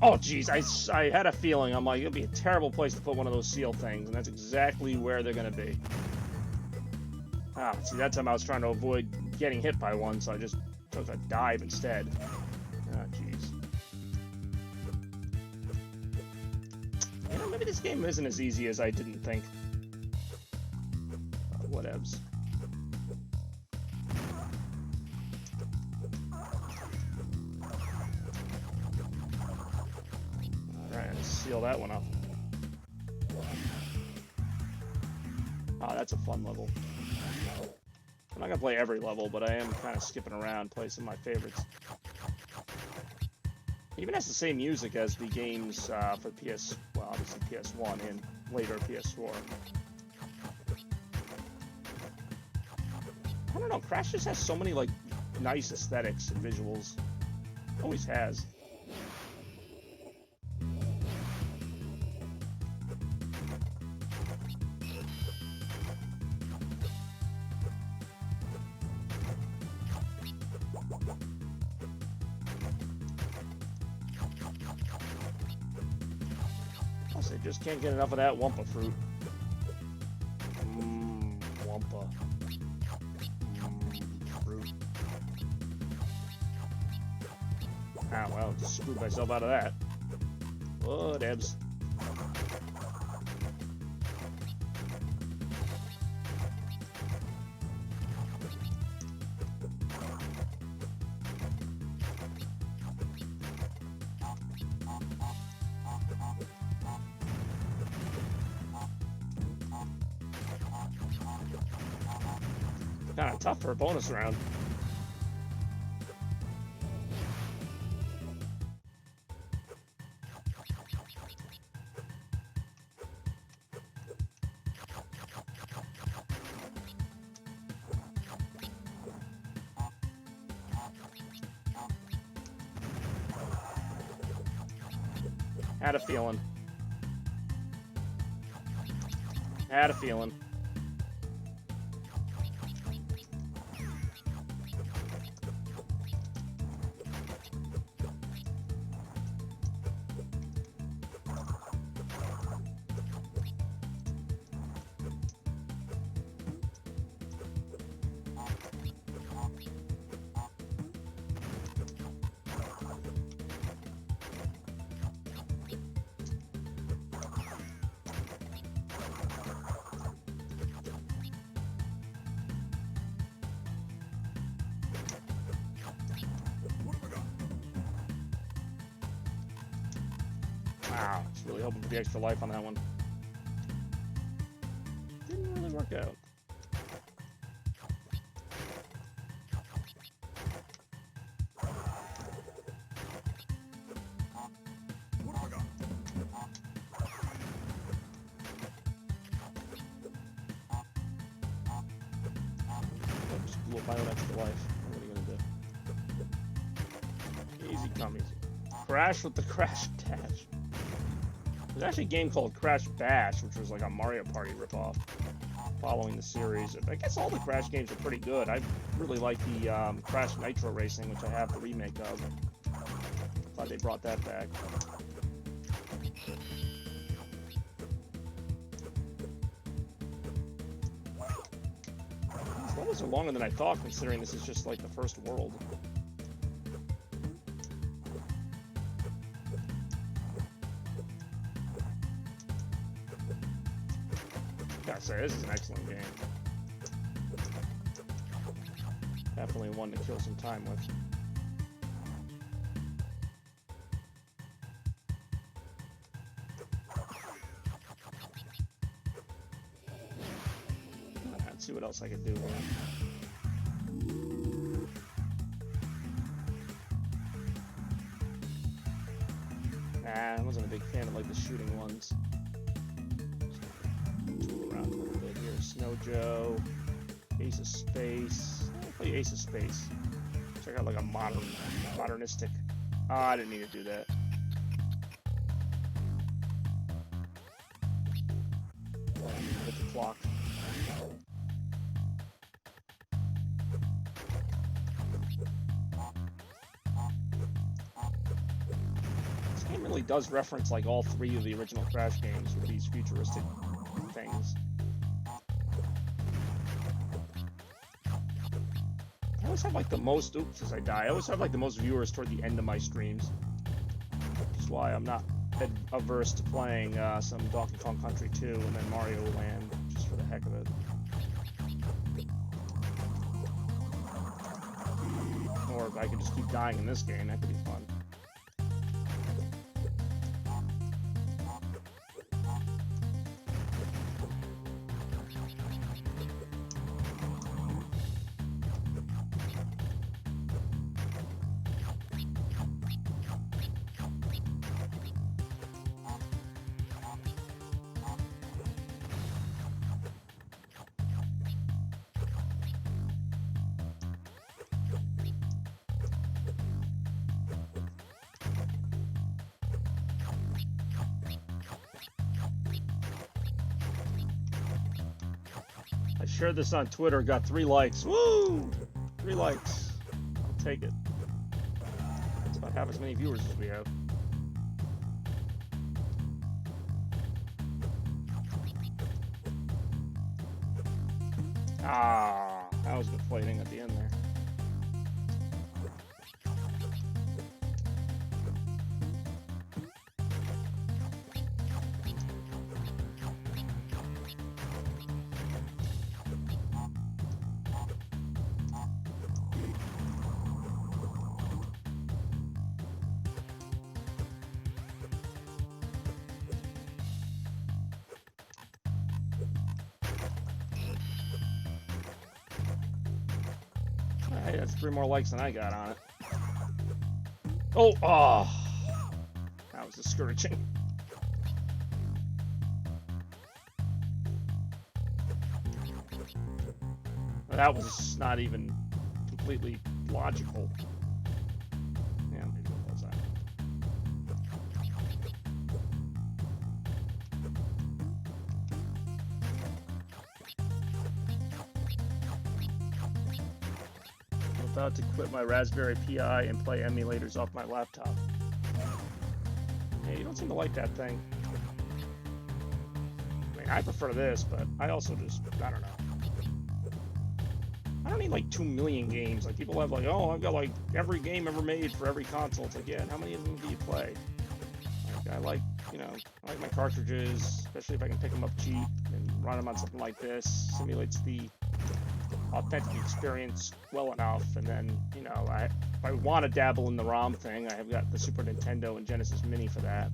Oh, geez, I had a feeling. I'm like, it'd be a terrible place to put one of those seal things, and that's exactly where they're gonna be. Ah, see, that time I was trying to avoid getting hit by one, so I just took a dive instead. Ah, jeez. You know, maybe this game isn't as easy as I didn't think. Whatevs. Alright, let's seal that one up. Ah, that's a fun level. I'm not gonna play every level, but I am kind of skipping around, play some of my favorites. It even has the same music as the games for PS, well, obviously PS1 and later PS4. I don't know, Crash just has so many, like, nice aesthetics and visuals. Always has. Plus, I just can't get enough of that Wumpa fruit. Wumpa. Fruit. Ah, well, just screwed myself out of that. Whatevs. Kind of tough for a bonus round. Had a feeling. Had a feeling. Wow, I was really hoping for the extra life on that one. Didn't really work out. I just blew up my own extra life. What are you gonna do? Easy come easy. Crash with the crash dash. There's actually a game called Crash Bash, which was like a Mario Party ripoff, following the series. I guess all the Crash games are pretty good. I really like the Crash Nitro Racing, which I have the remake of. Glad they brought that back. These levels are longer than I thought, considering this is just like the first world. Gotta say, this is an excellent game. Definitely one to kill some time with. Let's see what else I can do here. Nah, I wasn't a big fan of like the shooting ones. Tool around a little bit here. Snow Joe, Ace of Space. I'll play Ace of Space. Check out like a modernistic. Oh, I didn't need to do that. Hit the clock. seemingly does reference like all 3 of the original Crash games with these futuristic things. I always have like the most, oops, as I die, I always have like the most viewers toward the end of my streams. Which is why I'm not averse to playing some Donkey Kong Country 2 and then Mario Land, just for the heck of it. Or if I could just keep dying in this game, that could be fun. I shared this on Twitter, got 3 likes. Woo! 3 likes. I'll take it. That's about half as many viewers as we have. Ah, that was deflating at the end there. Hey, that's 3 more likes than I got on it. Oh, that was discouraging. That was not even completely logical. Yeah, maybe it was that. I'm about to quit my Raspberry Pi and play emulators off my laptop. Yeah, you don't seem to like that thing. I mean, I prefer this, but I also just, I don't know. I don't need like 2 million games. Like people have like, oh, I've got like every game ever made for every console. It's like, yeah, and how many of them do you play? Like, I like, you know, I like my cartridges, especially if I can pick them up cheap and run them on something like this. Simulates the authentic experience well enough. And then, you know, if I want to dabble in the ROM thing, I have got the Super Nintendo and Genesis Mini for that.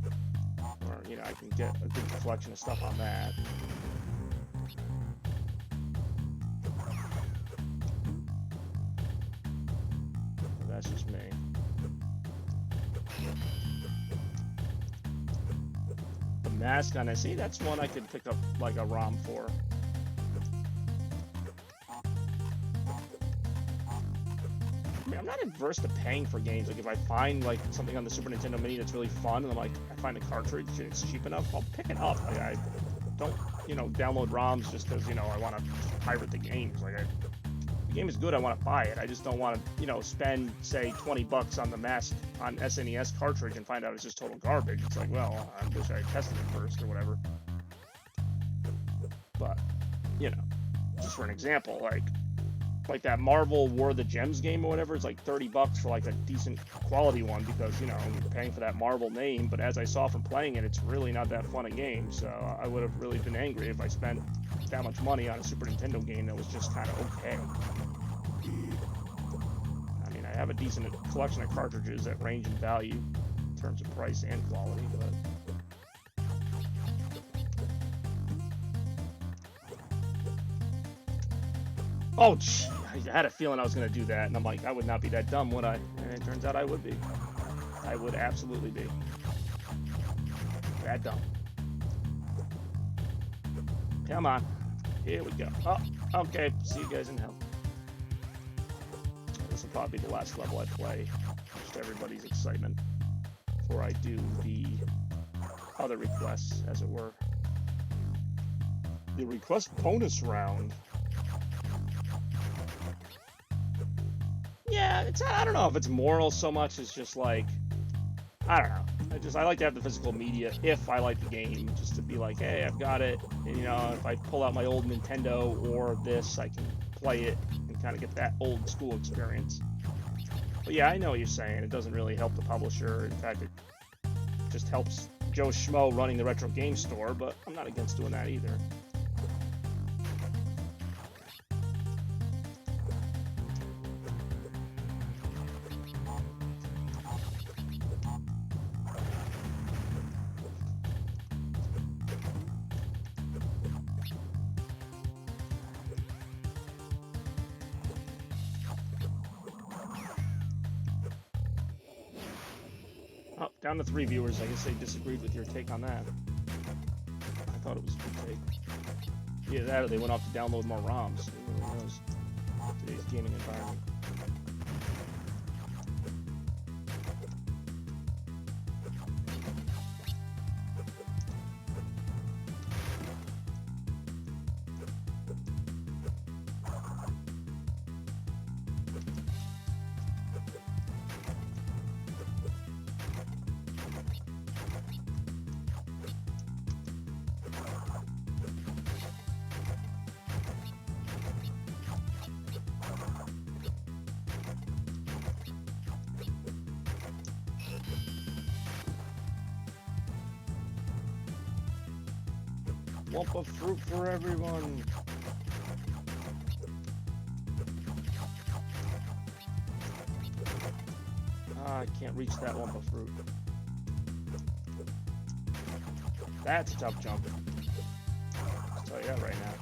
Or, you know, I can get a good collection of stuff on that. That's just me. The mask on it. See, that's one I could pick up like a ROM for. I mean, I'm not adverse to paying for games. Like if I find like something on the Super Nintendo Mini that's really fun, and I'm like, I find a cartridge and it's cheap enough, I'll pick it up. Like I don't, you know, download ROMs just because, you know, I want to pirate the games. Like the game is good, I want to buy it. I just don't want to, you know, spend, say, 20 bucks on the mask on SNES cartridge and find out it's just total garbage. It's like, well, I wish I had tested it first or whatever. But, you know, just for an example, like that Marvel War of the Gems game or whatever, it's like 30 bucks for like a decent quality one because, you know, I'm paying for that Marvel name. But as I saw from playing it, it's really not that fun a game. So I would have really been angry if I spent that much money on a Super Nintendo game that was just kind of okay. I mean, I have a decent collection of cartridges that range in value in terms of price and quality, but oh, I had a feeling I was going to do that, and I'm like, I would not be that dumb, would I? And it turns out I would be. I would absolutely be. That dumb. Come on. Here we go. Oh, okay. See you guys in hell. This will probably be the last level I play. Just everybody's excitement before I do the other requests, as it were. The request bonus round. Yeah, it's, I don't know if it's moral so much as just like, I don't know. I like to have the physical media if I like the game, just to be like, hey, I've got it. And, you know, if I pull out my old Nintendo or this, I can play it and kind of get that old school experience. But yeah, I know what you're saying. It doesn't really help the publisher. In fact, it just helps Joe Schmo running the retro game store, but I'm not against doing that either. Oh, down to 3 viewers. I guess they disagreed with your take on that. I thought it was a good take. Either that or they went off to download more ROMs. Who really knows? Today's gaming environment. Lump of fruit for everyone. I can't reach that lump of fruit. That's a tough jump. I'll tell you that right now.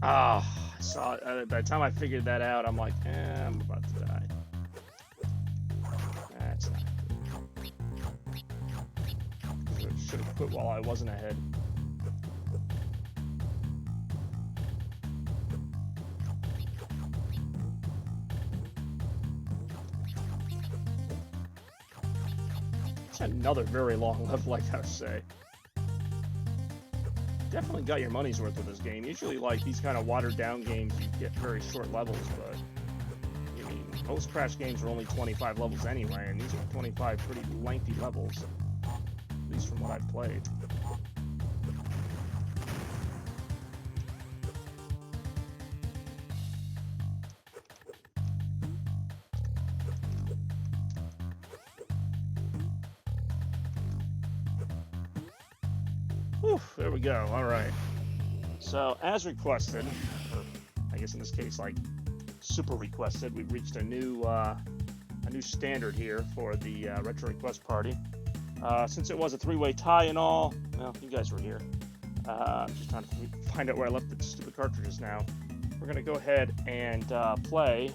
Oh, I saw it. By the time I figured that out, I'm like, I'm about to die. That's not good. Should have quit while I wasn't ahead. It's another very long level, I gotta say. Definitely got your money's worth with this game. Usually, like these kind of watered down games, you get very short levels, but I mean, most Crash games are only 25 levels anyway, and these are 25 pretty lengthy levels, at least from what I've played. Whew, there we go. All right. So, as requested, or I guess in this case, like super requested, we've reached a new standard here for the Retro Request Party. Since it was a 3-way tie and all, well, you guys were here. I'm just trying to find out where I left the stupid cartridges now. We're going to go ahead and play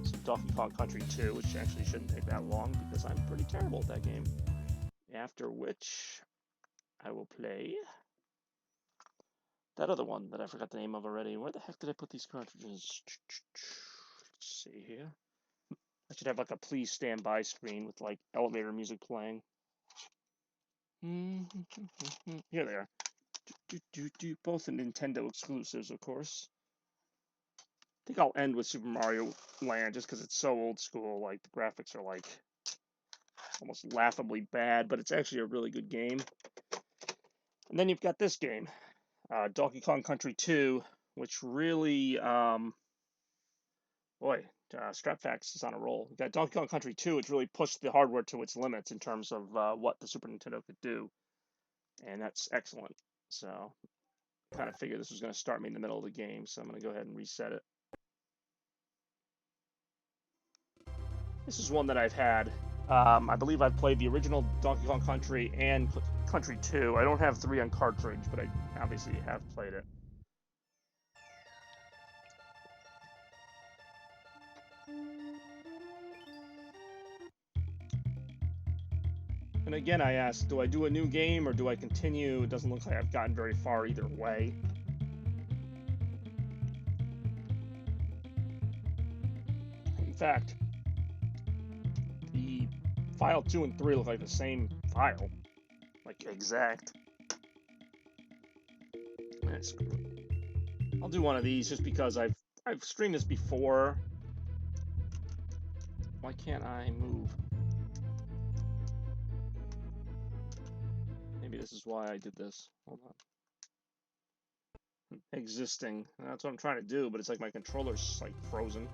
some Donkey Kong Country 2, which actually shouldn't take that long because I'm pretty terrible at that game. After which, I will play that other one that I forgot the name of already. Where the heck did I put these cartridges? Let's see here. I should have like a please stand by screen with like elevator music playing. Here they are. Both Nintendo exclusives, of course. I think I'll end with Super Mario Land just because it's so old school. Like the graphics are like almost laughably bad, but it's actually a really good game. And then you've got this game, Donkey Kong Country 2, which really, boy, Strapfax is on a roll. You've got Donkey Kong Country 2, which really pushed the hardware to its limits in terms of what the Super Nintendo could do. And that's excellent. So, kind of figured this was going to start me in the middle of the game, so I'm going to go ahead and reset it. This is one that I've had. I believe I've played the original Donkey Kong Country and Country 2. I don't have 3 on cartridge, but I obviously have played it. And again, I ask, do I do a new game or do I continue? It doesn't look like I've gotten very far either way. In fact, the file 2 and 3 look like the same file. Like, exact. I'll do one of these just because I've streamed this before. Why can't I move? Maybe this is why I did this. Hold on. Existing. That's what I'm trying to do, but it's like my controller's like frozen.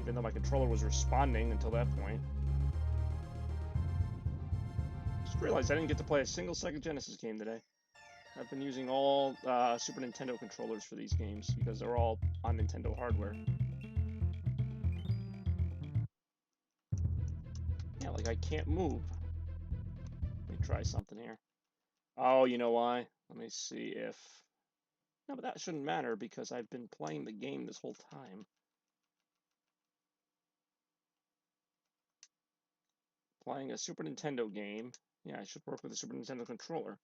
Even though my controller was responding until that point. Just realized I didn't get to play a single Sega Genesis game today. I've been using all Super Nintendo controllers for these games because they're all on Nintendo hardware. Yeah, like I can't move. Let me try something here. Oh, you know why? Let me see if... No, but that shouldn't matter because I've been playing the game this whole time. Playing a Super Nintendo game. Yeah, I should work with a Super Nintendo controller.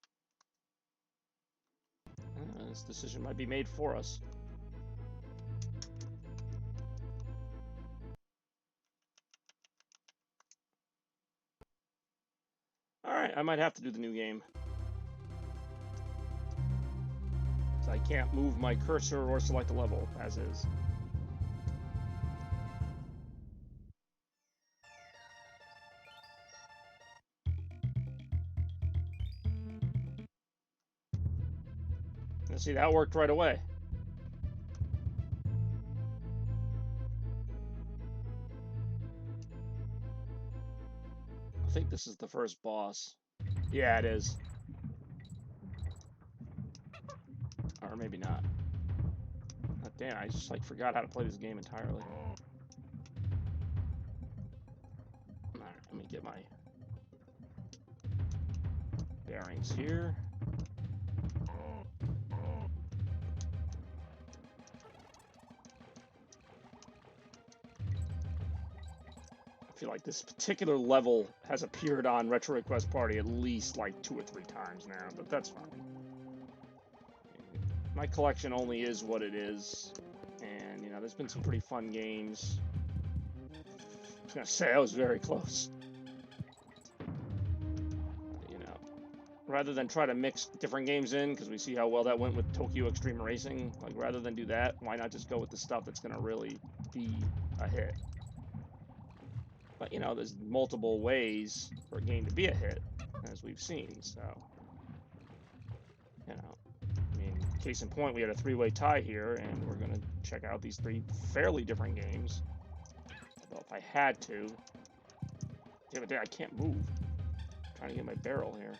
This decision might be made for us. Alright, I might have to do the new game. So I can't move my cursor or select a level, as is. And see, that worked right away. I think this is the first boss. Yeah, it is. Or maybe not. Oh, damn, I just like forgot how to play this game entirely. Alright, let me get my bearings here. I feel like this particular level has appeared on Retro Request Party at least like 2 or 3 times now, but that's fine. My collection only is what it is, and you know, there's been some pretty fun games. I was gonna say, I was very close. You know, rather than try to mix different games in, because we see how well that went with Tokyo Extreme Racing, like rather than do that, why not just go with the stuff that's gonna really be a hit? But, you know, there's multiple ways for a game to be a hit, as we've seen, so... You know, I mean, case in point, we had a 3-way tie here, and we're going to check out these 3 fairly different games. Although, if I had to... Damn it, I can't move. I'm trying to get my barrel here.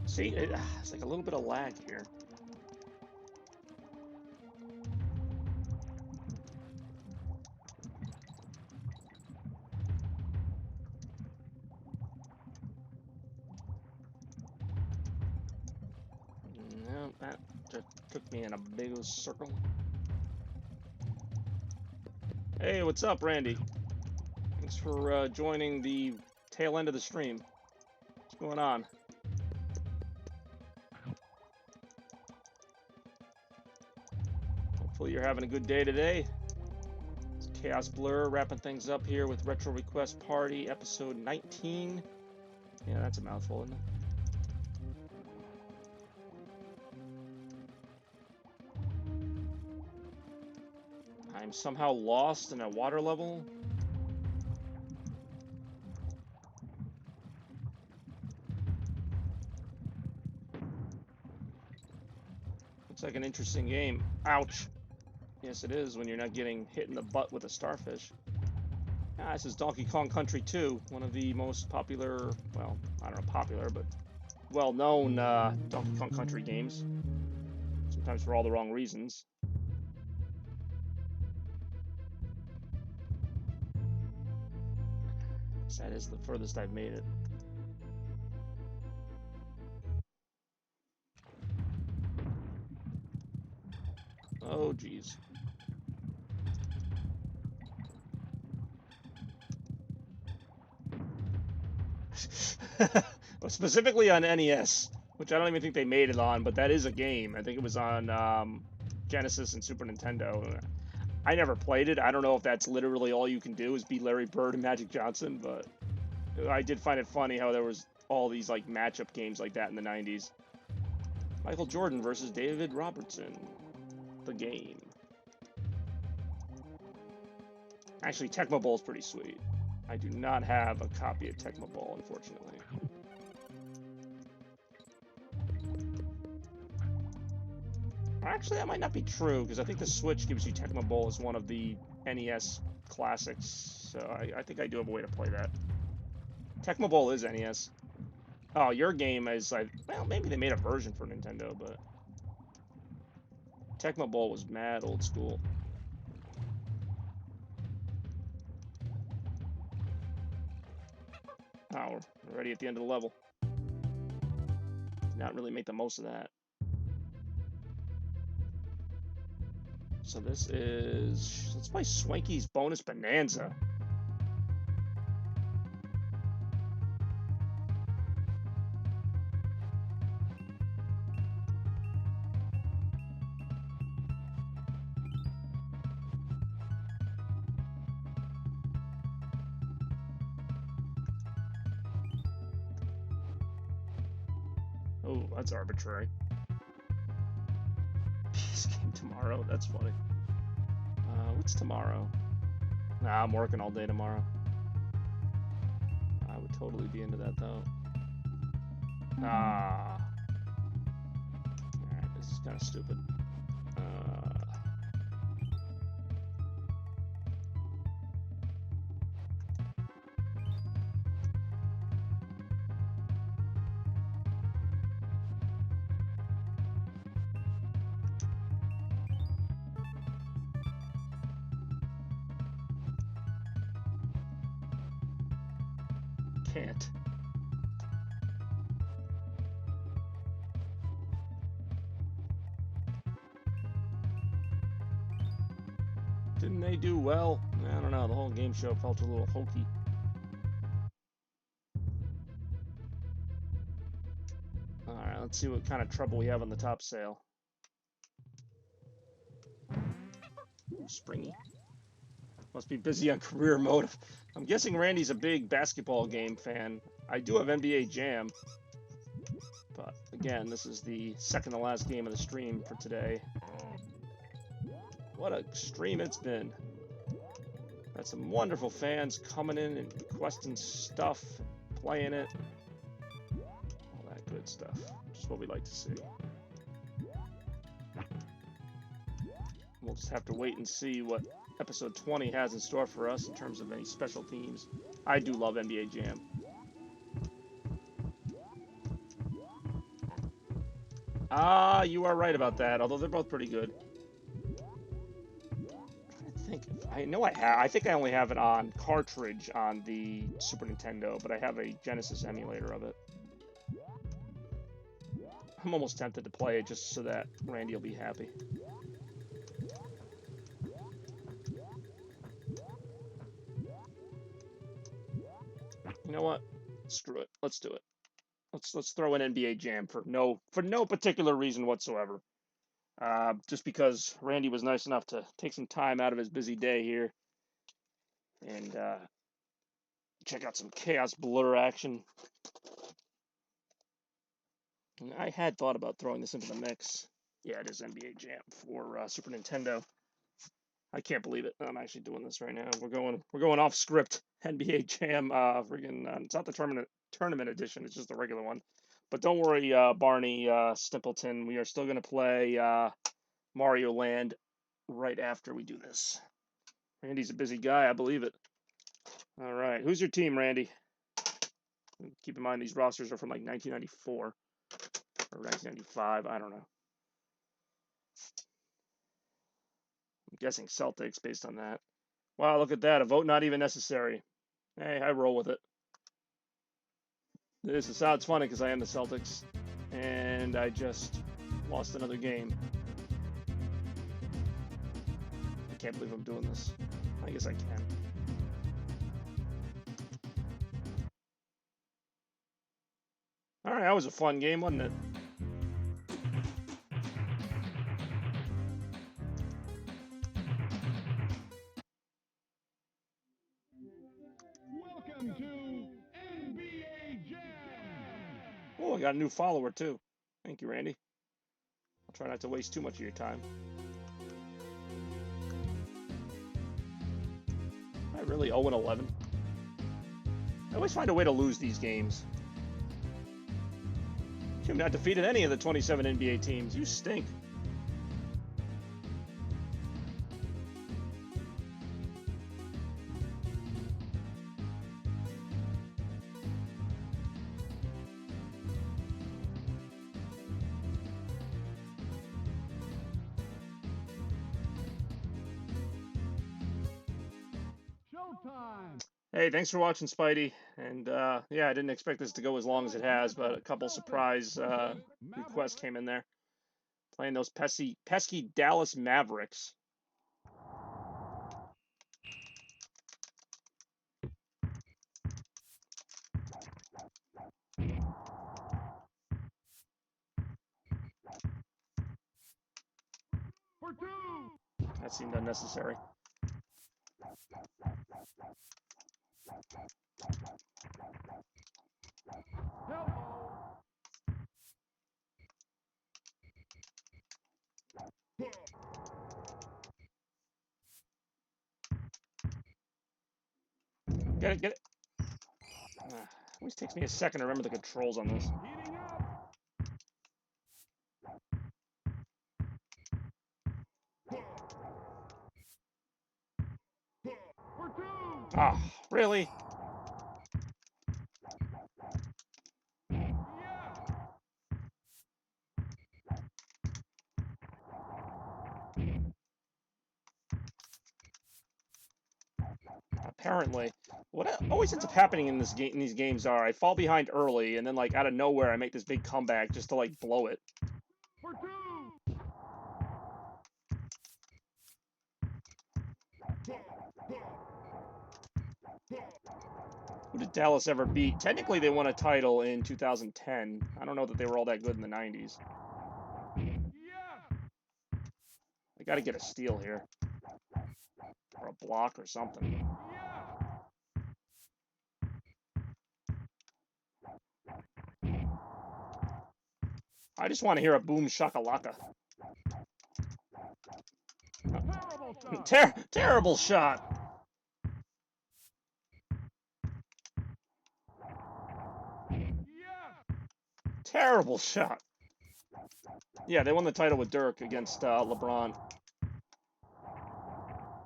See, it's like a little bit of lag here. No, that just took me in a big old circle. Hey, what's up, Randy? Thanks for joining the tail end of the stream. What's going on? Hopefully you're having a good day today. It's Chaos Blur wrapping things up here with Retro Request Party episode 19. Yeah, that's a mouthful, isn't it? I'm somehow lost in a water level. Looks like an interesting game. Ouch. Yes, it is when you're not getting hit in the butt with a starfish. Ah, this is Donkey Kong Country 2, one of the most popular, well, I don't know, popular, but well-known Donkey Kong Country games. Sometimes for all the wrong reasons. That is the furthest I've made it. Oh, geez. Well, specifically on NES, which I don't even think they made it on, but that is a game. I think it was on Genesis and Super Nintendo. I never played it. I don't know if that's literally all you can do is be Larry Bird and Magic Johnson, but I did find it funny how there was all these like matchup games like that in the 90s. Michael Jordan versus David Robertson. The game. Actually, Tecmo Bowl is pretty sweet. I do not have a copy of Tecmo Bowl, unfortunately. Actually, that might not be true, because I think the Switch gives you Tecmo Bowl as one of the NES classics, so I think I do have a way to play that. Tecmo Bowl is NES. Oh, your game is like, well, maybe they made a version for Nintendo, but Tecmo Bowl was mad old school. Oh, we're already at the end of the level. Did not really make the most of that. So this is, let's play Swanky's Bonus Bonanza. Oh, that's arbitrary. Peace game tomorrow. That's funny. What's tomorrow? Nah, I'm working all day tomorrow. I would totally be into that though. Ah. Alright, this is kind of stupid. Can't. Didn't they do well? I don't know. The whole game show felt a little hokey. Alright, let's see what kind of trouble we have on the top sail. Ooh, springy. Must be busy on career mode. I'm guessing Randy's a big basketball game fan. I do have NBA Jam. But again, this is the second to last game of the stream for today. What a stream it's been. Got some wonderful fans coming in and requesting stuff, playing it. All that good stuff. Just what we like to see. We'll just have to wait and see what episode 20 has in store for us in terms of any special themes. I do love NBA Jam. Ah, you are right about that, although they're both pretty good. I think I only have it on cartridge on the Super Nintendo, but I have a Genesis emulator of it. I'm almost tempted to play it just so that Randy will be happy. You know what? Screw it. Let's do it. Let's throw in NBA Jam for no particular reason whatsoever. Just because Randy was nice enough to take some time out of his busy day here and check out some Chaos Blur action. And I had thought about throwing this into the mix. Yeah, it is NBA Jam for Super Nintendo. I can't believe it. I'm actually doing this right now. We're going off script. NBA Jam. It's not the tournament edition. It's just the regular one. But don't worry, Barney Stimpleton. We are still going to play Mario Land right after we do this. Randy's a busy guy. I believe it. All right. Who's your team, Randy? Keep in mind these rosters are from like 1994 or 1995. I don't know. I'm guessing Celtics based on that. Wow, look at that. A vote not even necessary. Hey, I roll with it. This sounds funny because I am the Celtics, and I just lost another game. I can't believe I'm doing this. I guess I can. Alright, that was a fun game, wasn't it? Welcome to NBA Jam! Oh, I got a new follower, too. Thank you, Randy. I'll try not to waste too much of your time. Am I really 0-11? I always find a way to lose these games. You've not defeated any of the 27 NBA teams. You stink. Showtime! Hey, thanks for watching, Spidey. And yeah, I didn't expect this to go as long as it has, but a couple surprise requests came in there. Playing those pesky Dallas Mavericks. For two! That seemed unnecessary. Elbow! Get it, get it. Always takes me a second to remember the controls on this. Heating up! For two! Ah, really? Yeah! Apparently. What always ends up happening in these games are I fall behind early, and then like out of nowhere I make this big comeback just to like blow it. For two! Who did Dallas ever beat? Technically, they won a title in 2010. I don't know that they were all that good in the 90s. Yeah! I got to get a steal here. Or a block or something. Yeah! I just want to hear a boom shakalaka. Terrible shot! Terrible shot! Yeah! Terrible shot! Yeah, they won the title with Dirk against LeBron.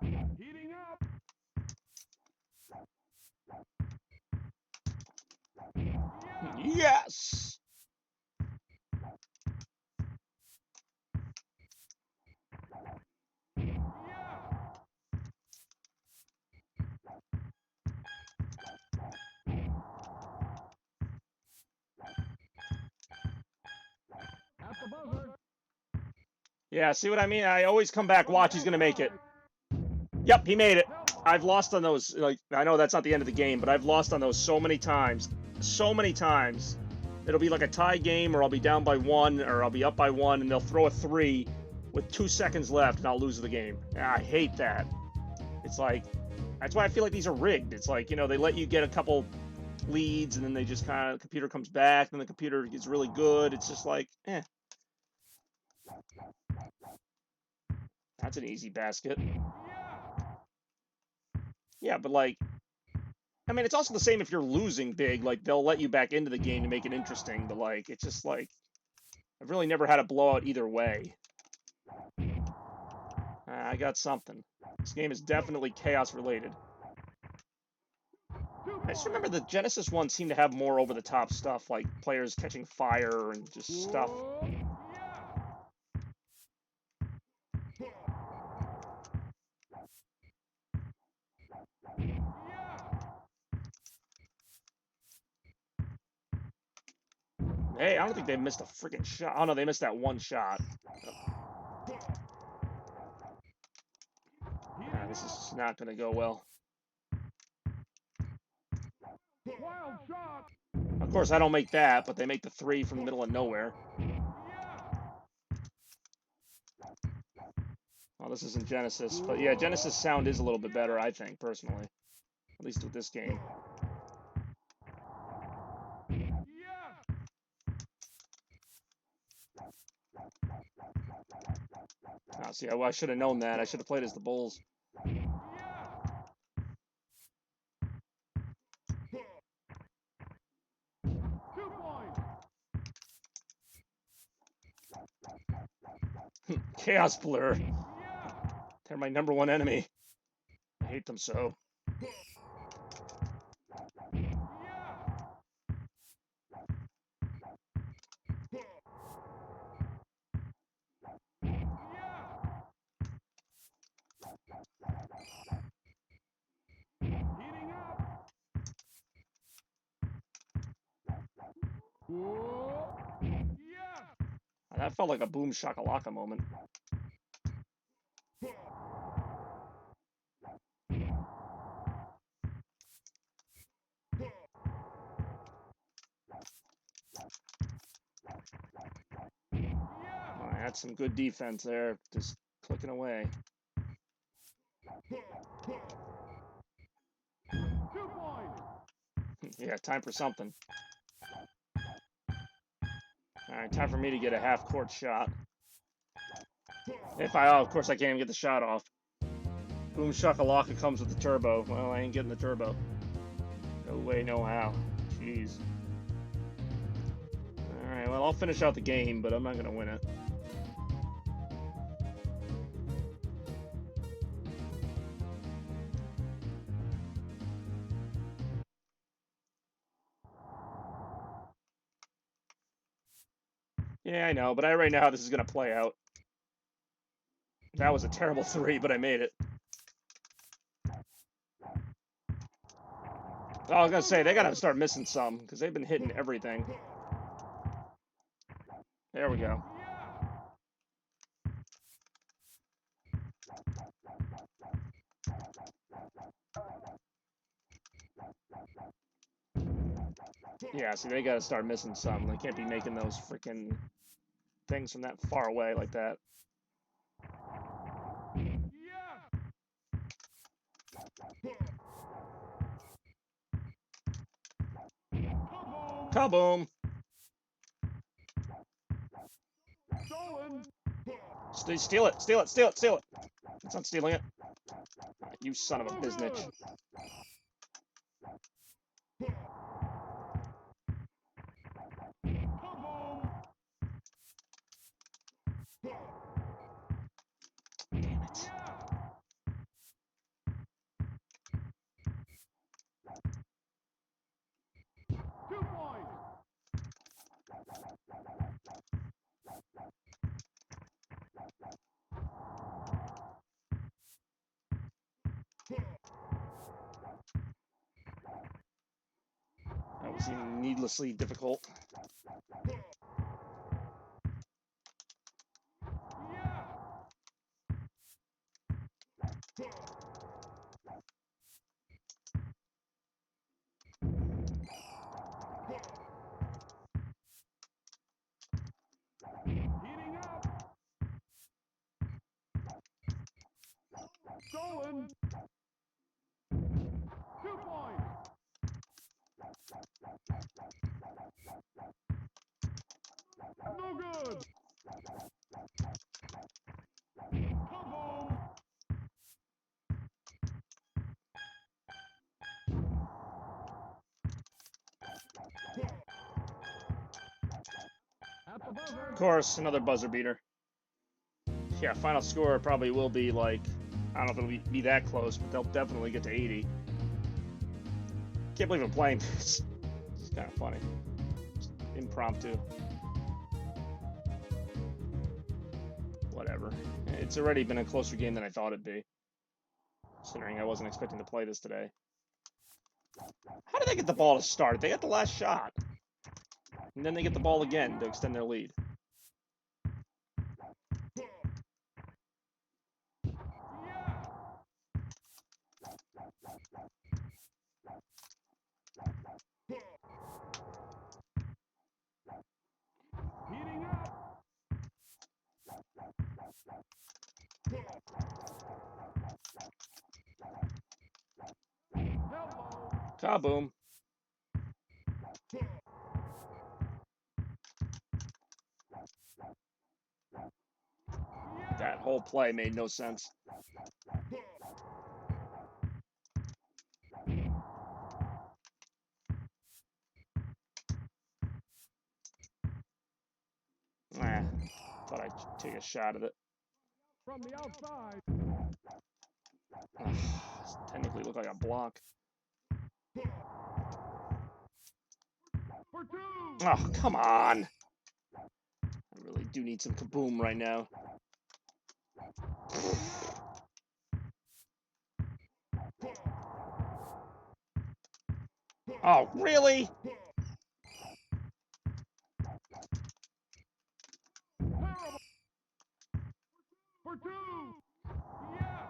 Heating up! Yeah! Yes! Yeah! At the buzzer! Yeah, see what I mean? I always come back, watch, he's going to make it. Yep, he made it. I've lost on those. Like, I know that's not the end of the game, but I've lost on those so many times. So many times. It'll be like a tie game, or I'll be down by one, or I'll be up by one, and they'll throw a three with 2 seconds left, and I'll lose the game. I hate that. It's like, that's why I feel like these are rigged. It's like, you know, they let you get a couple leads, and then they just kind of, the computer comes back, and the computer gets really good. It's just like, eh. That's an easy basket. Yeah, but like, I mean, it's also the same if you're losing big. Like, they'll let you back into the game to make it interesting, but like, it's just like, I've really never had a blowout either way. I got something. This game is definitely chaos related. I just remember the Genesis one seemed to have more over the top stuff, like players catching fire and just stuff. Hey, I don't think they missed a freaking shot. Oh no, they missed that one shot. This is not gonna go well. Wild shot. Of course, I don't make that, but they make the 3 from the middle of nowhere. Well, this isn't Genesis, but yeah, Genesis sound is a little bit better, I think, personally. At least with this game. Oh, see, I should have known that. I should have played as the Bulls. 2 points. Chaos Blur. They're my #1 enemy. I hate them so. Heating up. Whoa. Yes. That felt like a boom shakalaka moment. Oh, that's some good defense there, just clicking away. 2 points. Yeah, time for something. Alright, time for me to get a half-court shot. If I, oh, of course I can't even get the shot off. Boom shakalaka comes with the turbo. Well, I ain't getting the turbo. No way, no how. Jeez. Alright, well, I'll finish out the game, but I'm not going to win it. Yeah, I know, but I already know how this is going to play out. That was a terrible 3, but I made it. Oh, I was going to say, they got to start missing some, because they've been hitting everything. There we go. Yeah, see, they got to start missing some. They can't be making those freaking things from that far away like that. Kaboom! Stolen. Steal it! Steal it! Steal it! Steal it! It's not stealing it. You son of a biznitch. Damn it. That was needlessly difficult. Heating up. Stolen. 2 points. No good. Come home. At the buzzer. Of course, another buzzer beater. Yeah, final score probably will be like, I don't know if it'll be that close, but they'll definitely get to 80. Can't believe I'm playing this. It's kind of funny. Just impromptu. Whatever. It's already been a closer game than I thought it'd be. Considering I wasn't expecting to play this today. How did they get the ball to start? They got the last shot. And then they get the ball again to extend their lead. Heating up. Hello. Kaboom. That whole play made no sense. Thought I'd take a shot at it. From the outside. Technically looked like a block. For two. Oh, come on. I really do need some kaboom right now. Oh, really? Terrible. For two. Yeah.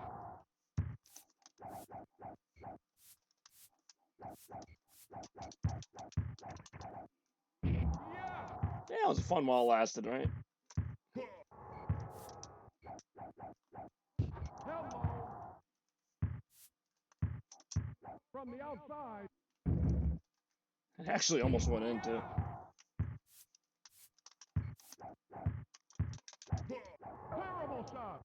Yeah, it was fun while it lasted, right? Hello. From the outside. It actually almost went into. Terrible shot.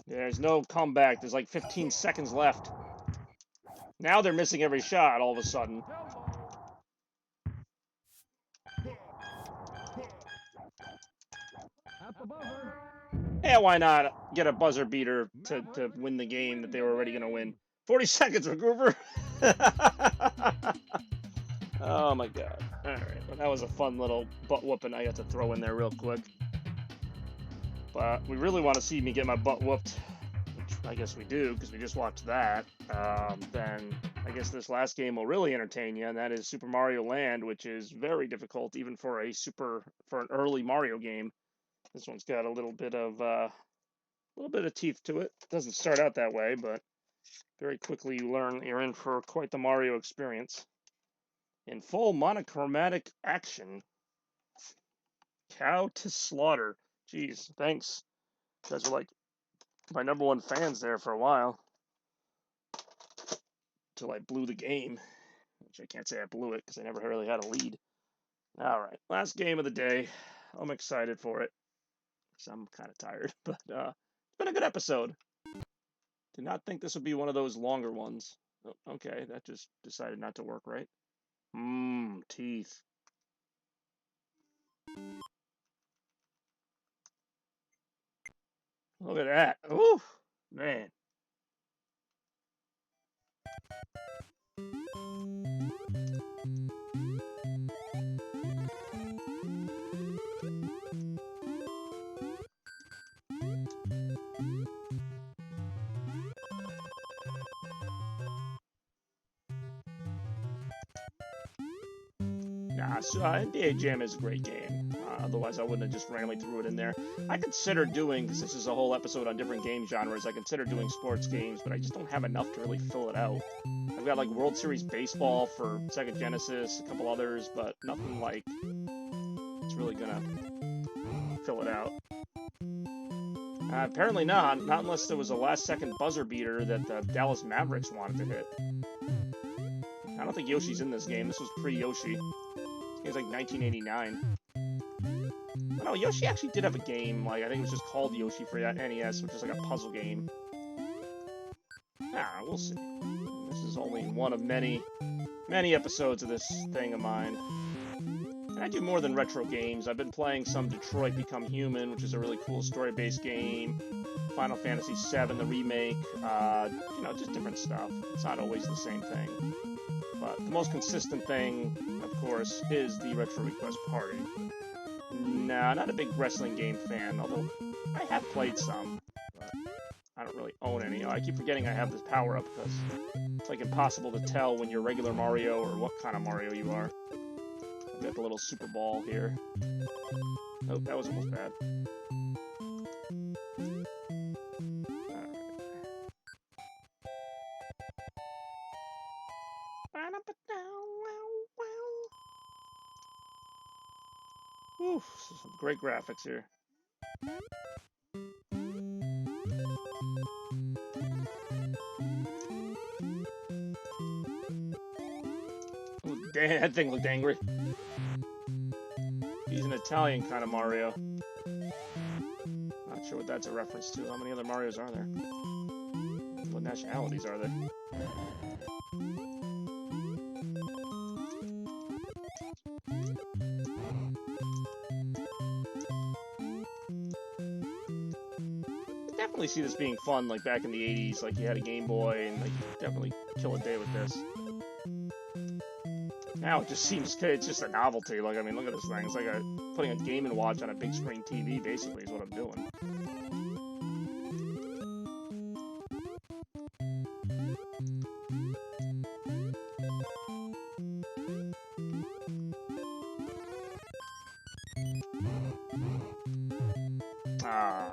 There's no comeback. There's like 15 seconds left. Now they're missing every shot all of a sudden. Hello. At the buzzer. Yeah, why not get a buzzer beater to win the game that they were already going to win? 40 seconds, MacGruber. Oh my god. Alright, well, that was a fun little butt whooping I got to throw in there real quick. But we really want to see me get my butt whooped, which I guess we do, because we just watched that. Then I guess this last game will really entertain you, and that is Super Mario Land, which is very difficult even for an early Mario game. This one's got a little bit of teeth to it. It doesn't start out that way, but very quickly you learn you're in for quite the Mario experience. In full monochromatic action. Cow to slaughter. Jeez, thanks. You guys were like my #1 fans there for a while. Until I blew the game. Which I can't say I blew it because I never really had a lead. Alright, last game of the day. I'm excited for it. Because I'm kind of tired. But it's been a good episode. Did not think this would be one of those longer ones. Oh, okay, that just decided not to work right. Teeth. Look at that. Ooh, man. Nah, so NBA Jam is a great game. Otherwise, I wouldn't have just randomly threw it in there. I consider doing, because this is a whole episode on different game genres, I consider doing sports games, but I just don't have enough to really fill it out. I've got like World Series Baseball for Sega Genesis, a couple others, but nothing like it's really gonna fill it out. Apparently not unless there was a last-second buzzer beater that the Dallas Mavericks wanted to hit. I don't think Yoshi's in this game. This was pre-Yoshi. This game's like 1989. Oh, no, Yoshi actually did have a game. Like I think it was just called Yoshi for NES, which is like a puzzle game. We'll see. This is only one of many episodes of this thing of mine. And I do more than retro games. I've been playing some Detroit Become Human, which is a really cool story-based game. Final Fantasy VII, the remake. Just different stuff. It's not always the same thing. But the most consistent thing, of course, is the Retro Request Party. Nah, not a big wrestling game fan, although I have played some. But I don't really own any. Oh, I keep forgetting I have this power-up because it's like impossible to tell when you're regular Mario or what kind of Mario you are. I've got the little super ball here. Oh, that was almost bad. Oof, some great graphics here. Ooh, damn, that thing looked angry. He's an Italian kind of Mario. Not sure what that's a reference to. How many other Marios are there? What nationalities are there? Definitely see this being fun, like back in the 80s, like you had a Game Boy, and like you could definitely kill a day with this. Now it just seems, it's just a novelty. Like, I mean, look at this thing. It's like putting a Game & Watch on a big screen TV, basically, is what I'm doing. I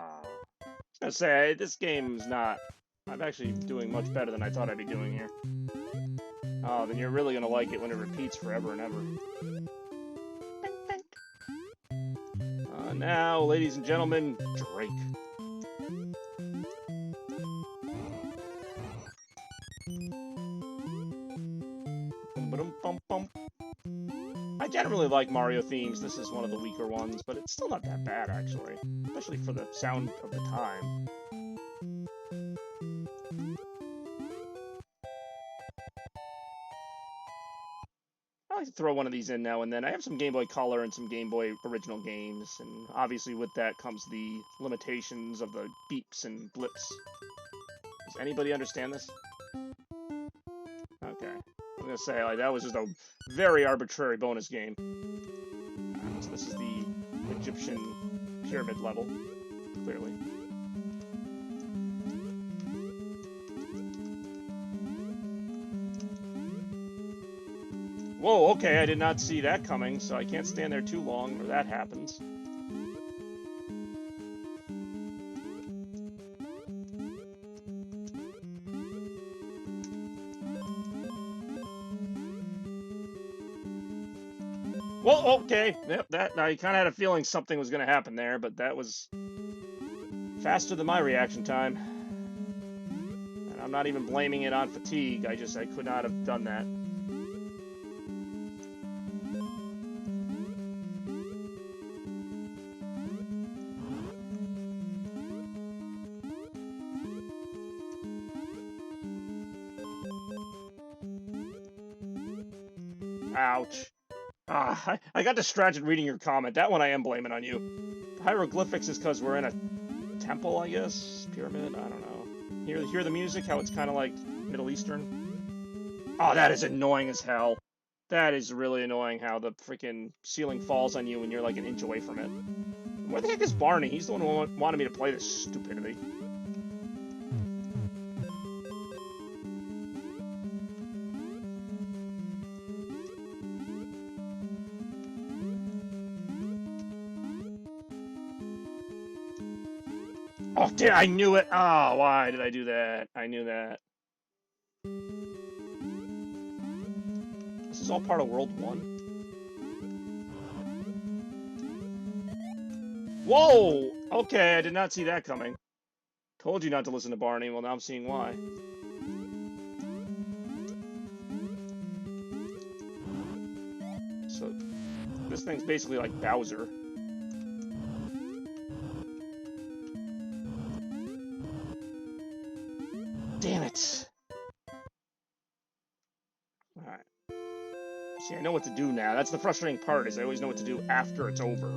was gonna say, this game's not... I'm actually doing much better than I thought I'd be doing here. Oh, then you're really gonna like it when it repeats forever and ever. Now, ladies and gentlemen, Drake. I generally like Mario themes. This is one of the weaker ones, but it's still not that bad, actually. Especially for the sound of the time. I like to throw one of these in now and then. I have some Game Boy Color and some Game Boy original games, and obviously with that comes the limitations of the beeps and blips. Does anybody understand this? Okay. I'm gonna say, like, that was just a very arbitrary bonus game. So this is the Egyptian pyramid level, clearly. Whoa, okay, I did not see that coming, so I can't stand there too long, or that happens. Whoa, okay, yep, I kind of had a feeling something was going to happen there, but that was faster than my reaction time. And I'm not even blaming it on fatigue, I could not have done that. Ouch. Ah, I got distracted reading your comment. That one I am blaming on you. Hieroglyphics is because we're in a temple, I guess? Pyramid? I don't know. Hear the music? How it's kind of like Middle Eastern? Oh, that is annoying as hell. That is really annoying how the freaking ceiling falls on you when you're like an inch away from it. Where the heck is Barney? He's the one who wanted me to play this stupidity. Oh, I knew it! Oh, why did I do that? I knew that. This is all part of World 1? Whoa! Okay, I did not see that coming. Told you not to listen to Barney. Well, now I'm seeing why. So, this thing's basically like Bowser. Damn it! Alright. See, I know what to do now. That's the frustrating part, is I always know what to do after it's over.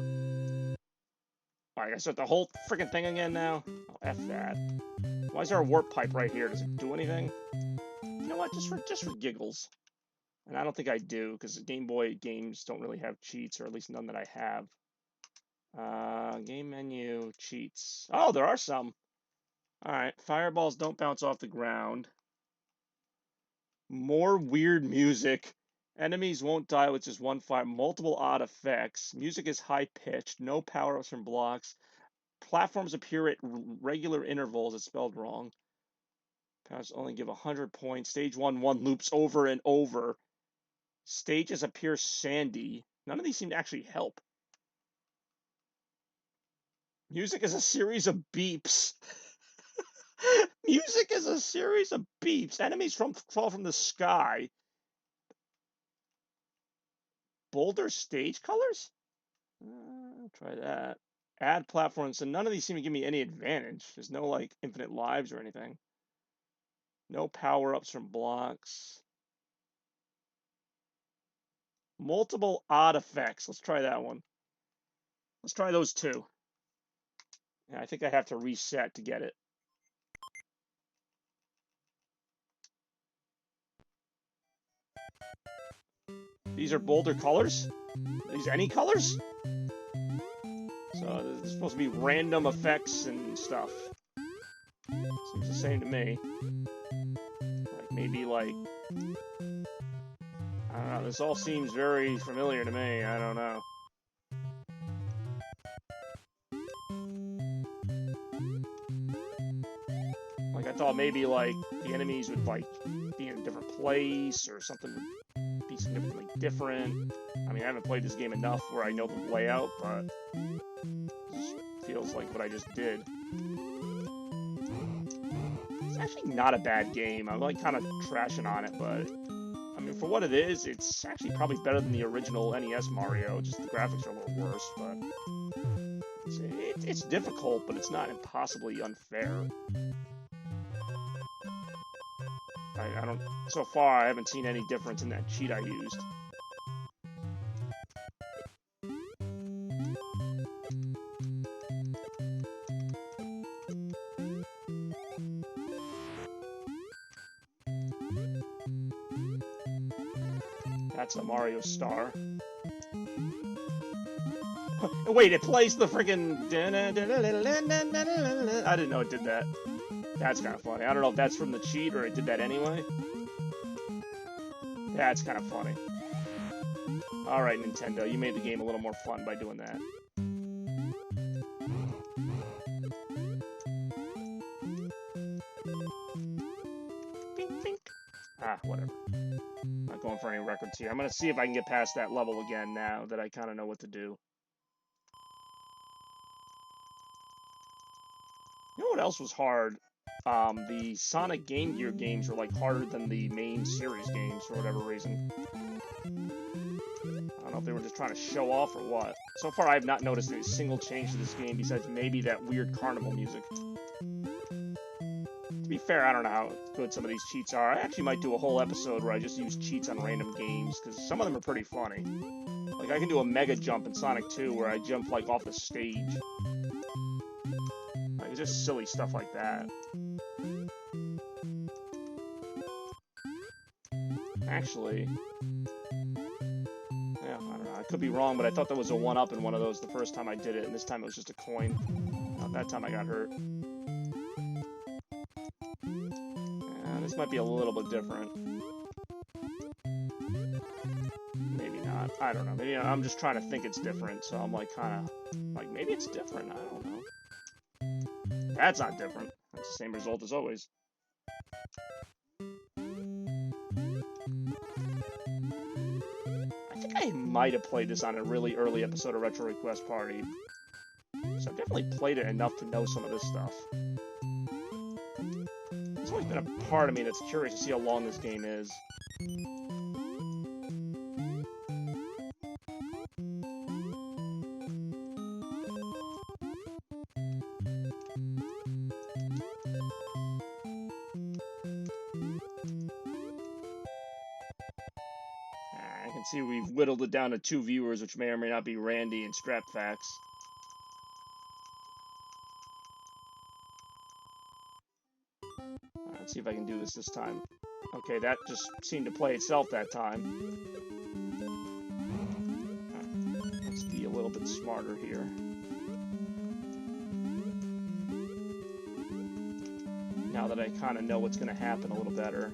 Alright, I start the whole freaking thing again now? Oh, F that. Why is there a warp pipe right here? Does it do anything? You know what? Just for giggles. And I don't think I do, because Game Boy games don't really have cheats, or at least none that I have. Game menu, cheats. Oh, there are some. Alright, fireballs don't bounce off the ground. More weird music. Enemies won't die with just one fire. Multiple odd effects. Music is high-pitched. No power-ups from blocks. Platforms appear at regular intervals. It's spelled wrong. Powers only give 100 points. Stage 1 loops over and over. Stages appear sandy. None of these seem to actually help. Music is a series of beeps. Music is a series of beeps. Enemies fall from the sky. Boulder stage colors? I'll try that. Add platforms. So none of these seem to give me any advantage. There's no, like, infinite lives or anything. No power-ups from blocks. Multiple odd effects. Let's try that one. Let's try those two. Yeah, I think I have to reset to get it. These are Boulder colors? Are these any colors? So there's supposed to be random effects and stuff. Seems the same to me. Like maybe like... I don't know, this all seems very familiar to me. I don't know. Like I thought maybe like the enemies would like be in a different place or something would be significantly different. I mean, I haven't played this game enough where I know the layout, but it just feels like what I just did. It's actually not a bad game. I'm like kind of trashing on it, but I mean, for what it is, it's actually probably better than the original NES Mario. Just the graphics are a little worse, but it's difficult, but it's not impossibly unfair. I don't. So far, I haven't seen any difference in that cheat I used. That's a Mario star. Wait, it plays the freaking. I didn't know it did that. That's kind of funny. I don't know if that's from the cheat or it did that anyway. That's kind of funny. Alright, Nintendo, you made the game a little more fun by doing that. Bink, bink. Ah, whatever. Not going for any records here. I'm going to see if I can get past that level again now that I kind of know what to do. You know what else was hard? The Sonic Game Gear games were like harder than the main series games for whatever reason. I don't know if they were just trying to show off or what. So far, I have not noticed a single change to this game besides maybe that weird carnival music. To be fair, I don't know how good some of these cheats are. I actually might do a whole episode where I just use cheats on random games, because some of them are pretty funny. Like, I can do a mega jump in Sonic 2 where I jump, like, off the stage. Like, it's just silly stuff like that. Actually, yeah, I don't know. I could be wrong, but I thought there was a 1-up in one of those the first time I did it, and this time it was just a coin. That time I got hurt. Yeah, this might be a little bit different. Maybe not. I don't know. Maybe I'm just trying to think it's different, so I'm like kind of like maybe it's different. I don't know. That's not different. That's the same result as always. I might have played this on a really early episode of Retro Request Party. So I've definitely played it enough to know some of this stuff. There's always been a part of me that's curious to see how long this game is. I can see we've whittled it down to 2 viewers, which may or may not be Randy and Strapfax. Let's see if I can do this time. Okay, that just seemed to play itself that time. Let's be a little bit smarter here. that I kind of know what's going to happen a little better.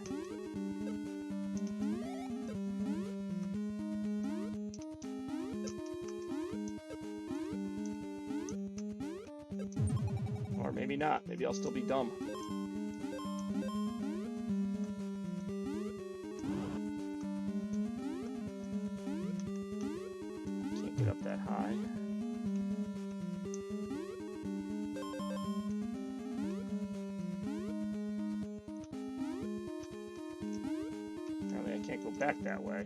Or maybe not. Maybe I'll still be dumb. Can't get up that high. Apparently I can't go back that way.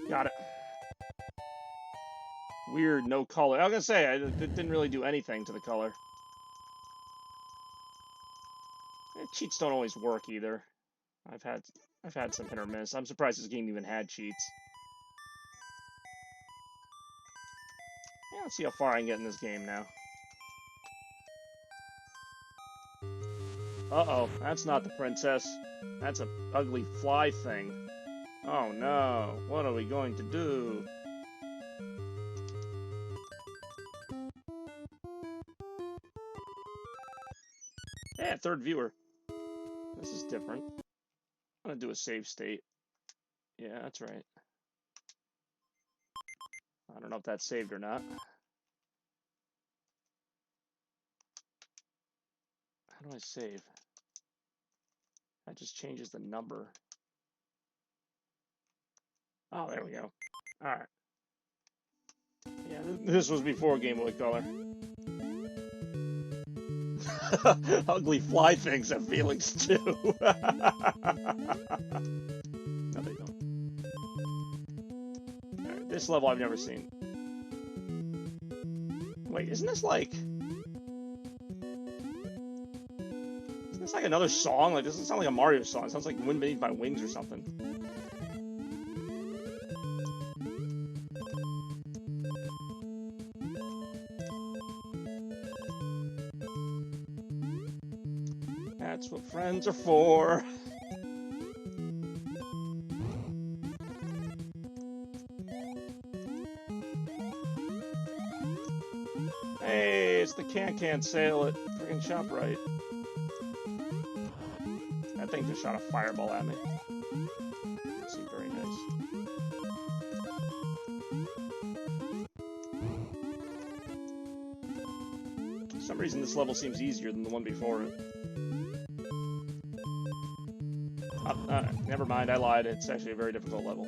Got it. Weird, no color. I was gonna say, it didn't really do anything to the color. Cheats don't always work either. I've had some hit or miss. I'm surprised this game even had cheats. Yeah, let's see how far I can get in this game now. Uh-oh, that's not the princess. That's an ugly fly thing. Oh no, what are we going to do? Yeah, third viewer. This is different. I'm gonna do a save state. Yeah, that's right. I don't know if that's saved or not. How do I save? That just changes the number. Oh, there we go. Alright. Yeah, this was before Game Boy Color. Ugly fly things have feelings too. No, they don't. Alright, this level I've never seen. Wait, isn't this like... Isn't this like another song? Like, this doesn't sound like a Mario song. It sounds like Wind Beneath My Wings or something. That's what friends are for. Hey, it's the Can sale at friggin' ShopRite. That thing just shot a fireball at me. That seemed very nice. For some reason, this level seems easier than the one before it. Never mind, I lied. It's actually a very difficult level.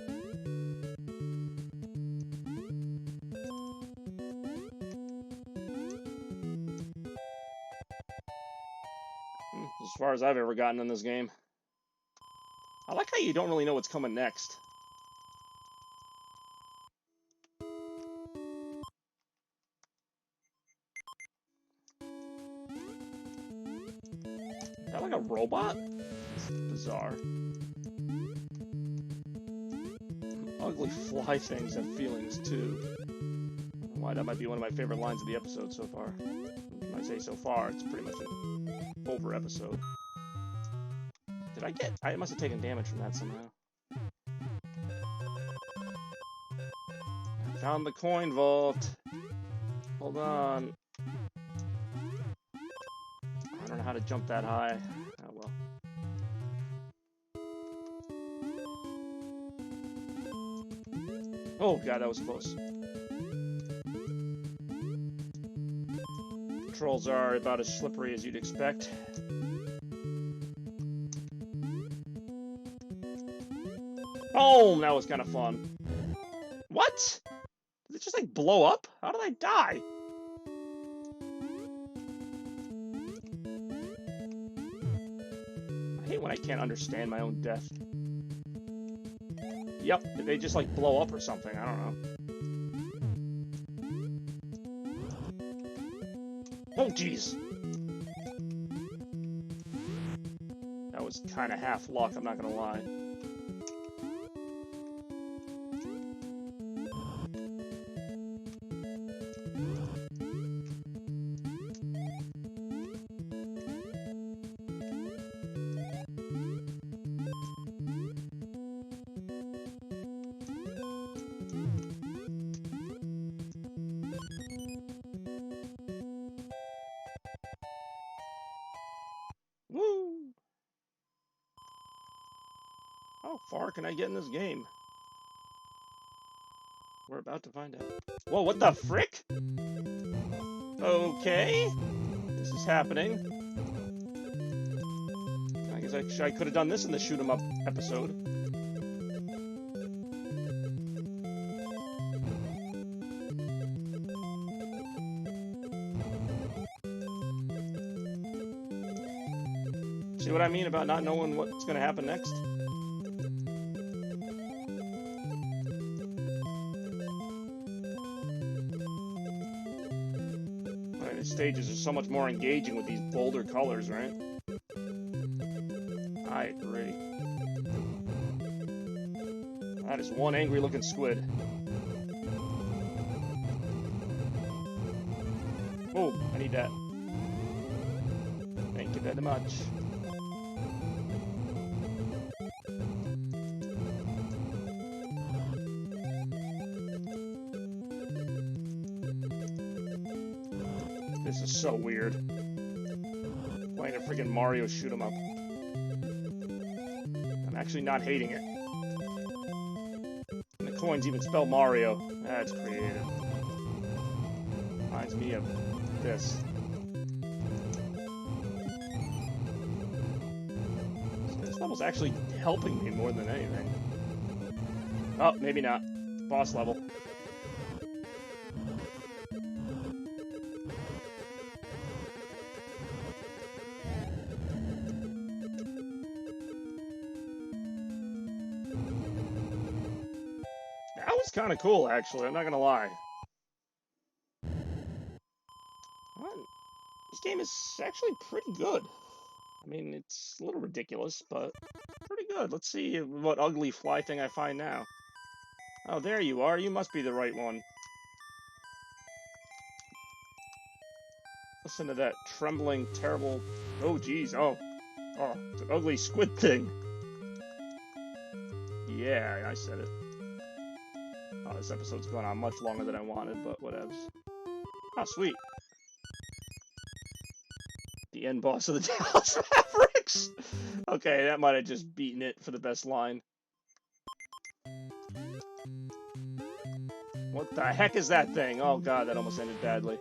As far as I've ever gotten in this game. I like how you don't really know what's coming next. Is that like a robot? This is bizarre. Ugly fly things have feelings too. I don't know why that might be one of my favorite lines of the episode so far. When I say so far, it's pretty much an over episode. Did I get... I must have taken damage from that somehow. I found the coin vault. Hold on. I don't know how to jump that high. Oh well. Oh god, that was close. Controls are about as slippery as you'd expect. Boom! That was kind of fun. What? Did it just like blow up? How did I die? I hate when I can't understand my own death. Yep, did they just like blow up or something? I don't know. Oh jeez. That was kind of half luck, I'm not gonna lie. How far can I get in this game? We're about to find out. Whoa, what the frick? Okay. This is happening. I guess I could have done this in the shoot 'em up episode. See what I mean about not knowing what's going to happen next? Right, the stages are so much more engaging with these bolder colors, right? I agree. That is one angry-looking squid. Oh, I need that. Thank you very much. This is so weird. Playing a freaking Mario shoot 'em up. I'm actually not hating it. And the coins even spell Mario. That's creative. Reminds me of this. So this level's actually helping me more than anything. Oh, maybe not. Boss level. That was kind of cool, actually. I'm not gonna lie. This game is actually pretty good. I mean, it's a little ridiculous, but pretty good. Let's see what ugly fly thing I find now. Oh, there you are. You must be the right one. Listen to that trembling, terrible... Oh, geez. Oh, it's an ugly squid thing. Yeah, I said it. Oh, this episode's going on much longer than I wanted, but whatevs. Oh, sweet. The end boss of the Dallas Mavericks! Okay, that might have just beaten it for the best line. What the heck is that thing? Oh god, that almost ended badly.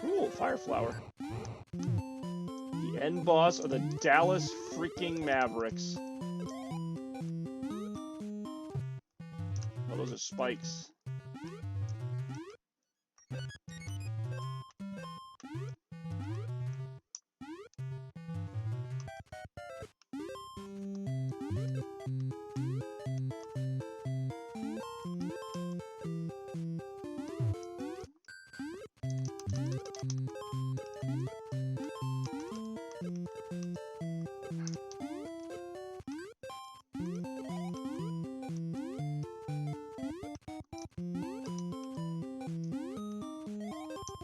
Cool, fire flower. The end boss of the Dallas freaking Mavericks. Oh, those are spikes.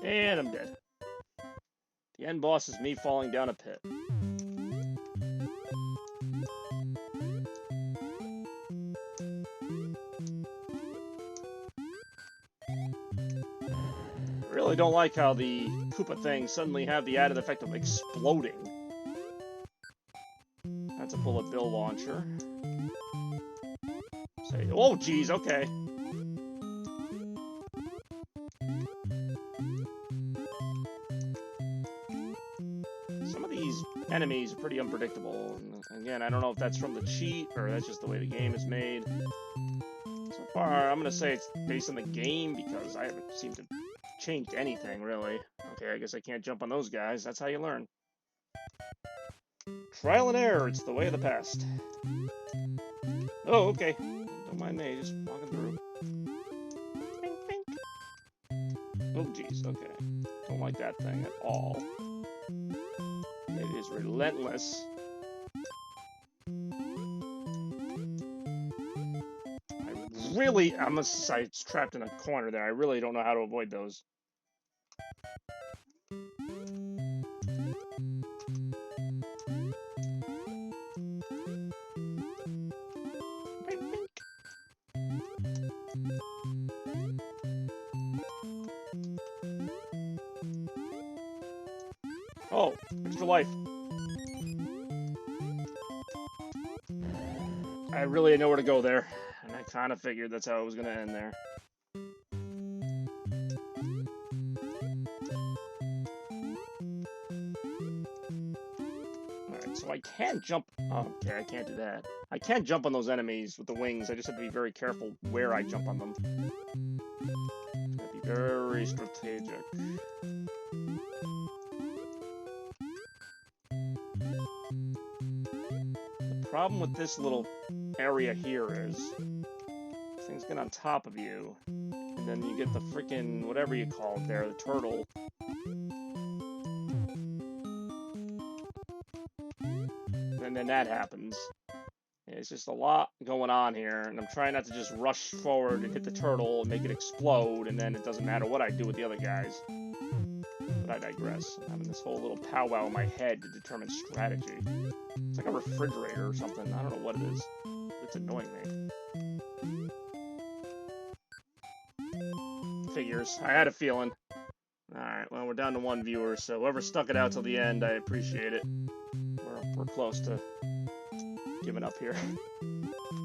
And I'm dead. The end boss is me falling down a pit. I really don't like how the Koopa things suddenly have the added effect of exploding. That's a bullet bill launcher. Say, oh geez, okay. Some of these enemies are pretty unpredictable. And again, I don't know if that's from the cheat or that's just the way the game is made. So far, I'm gonna say it's based on the game because I haven't seemed to change anything really. Okay, I guess I can't jump on those guys. That's how you learn. Trial and error, it's the way of the past. Oh, okay. Don't mind me, just walking through. Bink, bink. Oh, geez, okay. Don't like that thing at all. It is relentless. I'm trapped in a corner there. I really don't know how to avoid those. Oh, extra life. I really didn't know where to go there, and I kind of figured that's how it was going to end there. Alright, so I can jump... Oh, okay, I can't do that. I can jump on those enemies with the wings, I just have to be very careful where I jump on them. Gotta be very strategic. The problem with this little area here is things get on top of you, and then you get the freaking whatever you call it there, the turtle. And then that happens. It's just a lot going on here, and I'm trying not to just rush forward and hit the turtle and make it explode, and then it doesn't matter what I do with the other guys. But I digress. I'm having this whole little powwow in my head to determine strategy. It's like a refrigerator or something. I don't know what it is. It's annoying me. Figures. I had a feeling. Alright, well, we're down to 1 viewer, so whoever stuck it out till the end, I appreciate it. We're close to giving up here.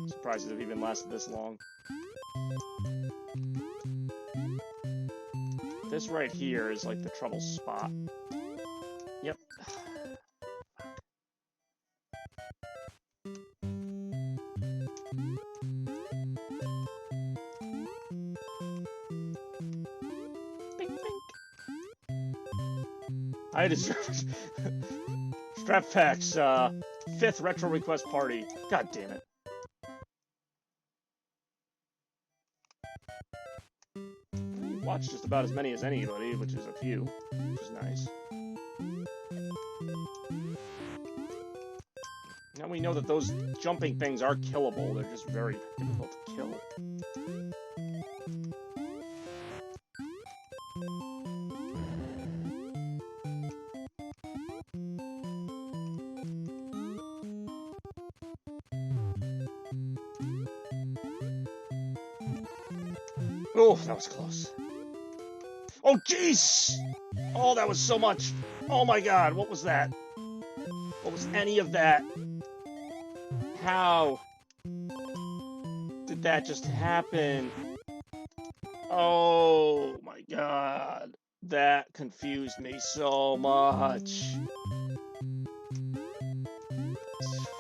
Surprised it even lasted this long. This right here is like the trouble spot. Yep. Bing, bing. I deserve it. Strap Packs, 5th retro request party. God damn it. I watched just about as many as anybody, which is a few, which is nice. Now we know that those jumping things are killable, they're just very difficult to kill. Oh, that was close. Oh, jeez! Oh, that was so much. Oh my god, what was that? What was any of that? How did that just happen? Oh my god. That confused me so much.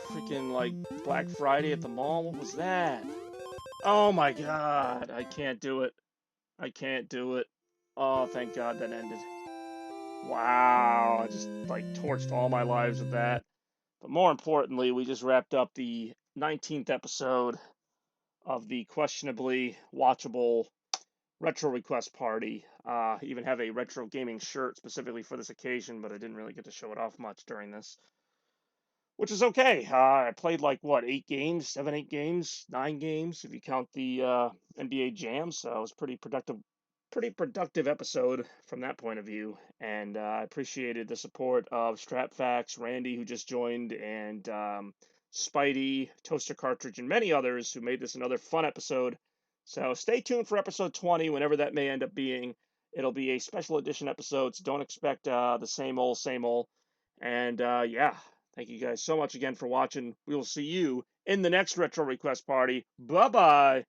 Freaking like Black Friday at the mall? What was that? Oh my god. I can't do it. I can't do it. Oh, thank god that ended. Wow. I just like torched all my lives with that. But more importantly, we just wrapped up the 19th episode of the questionably watchable retro request party. Even have a retro gaming shirt specifically for this occasion, but I didn't really get to show it off much during this, which is okay. I played like what, 8 games, 7, 8 games, 9 games if you count the NBA Jam. So it was pretty productive episode from that point of view, and I appreciated the support of StrapFax, Randy, who just joined, and Spidey, Toaster Cartridge, and many others who made this another fun episode. So stay tuned for episode 20, whenever that may end up being. It'll be a special edition episode, so don't expect the same old, same old. And yeah, thank you guys so much again for watching. We will see you in the next Retro Request Party. Bye-bye!